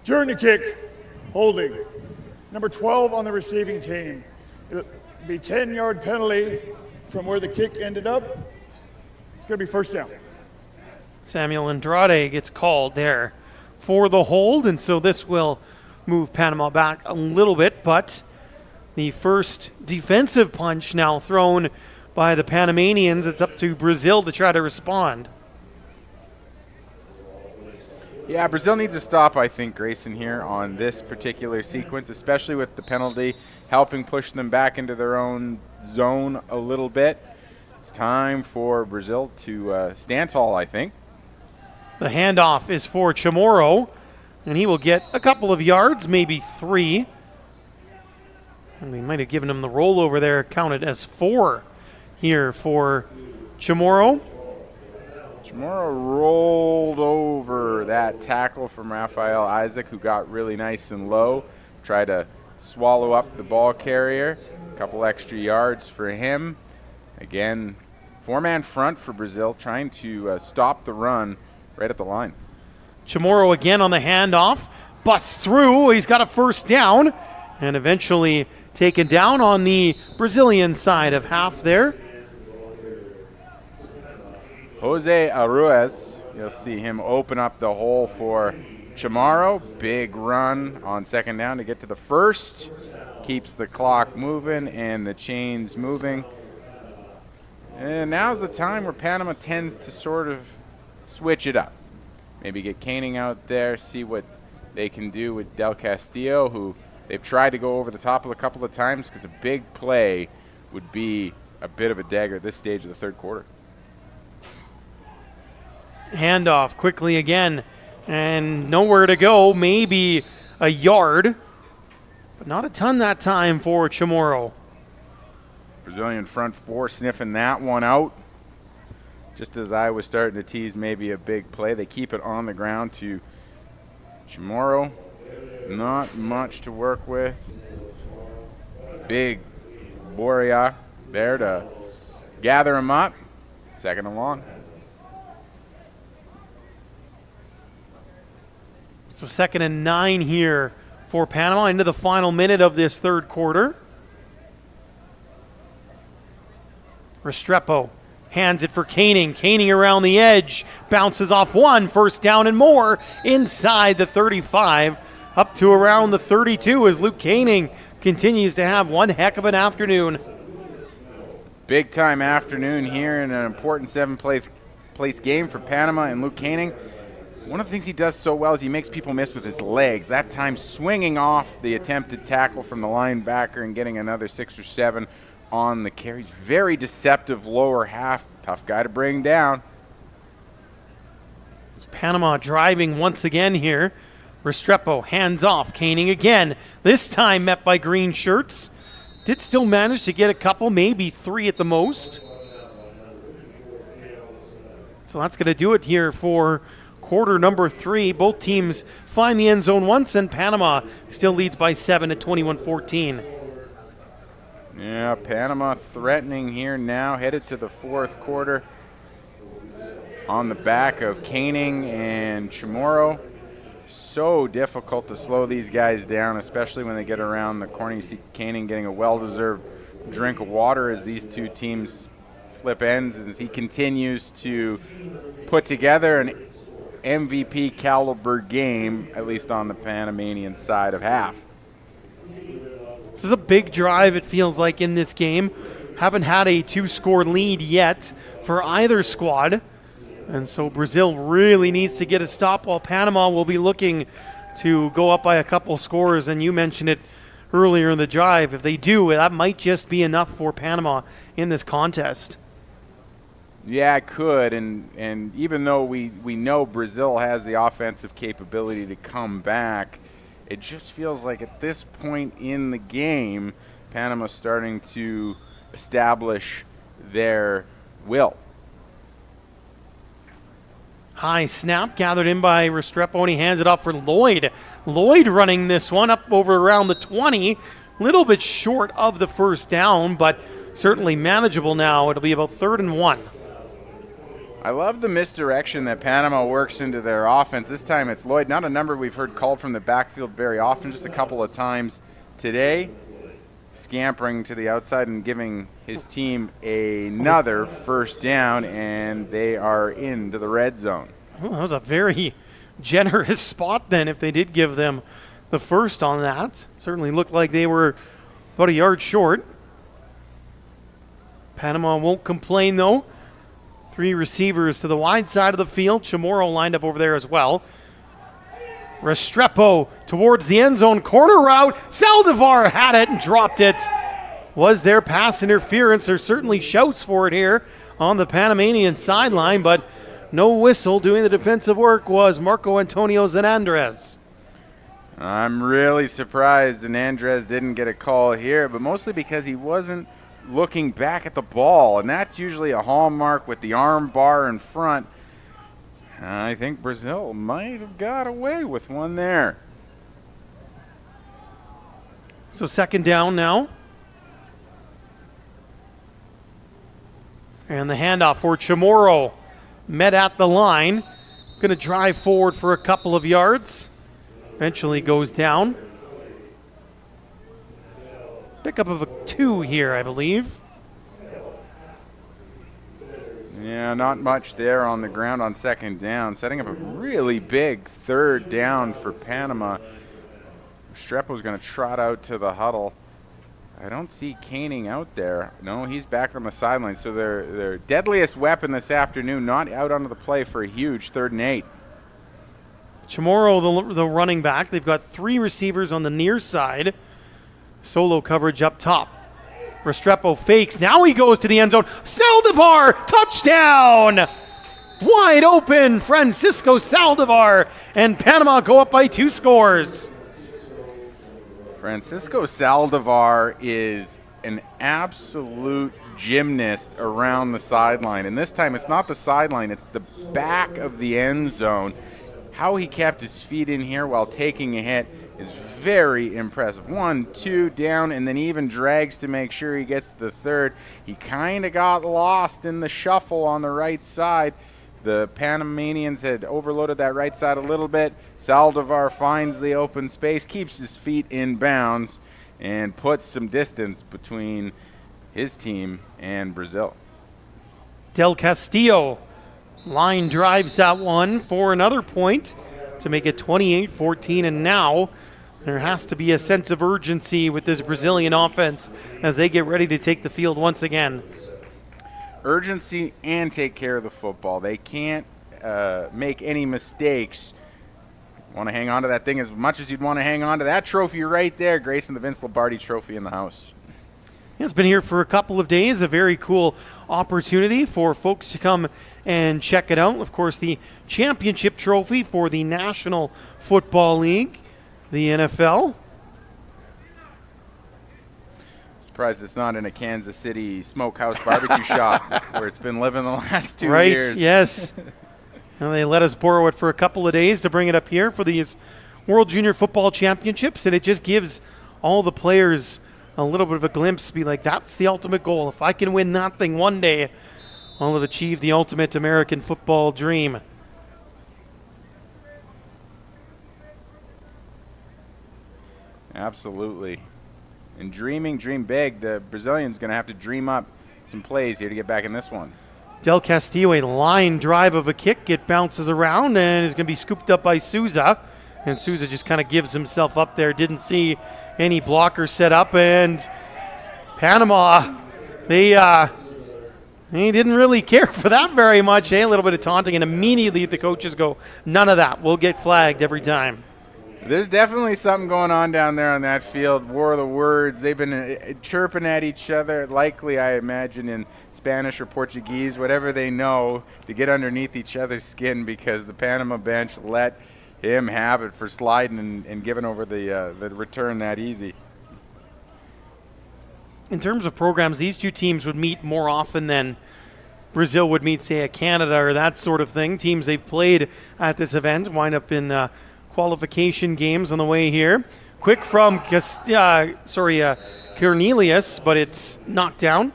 C: During the kick, holding. Number 12 on the receiving team. It'll be 10-yard penalty from where the kick ended up. It's going to be first down.
A: Samuel Andrade gets called there for the hold, and so this will move Panama back a little bit, but the first defensive punch now thrown by the Panamanians. It's up to Brazil to try to respond.
B: Yeah, Brazil needs a stop, I think, Grayson, here on this particular sequence, especially with the penalty helping push them back into their own zone a little bit. It's time for Brazil to stand tall, I think.
A: The handoff is for Chamorro, and he will get a couple of yards, maybe 3. And they might have given him the rollover there, counted as 4 here for Chamorro.
B: Chamorro rolled over that tackle from Rafael Isaac, who got really nice and low, tried to swallow up the ball carrier. A couple extra yards for him. Again, 4-man front for Brazil, trying to stop the run right at the line.
A: Chamorro again on the handoff, busts through. He's got a first down, and eventually taken down on the Brazilian side of half there.
B: Jose Arruez, you'll see him open up the hole for Chamorro. Big run on second down to get to the first. Keeps the clock moving and the chains moving. And now's the time where Panama tends to sort of switch it up. Maybe get Koenig out there, see what they can do with Del Castillo, who they've tried to go over the top of a couple of times because a big play would be a bit of a dagger at this stage of the third quarter.
A: Handoff quickly again, and nowhere to go, maybe a yard, but not a ton that time for Chamorro.
B: Brazilian front 4 sniffing that one out. Just as I was starting to tease maybe a big play, they keep it on the ground to Chamorro. Not much to work with. Big Boria there to gather him up. Second and long.
A: So 2nd and 9 here for Panama into the final minute of this third quarter. Restrepo hands it for Koenig. Koenig around the edge. Bounces off one. First down and more inside the 35. Up to around the 32 as Luke Koenig continues to have one heck of an afternoon.
B: Big time afternoon here in an important 7th place game for Panama and Luke Koenig. One of the things he does so well is he makes people miss with his legs. That time swinging off the attempted tackle from the linebacker and getting another 6 or 7 on the carries. Very deceptive lower half. Tough guy to bring down.
A: It's Panama driving once again here. Restrepo hands off. Koenig again. This time met by green shirts. Did still manage to get a couple, maybe 3 at the most. So that's going to do it here for quarter number 3. Both teams find the end zone once, and Panama still leads by 7 at 21-14.
B: Yeah, Panama threatening here now, headed to the fourth quarter on the back of Koenig and Chamorro. So difficult to slow these guys down, especially when they get around the corner. You see Koenig getting a well-deserved drink of water as these two teams flip ends, as he continues to put together an MVP caliber game, at least on the Panamanian side of half.
A: This is a big drive, it feels like, in this game. Haven't had a 2-score lead yet for either squad. And so Brazil really needs to get a stop, while Panama will be looking to go up by a couple scores. And you mentioned it earlier in the drive. If they do, that might just be enough for Panama in this contest.
B: Yeah, it could. And even though we know Brazil has the offensive capability to come back, it just feels like at this point in the game, Panama's starting to establish their will.
A: High snap gathered in by Restrepo, and he hands it off for Lloyd. Lloyd running this one up over around the 20. Little bit short of the first down, but certainly manageable now. It'll be about 3rd and 1.
B: I love the misdirection that Panama works into their offense. This time it's Lloyd, not a number we've heard called from the backfield very often, just a couple of times today. Scampering to the outside and giving his team another first down, and they are into the red zone.
A: Well, that was a very generous spot then if they did give them the first on that. Certainly looked like they were about a yard short. Panama won't complain though. 3 receivers to the wide side of the field. Chamorro lined up over there as well. Restrepo towards the end zone, corner route. Saldivar had it and dropped it. Was there pass interference? There's certainly shouts for it here on the Panamanian sideline, but no whistle. Doing the defensive work was Marco Antonio Zenandres.
B: I'm really surprised Zenandres didn't get a call here, but mostly because he wasn't looking back at the ball, and that's usually a hallmark with the arm bar in front. I think Brazil might have got away with one there.
A: So 2nd down now. And the handoff for Chamorro. Met at the line. Going to drive forward for a couple of yards. Eventually goes down. Pickup of a 2 here, I believe.
B: Yeah, not much there on the ground on 2nd down. Setting up a really big 3rd down for Panama. Restrepo's going to trot out to the huddle. I don't see Koenig out there. No, he's back on the sideline. So their deadliest weapon this afternoon, not out onto the play for a huge 3rd and 8.
A: Chamorro, the running back. They've got 3 receivers on the near side. Solo coverage up top. Restrepo fakes. Now he goes to the end zone. Saldivar, touchdown! Wide open, Francisco Saldivar, and Panama go up by 2 scores.
B: Francisco Saldivar is an absolute gymnast around the sideline. And this time it's not the sideline, it's the back of the end zone. How he kept his feet in here while taking a hit is very impressive. 1, 2, down, and then he even drags to make sure he gets the 3rd. He kind of got lost in the shuffle on the right side. The Panamanians had overloaded that right side a little bit. Saldivar finds the open space, keeps his feet in bounds, and puts some distance between his team and Brazil.
A: Del Castillo line drives that one for another point to make it 28-14, and now there has to be a sense of urgency with this Brazilian offense as they get ready to take the field once again.
B: Urgency and take care of the football. They can't make any mistakes. Want to hang on to that thing as much as you'd want to hang on to that trophy right there, Grayson, the Vince Lombardi trophy in the house.
A: It's been here for a couple of days, a very cool opportunity for folks to come and check it out. Of course, the championship trophy for the National Football League, the NFL.
B: Surprised it's not in a Kansas City smokehouse barbecue shop where it's been living the last 2
A: right,
B: years.
A: Yes. And they let us borrow it for a couple of days to bring it up here for these World Junior Football Championships, and it just gives all the players a little bit of a glimpse, be like, that's the ultimate goal. If I can win that thing one day, I'll have achieved the ultimate American football dream.
B: Absolutely. And dream big. The Brazilian's going to have to dream up some plays here to get back in this one.
A: Del Castillo, a line drive of a kick. It bounces around and is going to be scooped up by Souza. And Souza just kind of gives himself up there. Didn't see any blocker set up. And Panama, they didn't really care for that very much. A little bit of taunting, and immediately the coaches go, none of that. We'll get flagged every time.
B: There's definitely something going on down there on that field. War of the words. They've been chirping at each other, likely, I imagine, in Spanish or Portuguese, whatever they know, to get underneath each other's skin, because the Panama bench let him have it for sliding and giving over the return that easy.
A: In terms of programs, these two teams would meet more often than Brazil would meet, say, a Canada or that sort of thing. Teams they've played at this event wind up in qualification games on the way here. Quick from Cornelius, but it's knocked down.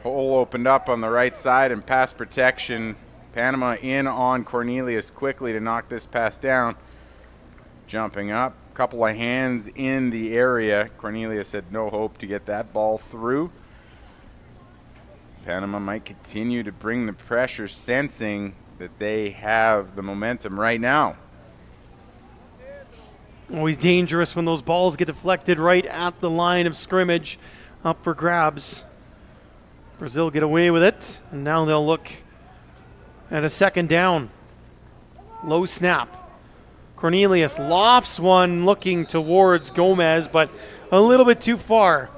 B: Hole opened up on the right side and pass protection. Panama in on Cornelius quickly to knock this pass down. Jumping up, couple of hands in the area. Cornelius had no hope to get that ball through. Panama might continue to bring the pressure, sensing that they have the momentum right now.
A: Always dangerous when those balls get deflected right at the line of scrimmage, up for grabs. Brazil get away with it, and now they'll look at a second down. Low snap. Cornelius lofts one looking towards Gomez, but a little bit too far.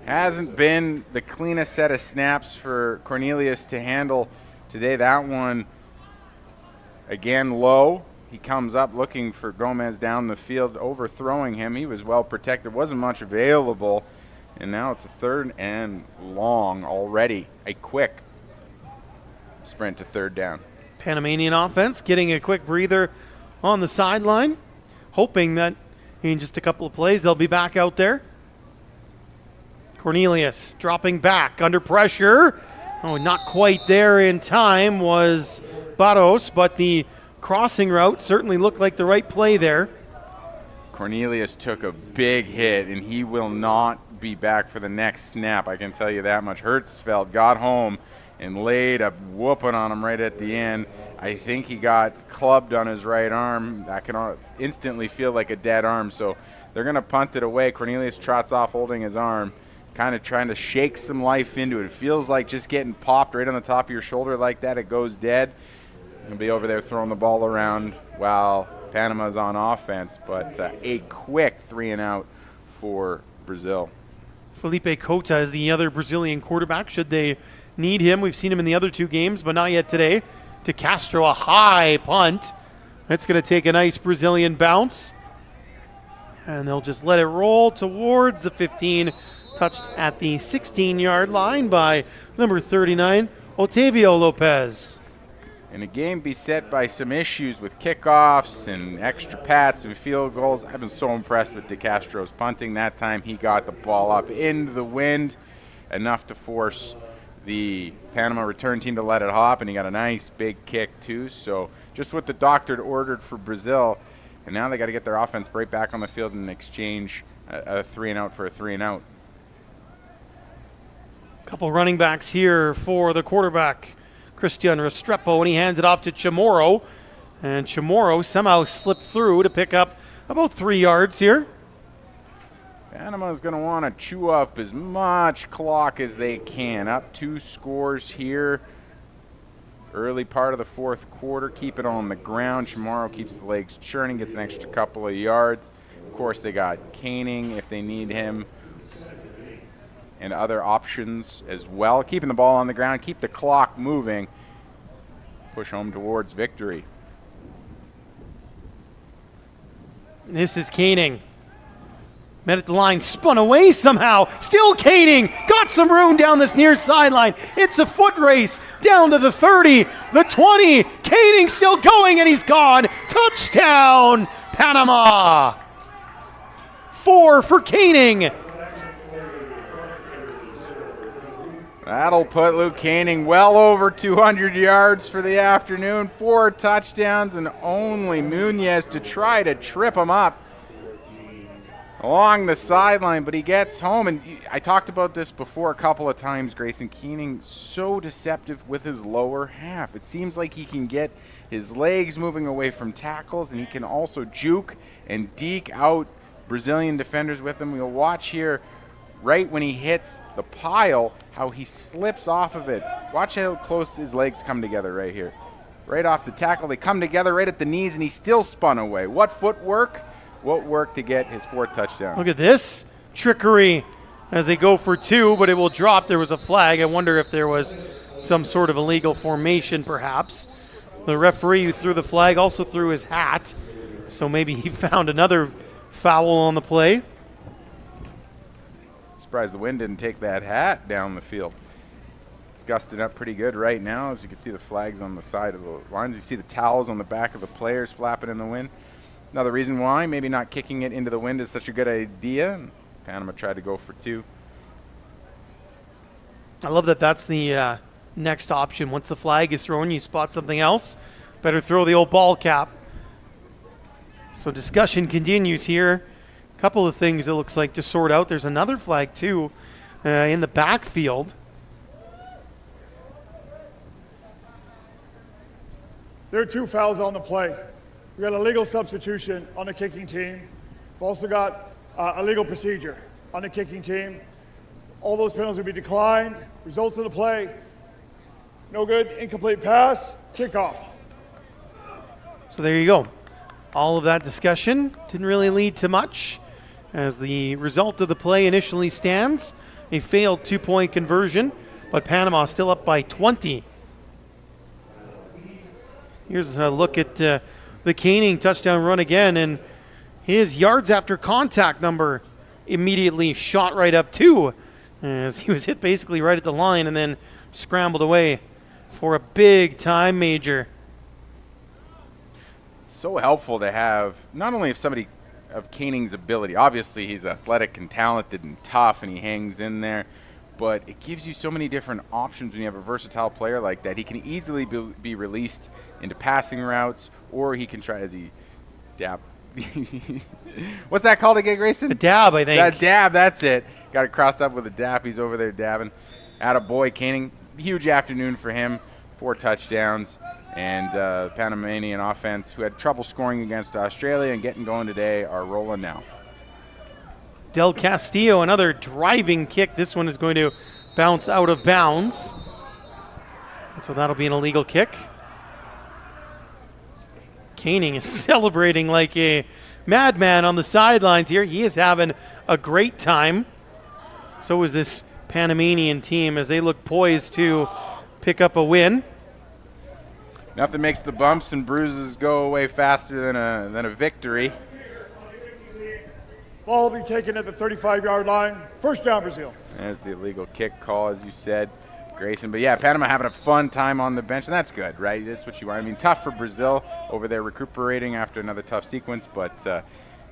B: Hasn't been the cleanest set of snaps for Cornelius to handle today. That one, again, low. He comes up looking for Gomez down the field, overthrowing him. He was well protected. Wasn't much available. And now it's a third and long already. A quick sprint to third down.
A: Panamanian offense getting a quick breather on the sideline, hoping that in just a couple of plays they'll be back out there. Cornelius dropping back under pressure. Oh, not quite there in time was Barros, but the crossing route certainly looked like the right play there.
B: Cornelius took a big hit, and he will not be back for the next snap. I can tell you that much. Hertzfeld got home and laid a whooping on him right at the end. I think he got clubbed on his right arm. That can instantly feel like a dead arm, so they're going to punt it away. Cornelius trots off holding his arm, kind of trying to shake some life into it. It feels like just getting popped right on the top of your shoulder like that, it goes dead. He'll be over there throwing the ball around while Panama's on offense, but a quick 3-and-out for Brazil.
A: Felipe Cota is the other Brazilian quarterback, should they need him. We've seen him in the other two games, but not yet today. To Castro, a high punt. That's going to take a nice Brazilian bounce. And they'll just let it roll towards the 15. Touched at the 16-yard line by number 39, Otavio Lopez.
B: In a game beset by some issues with kickoffs and extra pats and field goals, I've been so impressed with DeCastro's punting. That time he got the ball up into the wind, enough to force the Panama return team to let it hop, and he got a nice big kick too. So just what the doctor ordered for Brazil, and now they got to get their offense right back on the field and exchange a 3-and-out for a 3-and-out.
A: Couple running backs here for the quarterback, Christian Restrepo, and he hands it off to Chamorro. And Chamorro somehow slipped through to pick up about 3 yards here.
B: Panama's going to want to chew up as much clock as they can. Up 2 scores here. Early part of the fourth quarter. Keep it on the ground. Chamorro keeps the legs churning, gets an extra couple of yards. Of course, they got Caning if they need him, and other options as well. Keeping the ball on the ground, keep the clock moving, push home towards victory.
A: This is Caning. Met at the line, spun away somehow. Still Koenig, got some room down this near sideline. It's a foot race down to the 30, the 20. Koenig still going, and he's gone. Touchdown, Panama. 4 for Koenig.
B: That'll put Luke Koenig well over 200 yards for the afternoon. 4 touchdowns, and only Munoz to try to trip him up along the sideline, but he gets home. And I talked about this before a couple of times, Grayson. Koenig so deceptive with his lower half. It seems like he can get his legs moving away from tackles, and he can also juke and deke out Brazilian defenders with him. We'll watch here right when he hits the pile how he slips off of it. Watch how close his legs come together right here. Right off the tackle, they come together right at the knees, and he still spun away. What footwork? What work to get his 4th touchdown.
A: Look at this trickery as they go for 2, but it will drop. There was a flag. I wonder if there was some sort of illegal formation, perhaps. The referee who threw the flag also threw his hat, so maybe he found another foul on the play.
B: Surprised the wind didn't take that hat down the field. It's gusting up pretty good right now. As you can see, the flags on the side of the lines. You see the towels on the back of the players flapping in the wind. Another reason why maybe not kicking it into the wind is such a good idea. Panama tried to go for 2.
A: I love that that's the next option. Once the flag is thrown, you spot something else. Better throw the old ball cap. So discussion continues here. A couple of things it looks like to sort out. There's another flag too in the backfield.
C: There are 2 fouls on the play. We got a legal substitution on the kicking team. We've also got a legal procedure on the kicking team. All those penalties will be declined. Results of the play: no good, incomplete pass, kickoff.
A: So there you go. All of that discussion didn't really lead to much, as the result of the play initially stands. A failed 2-point conversion, but Panama still up by 20. Here's a look at the Koenig touchdown run again, and his yards after contact number immediately shot right up too, as he was hit basically right at the line and then scrambled away for a big time major.
B: So helpful to have not only if somebody of Koenig's ability, obviously he's athletic and talented and tough and he hangs in there, but it gives you so many different options when you have a versatile player like that. He can easily be released into passing routes, or he can try as he dab. What's that called again, Grayson?
A: A dab, I think.
B: That dab, that's it. Got it crossed up with a dab. He's over there dabbing. Attaboy, Koenig. Huge afternoon for him. 4 touchdowns. And Panamanian offense, who had trouble scoring against Australia and getting going today, are rolling now.
A: Del Castillo, another driving kick. This one is going to bounce out of bounds. And so that'll be an illegal kick. Koenig is celebrating like a madman on the sidelines here. He is having a great time. So is this Panamanian team as they look poised to pick up a win.
B: Nothing makes the bumps and bruises go away faster than a victory.
C: Ball will be taken at the 35-yard line. First down, Brazil.
B: There's the illegal kick call, as you said, Grayson. But yeah, Panama having a fun time on the bench, and that's good, right? That's what you want. I mean, tough for Brazil over there recuperating after another tough sequence, but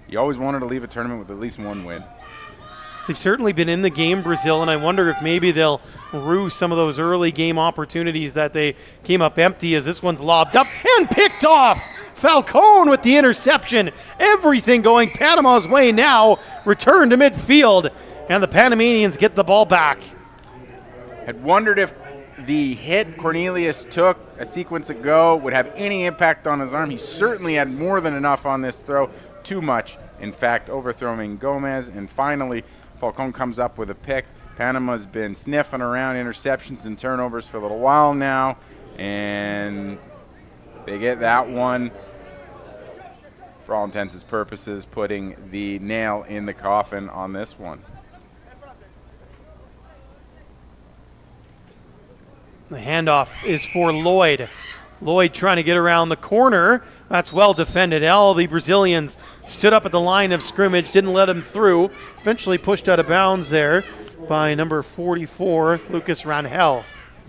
B: you always wanted to leave a tournament with at least 1 win.
A: They've certainly been in the game, Brazil, and I wonder if maybe they'll rue some of those early game opportunities that they came up empty, as this one's lobbed up and picked off. Falcone with the interception. Everything going Panama's way now. Return to midfield, and the Panamanians get the ball back.
B: Had wondered if the hit Cornelius took a sequence ago would have any impact on his arm. He certainly had more than enough on this throw. Too much, in fact, overthrowing Gomez. And finally, Falcone comes up with a pick. Panama's been sniffing around interceptions and turnovers for a little while now, and they get that one, for all intents and purposes, putting the nail in the coffin on this one.
A: The handoff is for Lloyd. Lloyd trying to get around the corner. That's well defended. All the Brazilians stood up at the line of scrimmage, didn't let him through. Eventually pushed out of bounds there by number 44, Lucas Rangel.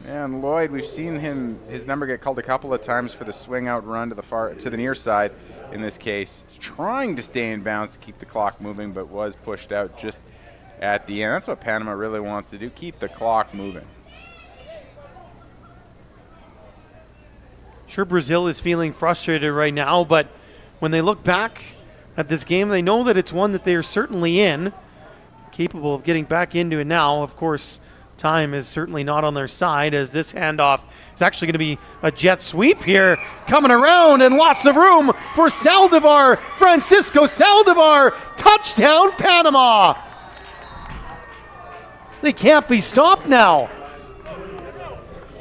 B: And Lloyd, we've seen his number get called a couple of times for the swing out run to the near side. In this case, he's trying to stay in bounds to keep the clock moving, but was pushed out just at the end. That's what Panama really wants to do, keep the clock moving.
A: Sure, Brazil is feeling frustrated right now, but when they look back at this game, they know that it's one that they are certainly in, capable of getting back into it now. Of course, time is certainly not on their side, as this handoff is actually going to be a jet sweep here, coming around, and lots of room for Saldivar. Francisco Saldivar, touchdown Panama. They can't be stopped now.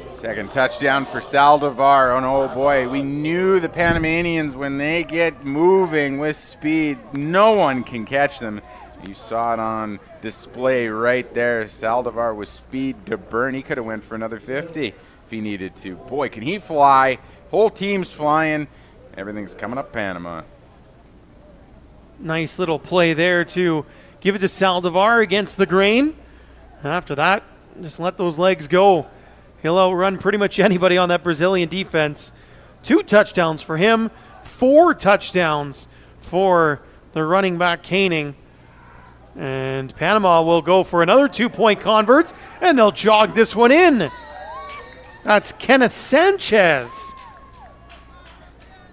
B: Second touchdown for Saldivar. Oh boy, we knew the Panamanians, when they get moving with speed, no one can catch them. You saw it on display right there. Saldivar with speed to burn. He could have went for another 50 if he needed to. Boy, can he fly. Whole team's flying. Everything's coming up Panama.
A: Nice little play there to give it to Saldivar against the grain. After that, just let those legs go. He'll outrun pretty much anybody on that Brazilian defense. 2 touchdowns for him, 4 touchdowns for the running back Koenig. And Panama will go for another 2-point convert, and they'll jog this one in. That's Kenneth Sanchez.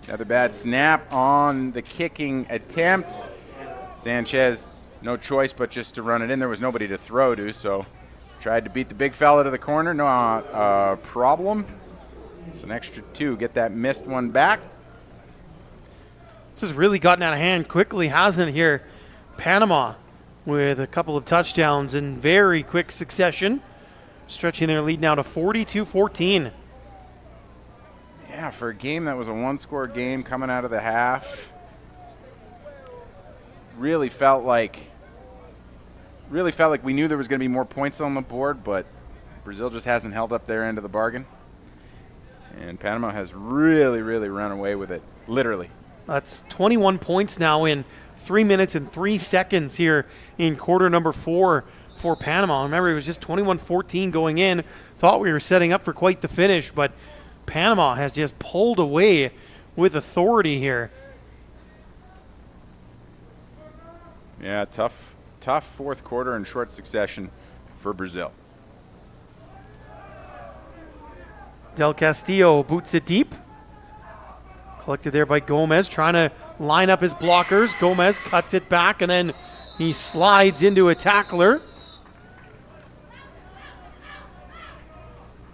B: Another bad snap on the kicking attempt. Sanchez, no choice but just to run it in. There was nobody to throw to, so tried to beat the big fella to the corner. Not a problem. It's an extra 2. Get that missed one back.
A: This has really gotten out of hand quickly, hasn't it here? Panama with a couple of touchdowns in very quick succession, stretching their lead now to 42-14.
B: Yeah, for a game that was a 1-score game coming out of the half, really felt like we knew there was going to be more points on the board, but Brazil just hasn't held up their end of the bargain. And Panama has really, really run away with it, literally.
A: That's 21 points now in 3 minutes and 3 seconds here in quarter number 4 for Panama. Remember, it was just 21-14 going in. Thought we were setting up for quite the finish, but Panama has just pulled away with authority here.
B: Yeah, tough fourth quarter in short succession for Brazil.
A: Del Castillo boots it deep. Collected there by Gomez, trying to line up his blockers. Gomez cuts it back, and then he slides into a tackler.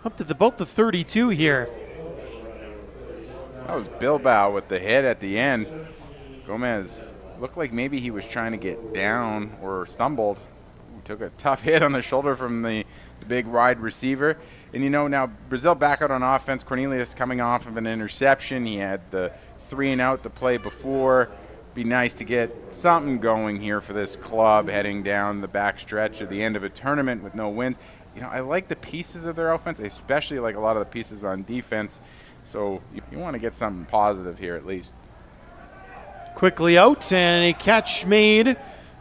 A: Up to about the 32 here.
B: That was Bilbao with the hit at the end. Gomez looked like maybe he was trying to get down or stumbled. He took a tough hit on the shoulder from the big wide receiver. And you know, now Brazil back out on offense. Cornelius coming off of an interception. He had the 3-and-out the play before. Be nice to get something going here for this club heading down the back stretch at the end of a tournament with no wins. You know, I like the pieces of their offense, especially like a lot of the pieces on defense. So you want to get something positive here at least.
A: Quickly out, and a catch made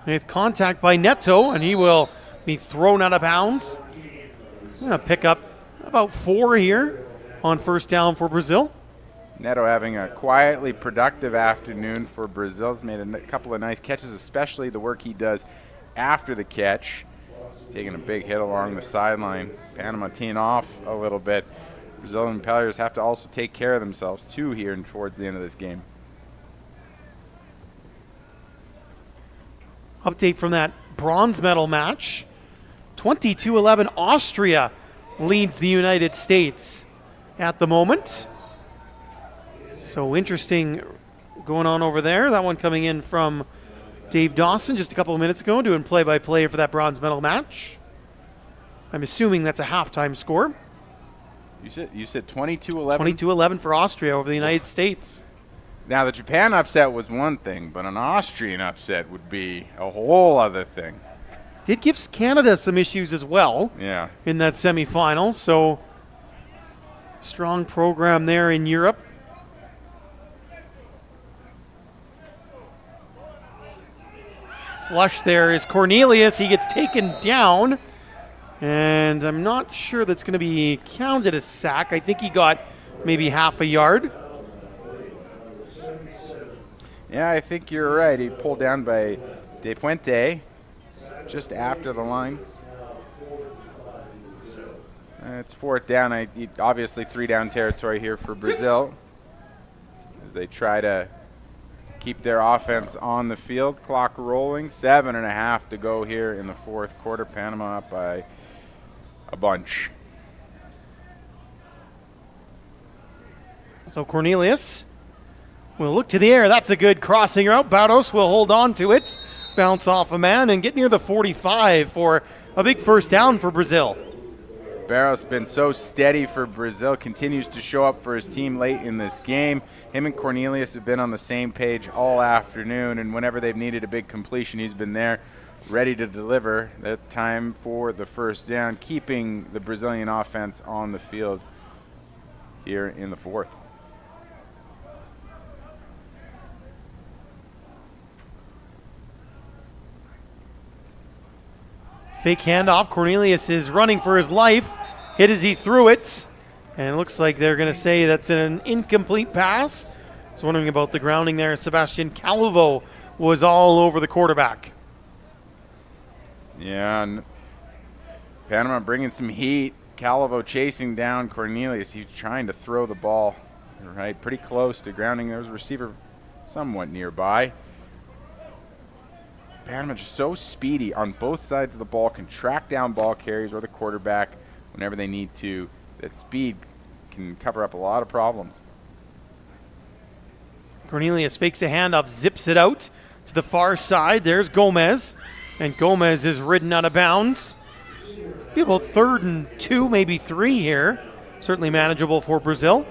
A: with contact by Neto, and he will be thrown out of bounds. I'm going to pick up about 4 here on first down for Brazil.
B: Neto having a quietly productive afternoon for Brazil. He's made a couple of nice catches, especially the work he does after the catch. Taking a big hit along the sideline. Panama teeing off a little bit. Brazilian players have to also take care of themselves too here and towards the end of this game.
A: Update from that bronze medal match. 22-11 Austria leads the United States at the moment. So interesting going on over there. That one coming in from Dave Dawson just a couple of minutes ago, doing play-by-play for that bronze medal match. I'm assuming that's a halftime score.
B: You said 22-11?
A: 22-11 for Austria over the United States.
B: Now, the Japan upset was one thing, but an Austrian upset would be a whole other thing.
A: Did give Canada some issues as well.
B: Yeah.
A: In that semifinal, so Strong program there in Europe. Flush there is Cornelius. He gets taken down. And I'm not sure that's going to be counted as sack. I think he got maybe half a yard.
B: Yeah, I think you're right. He pulled down by De Puente just after the line. It's 4th down. Obviously 3-down territory here for Brazil as they try to keep their offense on the field. Clock rolling. 7.5 to go here in the 4th quarter. Panama up by a bunch.
A: So Cornelius will look to the air. That's a good crossing route. Barros will hold on to it. Bounce off a man and get near the 45 for a big first down for Brazil.
B: Barros been so steady for Brazil, continues to show up for his team late in this game. Him and Cornelius have been on the same page all afternoon, and whenever they've needed a big completion, he's been there, ready to deliver. That time for the first down, keeping the Brazilian offense on the field here in the 4th.
A: Fake handoff. Cornelius is running for his life. Hit as he threw it. And it looks like they're going to say that's an incomplete pass. I was wondering about the grounding there. Sebastian Calvo was all over the quarterback.
B: Yeah, and Panama bringing some heat. Calvo chasing down Cornelius. He's trying to throw the ball right pretty close to grounding. There was a receiver somewhat nearby. Panama just so speedy on both sides of the ball, can track down ball carriers or the quarterback whenever they need to. That speed can cover up a lot of problems.
A: Cornelius fakes a handoff, zips it out to the far side. There's Gomez, and Gomez is ridden out of bounds. Be about 3rd and 2, maybe 3 here. Certainly manageable for Brazil.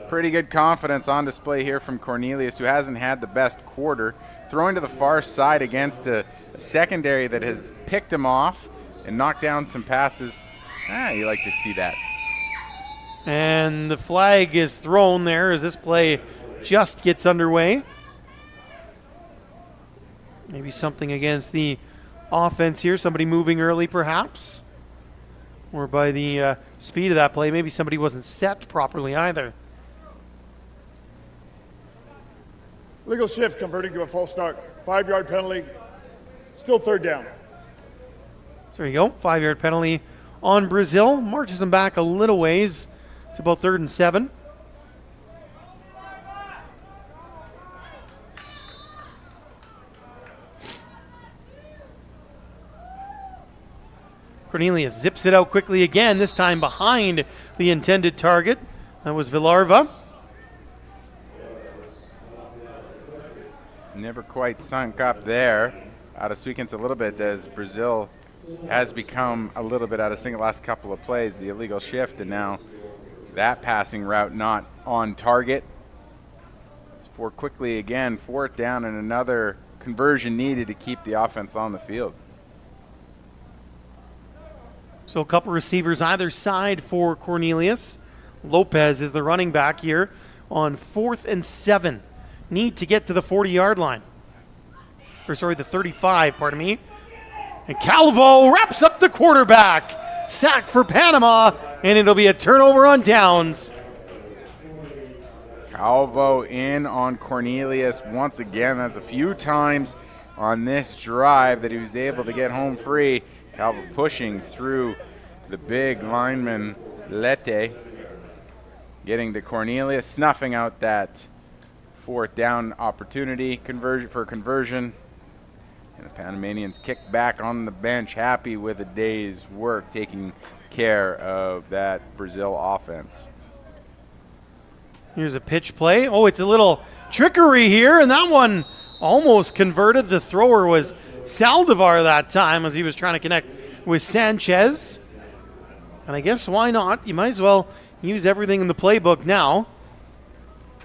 B: Pretty good confidence on display here from Cornelius, who hasn't had the best quarter. Throwing to the far side against a secondary that has picked him off and knocked down some passes. You like to see that.
A: And the flag is thrown there as this play just gets underway. Maybe something against the offense here. Somebody moving early perhaps. Or by the speed of that play, maybe somebody wasn't set properly either.
C: Legal shift converting to a false start. 5-yard penalty. Still 3rd down.
A: So there you go. 5-yard penalty on Brazil. Marches them back a little ways. It's about 3rd and 7. Cornelius zips it out quickly again, this time behind the intended target. That was Villarva.
B: Never quite sunk up there. Out of sequence a little bit as Brazil has become a little bit out of sync the last couple of plays. The illegal shift, and now that passing route not on target. For quickly again, 4th down and another conversion needed to keep the offense on the field.
A: So a couple receivers either side for Cornelius. Lopez is the running back here on 4th and 7. Need to get to the 40-yard line. Or sorry, the 35, pardon me. And Calvo wraps up the quarterback. Sack for Panama, and it'll be a turnover on downs.
B: Calvo in on Cornelius once again. That's a few times on this drive that he was able to get home free. Calvo pushing through the big lineman, Lete. Getting to Cornelius, snuffing out that 4th down opportunity for conversion. And the Panamanians kick back on the bench, happy with a day's work, taking care of that Brazil offense.
A: Here's a pitch play. Oh, it's a little trickery here, and that one almost converted. The thrower was Saldivar that time as he was trying to connect with Sanchez. And I guess why not? You might as well use everything in the playbook now.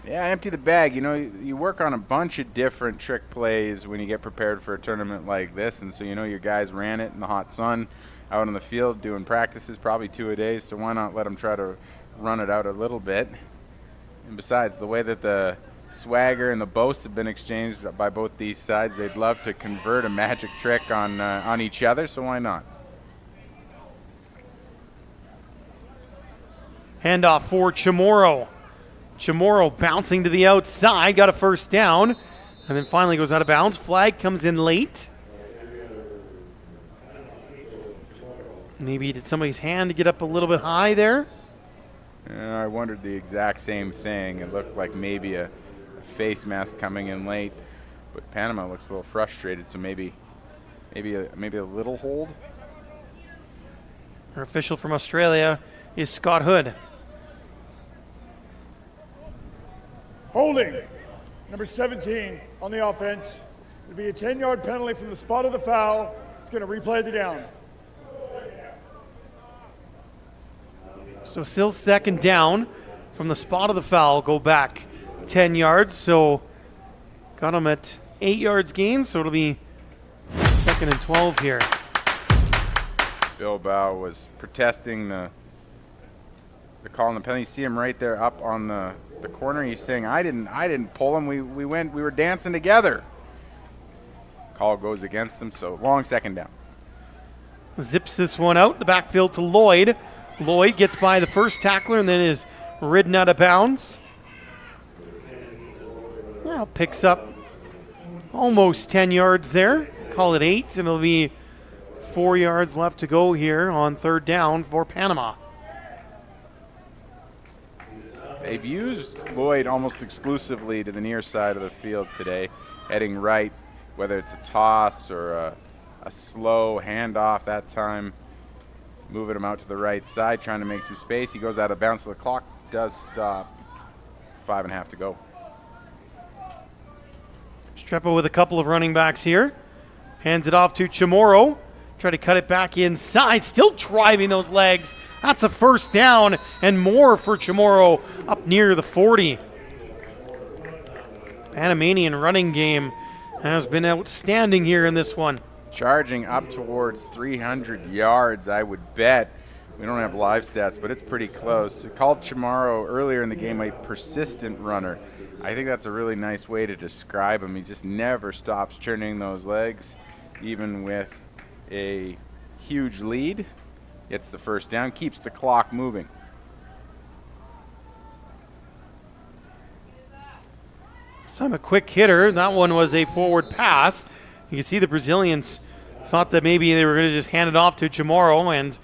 B: Yeah, empty the bag. You know, you work on a bunch of different trick plays when you get prepared for a tournament like this, and so you know your guys ran it in the hot sun out on the field doing practices, probably 2 a day, so why not let him try to run it out a little bit? And besides, the way that the swagger and the boasts have been exchanged by both these sides, they'd love to convert a magic trick on each other, so why not?
A: Handoff for Chamorro. Chamorro bouncing to the outside, got a first down, and then finally goes out of bounds. Flag comes in late. Maybe did somebody's hand to get up a little bit high there?
B: I wondered the exact same thing. It looked like maybe a face mask coming in late, but Panama looks a little frustrated, so maybe a little hold.
A: Our official from Australia is Scott Hood.
C: Holding, number 17 on the offense. It'll be a 10-yard penalty from the spot of the foul. It's going to replay the down.
A: So still second down from the spot of the foul. Go back 10 yards. So got him at 8 yards gain. So it'll be 2nd and 12 here.
B: Bilbao was protesting the call on the penalty. You see him right there up on the corner. He's saying, I didn't pull him. We were dancing together. Call goes against him, so long second down.
A: Zips this one out the backfield to Lloyd. Lloyd gets by the first tackler and then is ridden out of bounds. Now picks up almost 10 yards there. Call it 8, and it'll be 4 yards left to go here on 3rd down for Panama.
B: They've used Lloyd almost exclusively to the near side of the field today, heading right, whether it's a toss or a slow handoff that time, moving him out to the right side, trying to make some space. He goes out of bounds, so the clock does stop. 5.5 to go.
A: Strepo with a couple of running backs here. Hands it off to Chamorro. Try to cut it back inside. Still driving those legs. That's a first down and more for Chamorro up near the 40. Panamanian running game has been outstanding here in this one.
B: Charging up towards 300 yards, I would bet. We don't have live stats, but it's pretty close. It called Chamorro earlier in the game a persistent runner. I think that's a really nice way to describe him. He just never stops churning those legs, even with a huge lead. Gets the first down, keeps the clock moving.
A: This time a quick hitter. That one was a forward pass. You can see the Brazilians thought that maybe they were going to just hand it off to Chamorro, and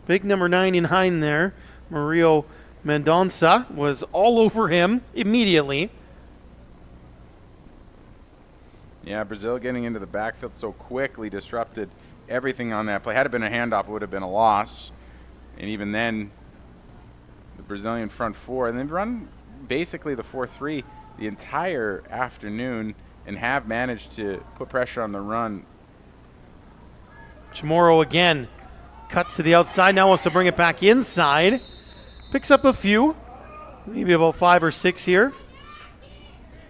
A: big number 99 there, Mario Mendonça, was all over him immediately.
B: Yeah, Brazil getting into the backfield so quickly disrupted everything on that play. Had it been a handoff, it would have been a loss. And even then, the Brazilian front four, and they've run basically the 4-3 the entire afternoon and have managed to put pressure on the run.
A: Chamorro again cuts to the outside, now wants to bring it back inside. Picks up a few, maybe about 5 or 6 here.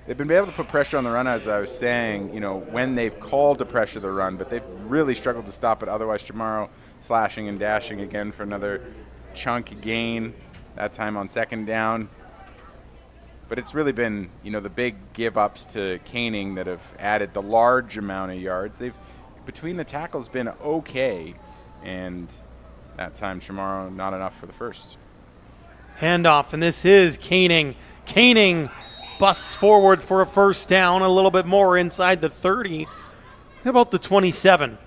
B: They've been able to put pressure on the run, as I was saying, when they've called to pressure the run, but they've really struggled to stop it. Otherwise, Chamorro slashing and dashing again for another chunk gain, that time on 2nd down. But it's really been, the big give-ups to Koenig that have added the large amount of yards. They've, between the tackles, been okay, and that time Chamorro not enough for the first.
A: Handoff, and this is Koenig. Koenig busts forward for a first down, a little bit more inside the 30. How about the 27?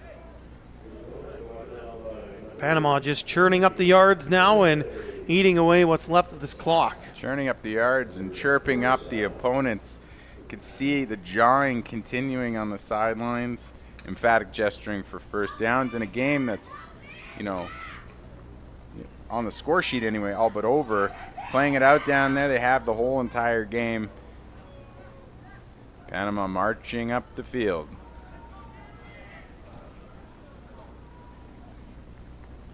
A: Panama just churning up the yards now and eating away what's left of this clock.
B: Churning up the yards and chirping up the opponents. You could see the jawing continuing on the sidelines, emphatic gesturing for first downs in a game that's, on the score sheet anyway, all but over. Playing it out down there, they have the whole entire game. Panama marching up the field.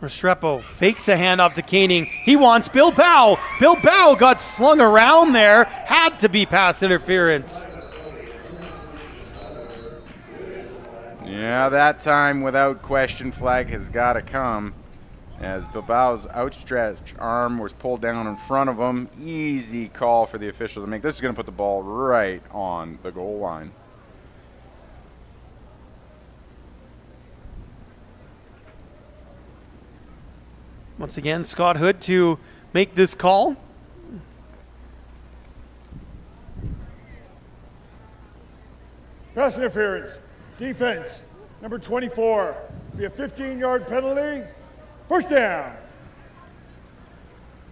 A: Restrepo fakes a handoff to Koenig. He wants Bilbao. Bilbao got slung around there. Had to be pass interference.
B: Yeah, that time without question flag has got to come, as Bilbao's outstretched arm was pulled down in front of him. Easy call for the official to make. This is going to put the ball right on the goal line.
A: Once again, Scott Hood to make this call.
C: Pass interference. Defense. Number 24. Be a 15-yard penalty. First down.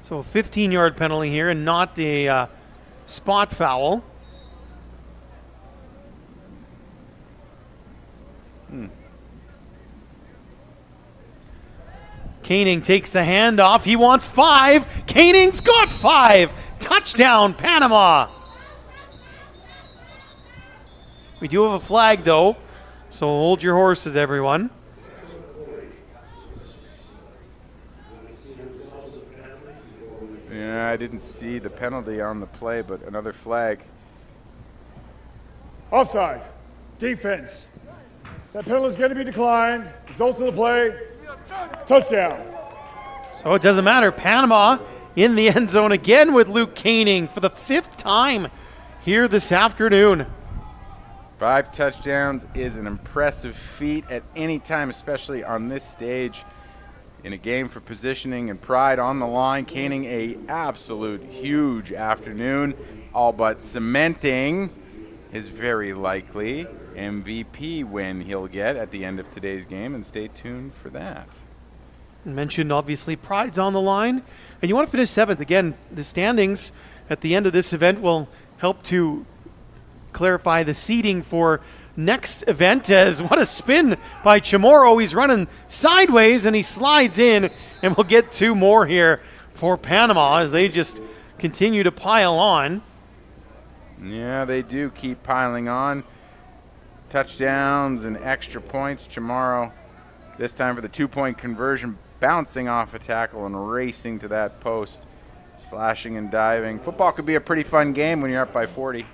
A: So a 15-yard penalty here and not a spot foul. Koenig takes the handoff. He wants 5. Koenig's got 5. Touchdown, Panama. We do have a flag, though, so hold your horses, everyone.
B: Yeah, I didn't see the penalty on the play, but another flag.
C: Offside. Defense. That penalty is going to be declined. Result of the play. Touchdown.
A: So it doesn't matter. Panama in the end zone again with Luke Koenig for the 5th time here this afternoon.
B: 5 touchdowns is an impressive feat at any time, especially on this stage in a game for positioning and pride on the line. Koenig a absolute huge afternoon, all but cementing his very likely MVP win he'll get at the end of today's game, and stay tuned for that.
A: Mentioned, obviously, pride's on the line, and you want to finish 7th. Again, the standings at the end of this event will help to clarify the seeding for next event. As what a spin by Chamorro. He's running sideways and he slides in, and we'll get 2 more here for Panama as they just continue to pile on.
B: Yeah, they do keep piling on. Touchdowns and extra points. Chamorro, this time for the 2-point conversion, bouncing off a tackle and racing to that post, slashing and diving. Football could be a pretty fun game when you're up by 40.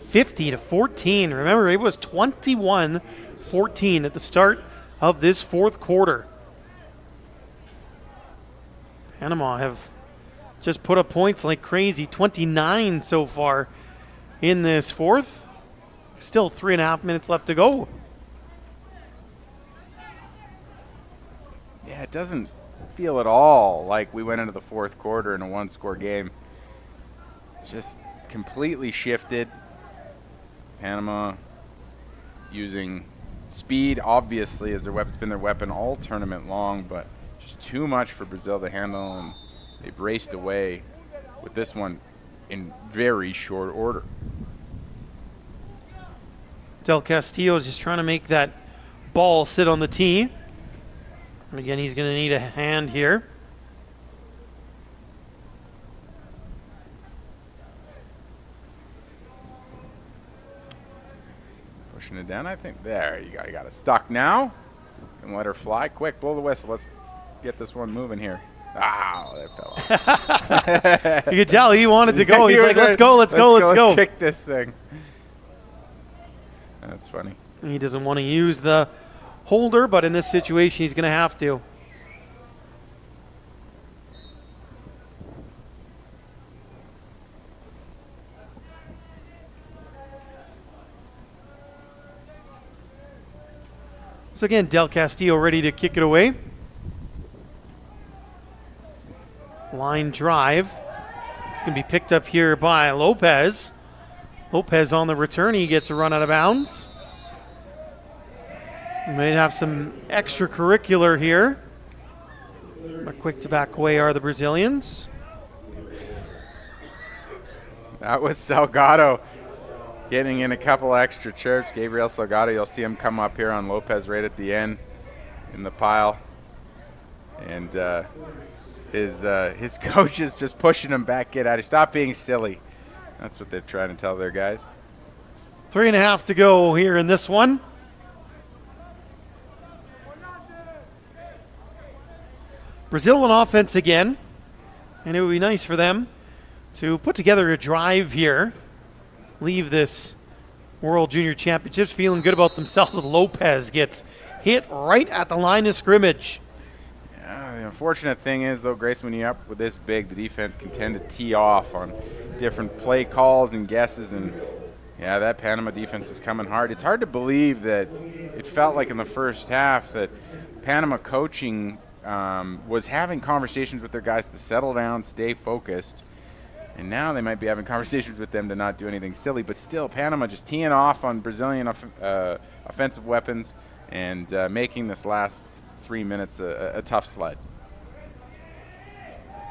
A: 50-14. Remember, it was 21-14 at the start of this 4th quarter. Panama have just put up points like crazy. 29 so far in this 4th. Still 3.5 minutes left to go.
B: Yeah, it doesn't feel at all like we went into the 4th quarter in a 1-score game. It's just completely shifted. Panama using speed, obviously, as their weapon. It's been their weapon all tournament long, but just too much for Brazil to handle, and they've raced away with this one in very short order.
A: Del Castillo is just trying to make that ball sit on the tee. And again, he's going to need a hand here.
B: Pushing it down, I think. There, you got it stuck now. And let her fly. Quick, blow the whistle. Let's get this one moving here. Ah, that fell off.
A: You could tell he wanted to go. He's like, let's go.
B: Let's kick this thing. That's funny.
A: He doesn't want to use the holder, but in this situation, he's going to have to. So again, Del Castillo ready to kick it away. Line drive. It's going to be picked up here by Lopez. Lopez on the return. He gets a run out of bounds. We might have some extracurricular here. But quick to back away are the Brazilians.
B: That was Salgado getting in a couple extra chirps. Gabriel Salgado, you'll see him come up here on Lopez right at the end in the pile. And his coach is just pushing him back. Get out of here. Stop being silly. That's what they're trying to tell their guys.
A: 3.5 to go here in this one. Brazil on offense again. And it would be nice for them to put together a drive here. Leave this World Junior Championships, feeling good about themselves with Lopez gets hit right at the line of scrimmage.
B: The unfortunate thing is, though, Grace, when you're up with this big, the defense can tend to tee off on different play calls and guesses, and yeah, that Panama defense is coming hard. It's hard to believe that it felt like in the first half that Panama coaching was having conversations with their guys to settle down, stay focused, and now they might be having conversations with them to not do anything silly, but still Panama just teeing off on Brazilian offensive weapons and making this last 3 minutes a tough sled.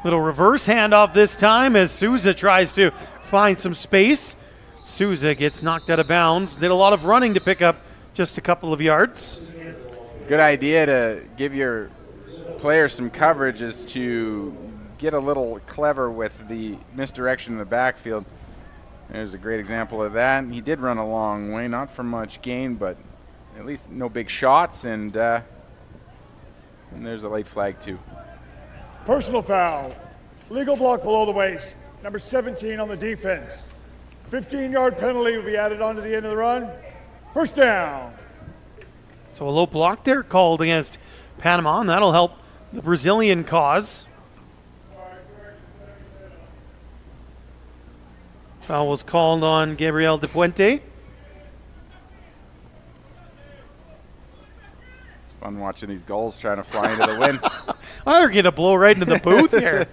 A: Little reverse handoff this time as Souza tries to find some space. Souza gets knocked out of bounds. Did a lot of running to pick up just a couple of yards.
B: Good idea to give your players some coverage is to get a little clever with the misdirection in the backfield. There's a great example of that. And he did run a long way, not for much gain, but at least no big shots, and there's a late flag too.
C: Personal foul. Legal block below the waist. Number 17 on the defense. 15-yard penalty will be added on to the end of the run. First down.
A: So a low block there called against Panama, and that'll help the Brazilian cause. Foul was called on Gabriel De Puente.
B: Fun watching these gulls trying to fly into the wind.
A: They're going to blow right into the booth here.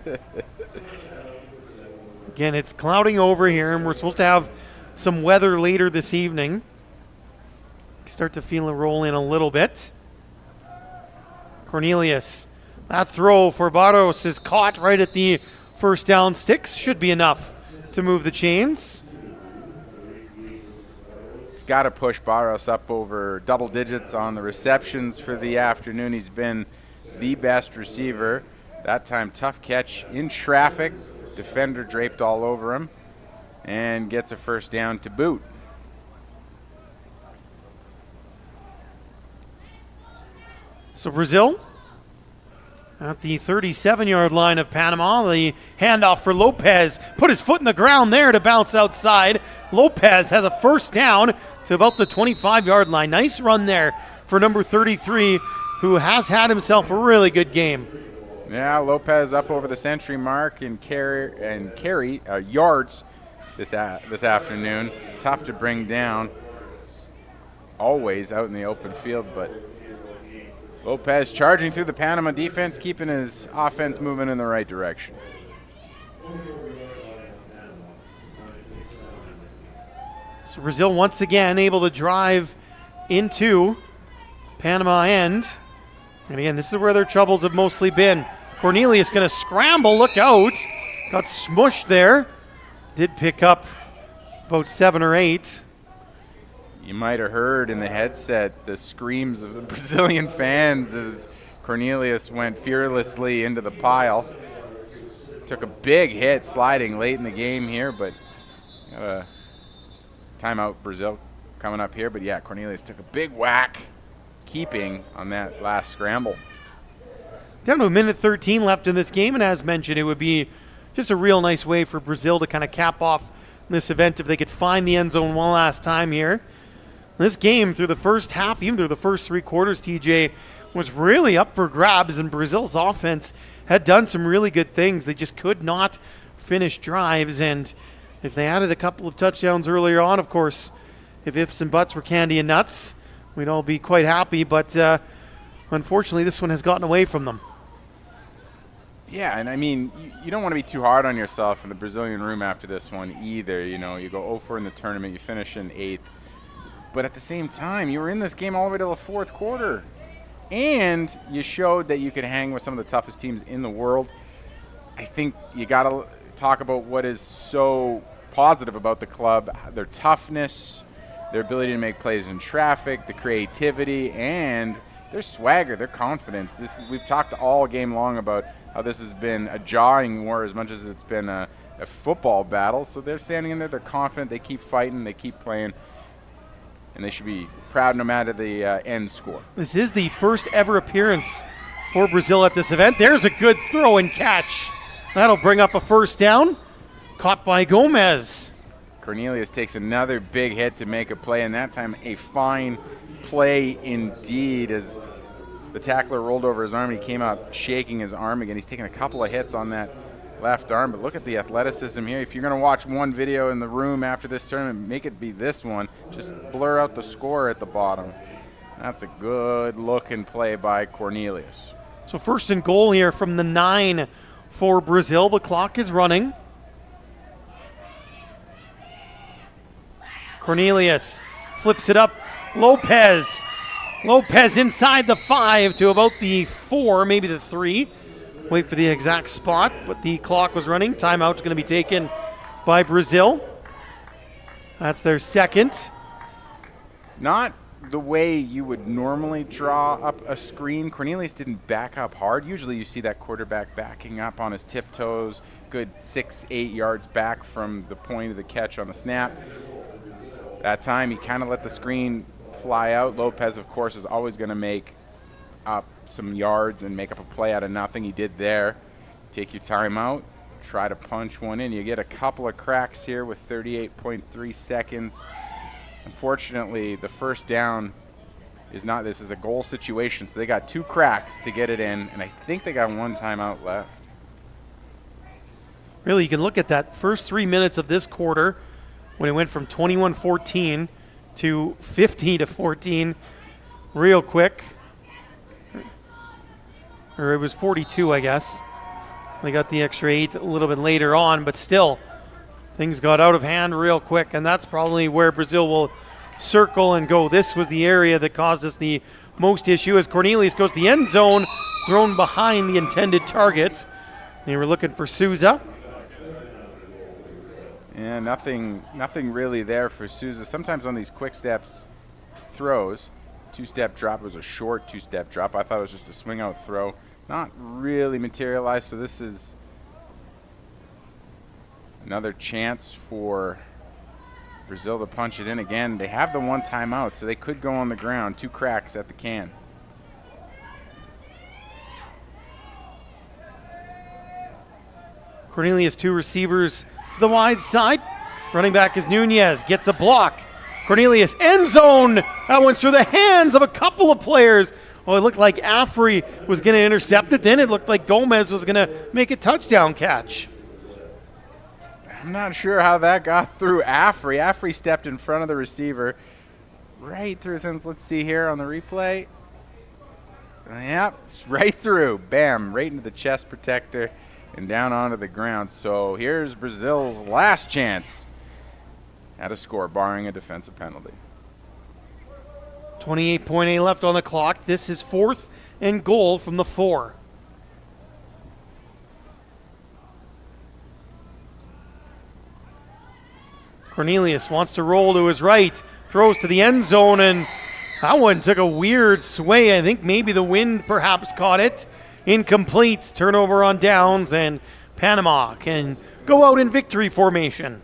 A: Again, it's clouding over here, and we're supposed to have some weather later this evening. Start to feel it roll in a little bit. Cornelius, that throw for Barros is caught right at the first down sticks. Should be enough to move the chains.
B: It's got to push Barros up over double digits on the receptions for the afternoon. He's been the best receiver. That time, tough catch in traffic. Defender draped all over him and gets a first down to boot.
A: So Brazil at the 37-yard line of Panama. The handoff for Lopez. Put his foot in the ground there to bounce outside. Lopez has a first down to about the 25-yard line. Nice run there for number 33, who has had himself a really good game.
B: Yeah, Lopez up over the century mark and carry yards this afternoon. Tough to bring down. Always out in the open field, but Lopez charging through the Panama defense, keeping his offense moving in the right direction.
A: So Brazil once again able to drive into Panama end. And again, this is where their troubles have mostly been. Cornelius going to scramble, look out. Got smushed there. Did pick up about 7 or 8.
B: You might have heard in the headset the screams of the Brazilian fans as Cornelius went fearlessly into the pile. Took a big hit sliding late in the game here, but got a timeout Brazil coming up here. But yeah, Cornelius took a big whack, keeping on that last scramble.
A: Down to a minute 13 left in this game, and as mentioned, it would be just a real nice way for Brazil to kind of cap off this event if they could find the end zone one last time here. This game, through the first half, even through the first 3 quarters, TJ, was really up for grabs, and Brazil's offense had done some really good things. They just could not finish drives, and if they added a couple of touchdowns earlier on, of course, if ifs and buts were candy and nuts, we'd all be quite happy, but unfortunately this one has gotten away from them.
B: Yeah, and I mean, you don't want to be too hard on yourself in the Brazilian room after this one either. You know, you go 0-4 in the tournament, you finish in 8th. But at the same time, you were in this game all the way to the 4th quarter. And you showed that you could hang with some of the toughest teams in the world. I think you got to talk about what is so positive about the club, their toughness, their ability to make plays in traffic, the creativity, and their swagger, their confidence. We've talked all game long about how this has been a jawing war as much as it's been a football battle. So they're standing in there, they're confident, they keep fighting, they keep playing. And they should be proud no matter the end score.
A: This is the first ever appearance for Brazil at this event. There's a good throw and catch. That'll bring up a first down. Caught by Gomez.
B: Cornelius takes another big hit to make a play, and that time a fine play indeed as the tackler rolled over his arm and he came out shaking his arm again. He's taken a couple of hits on that left arm, but look at the athleticism here. If you're going to watch one video in the room after this tournament, make it be this one. Just blur out the score at the bottom. That's a good looking play by Cornelius.
A: So first and goal here from the 9 for Brazil. The clock is running. Cornelius flips it up. Lopez inside the 5 to about the 4, maybe the 3. Wait for the exact spot, but the clock was running. Timeout's going to be taken by Brazil. That's their second.
B: Not the way you would normally draw up a screen. Cornelius didn't back up hard. Usually you see that quarterback backing up on his tiptoes, good 6-8 yards back from the point of the catch on the snap. That time he kind of let the screen fly out. Lopez, of course, is always going to make up some yards and make up a play out of nothing. He did there. Take your time out, try to punch one in. You get a couple of cracks here with 38.3 seconds. Unfortunately, the first down is not, this is a goal situation, so they got 2 cracks to get it in, and I think they got 1 timeout left.
A: Really, you can look at that first 3 minutes of this quarter when it went from 21-14 to 50-14 real quick. Or it was 42, I guess. They got the extra 8 a little bit later on, but still, things got out of hand real quick, and that's probably where Brazil will circle and go. This was the area that caused us the most issue as Cornelius goes to the end zone, thrown behind the intended target. They were looking for Souza.
B: Yeah, nothing really there for Souza. Sometimes on these quick steps throws, 2-step drop was a short 2-step drop. I thought it was just a swing out throw. Not really materialized, so this is another chance for Brazil to punch it in again. They have the 1 timeout, so they could go on the ground. 2 cracks at the can.
A: Cornelius, 2 receivers to the wide side. Running back is Nunez, gets a block. Cornelius, end zone. That one's through the hands of a couple of players. Oh, it looked like Afri was going to intercept it. Then it looked like Gomez was going to make a touchdown catch.
B: I'm not sure how that got through Afri. Afri stepped in front of the receiver right through his hands. Let's see here on the replay. Yep, right through. Bam, right into the chest protector and down onto the ground. So here's Brazil's last chance at a score, barring a defensive penalty.
A: 28.8 left on the clock. This is 4th and goal from the 4. Cornelius wants to roll to his right, throws to the end zone, and that one took a weird sway. I think maybe the wind perhaps caught it. Incomplete. Turnover on downs, and Panama can go out in victory formation.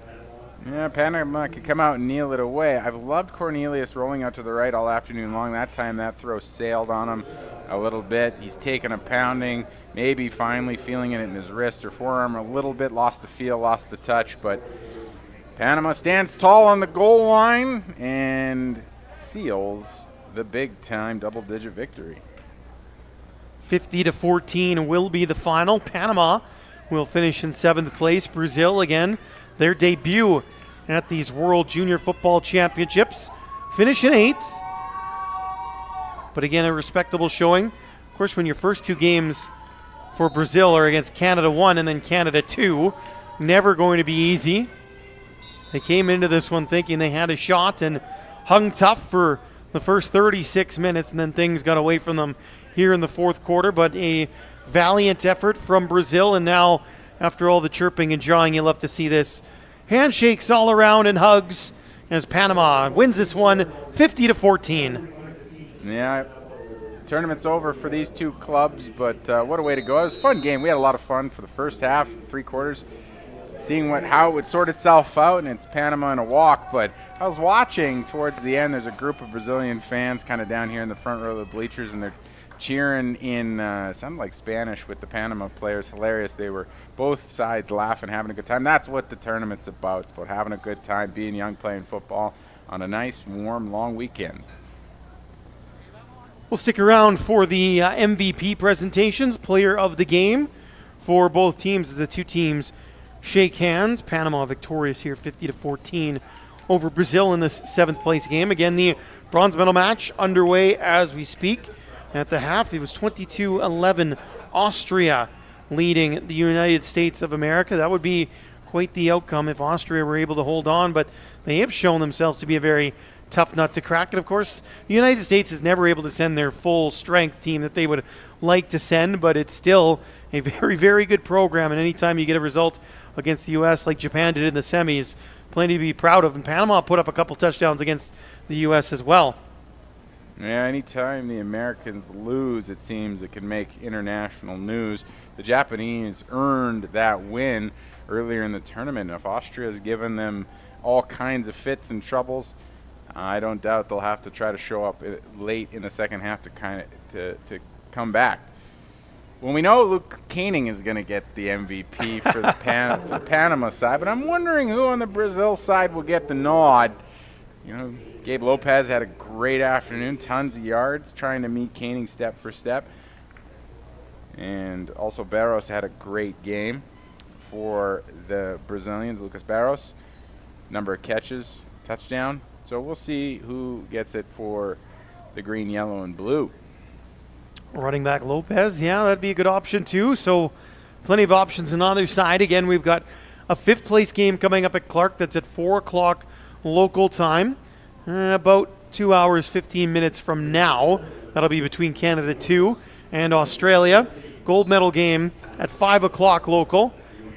B: Yeah, Panama could come out and kneel it away. I've loved Cornelius rolling out to the right all afternoon long. That time that throw sailed on him a little bit. He's taken a pounding, maybe finally feeling it in his wrist or forearm a little bit, lost the feel, lost the touch, but Panama stands tall on the goal line and seals the big-time double-digit victory.
A: 50-14 will be the final. Panama will finish in 7th place. Brazil, again, their debut at these World Junior Football Championships, finish in 8th. But again, a respectable showing. Of course, when your first 2 games for Brazil are against Canada 1 and then Canada 2, never going to be easy. They came into this one thinking they had a shot and hung tough for the first 36 minutes, and then things got away from them here in the 4th quarter. But a valiant effort from Brazil, and now after all the chirping and jawing, you love to see this. Handshakes all around and hugs as Panama wins this one 50-14.
B: Yeah, tournament's over for these 2 clubs, but what a way to go. It was a fun game. We had a lot of fun for the first half, 3 quarters, seeing how it would sort itself out, and it's Panama in a walk. But I was watching towards the end. There's a group of Brazilian fans kind of down here in the front row of the bleachers, and they're cheering in, sounded like Spanish with the Panama players. Hilarious. They were both sides laughing, having a good time. That's what the tournament's about. It's about having a good time, being young, playing football on a nice, warm, long weekend.
A: We'll stick around for the MVP presentations, player of the game for both teams as the two teams shake hands. Panama victorious here 50-14 over Brazil in this 7th place game. Again, the bronze medal match underway as we speak. At the half, it was 22-11 Austria leading the United States of America. That would be quite the outcome if Austria were able to hold on, but they have shown themselves to be a very tough nut to crack. And of course, the United States is never able to send their full strength team that they would like to send, but it's still a very, very good program. And anytime you get a result against the U.S. like Japan did in the semis, plenty to be proud of. And Panama put up a couple touchdowns against the U.S. as well.
B: Yeah, anytime the Americans lose, it seems it can make international news. The Japanese earned that win earlier in the tournament. If Austria has given them all kinds of fits and troubles, I don't doubt they'll have to try to show up late in the second half to come back. Well, we know Luke Koenig is going to get the MVP for the Panama side, but I'm wondering who on the Brazil side will get the nod. You know, Gabe Lopez had a great afternoon, tons of yards, trying to meet Koenig step for step. And also Barros had a great game for the Brazilians. Lucas Barros, number of catches, touchdown. So we'll see who gets it for the green, yellow, and blue.
A: Running back Lopez, yeah, that'd be a good option too. So plenty of options on either side. Again, we've got a 5th place game coming up at Clark that's at 4 o'clock local time. About 2 hours, 15 minutes from now. That'll be between Canada 2 and Australia. Gold medal game at 5 o'clock local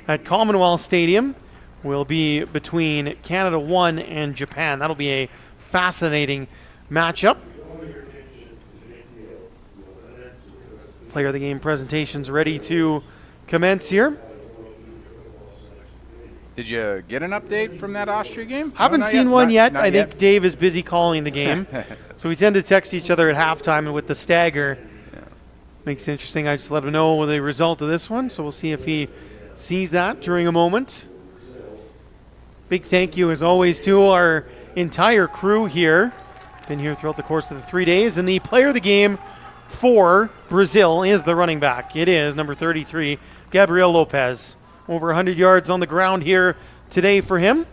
A: at Commonwealth Stadium will be between Canada 1 and Japan. That'll be a fascinating matchup. Player of the game presentations ready to commence here.
B: Did you get an update from that Austria game?
A: Haven't seen one yet. I think Dave is busy calling the game. So we tend to text each other at halftime, and with the stagger, makes it interesting. I just let him know the result of this one. So we'll see if he sees that during a moment. Big thank you, as always, to our entire crew here. Been here throughout the course of the 3 days. And the player of the game for Brazil is the running back. It is number 33, Gabriel Lopez. Over 100 yards on the ground here today for him.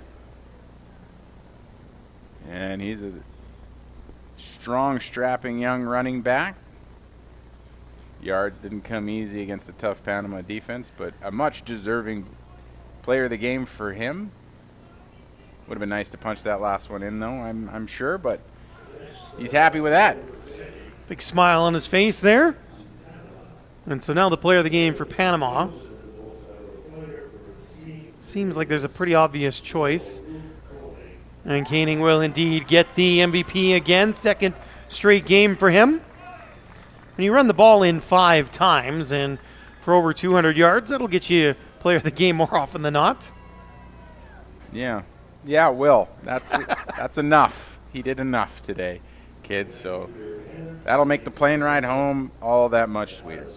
B: And he's a strong, strapping young running back. Yards didn't come easy against a tough Panama defense, but a much deserving player of the game for him. Would have been nice to punch that last one in, though, I'm sure, but he's happy with that.
A: Big smile on his face there. And so now the player of the game for Panama. Seems like there's a pretty obvious choice. And Koenig will indeed get the MVP again. 2nd straight game for him. And you run the ball in 5 times, and for over 200 yards, that'll get you player of the game more often than not.
B: Yeah, it will. That's enough. He did enough today, kids. So that'll make the plane ride home all that much sweeter.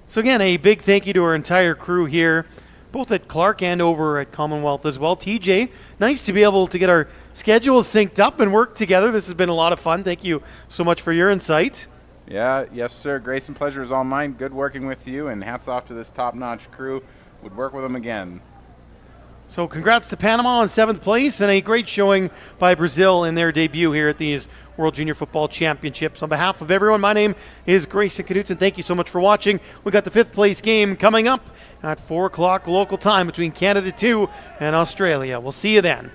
A: So again, a big thank you to our entire crew here, both at Clark and over at Commonwealth as well. TJ, nice to be able to get our schedules synced up and work together. This has been a lot of fun. Thank you so much for your insight.
B: Yeah, yes, sir. Grace and pleasure is all mine. Good working with you, and hats off to this top-notch crew. Would work with them again.
A: So congrats to Panama on 7th place, and a great showing by Brazil in their debut here at these World Junior Football Championships. On behalf of everyone, my name is Grayson Knutson. Thank you so much for watching. We got the 5th place game coming up at 4 o'clock local time between Canada 2 and Australia. We'll see you then.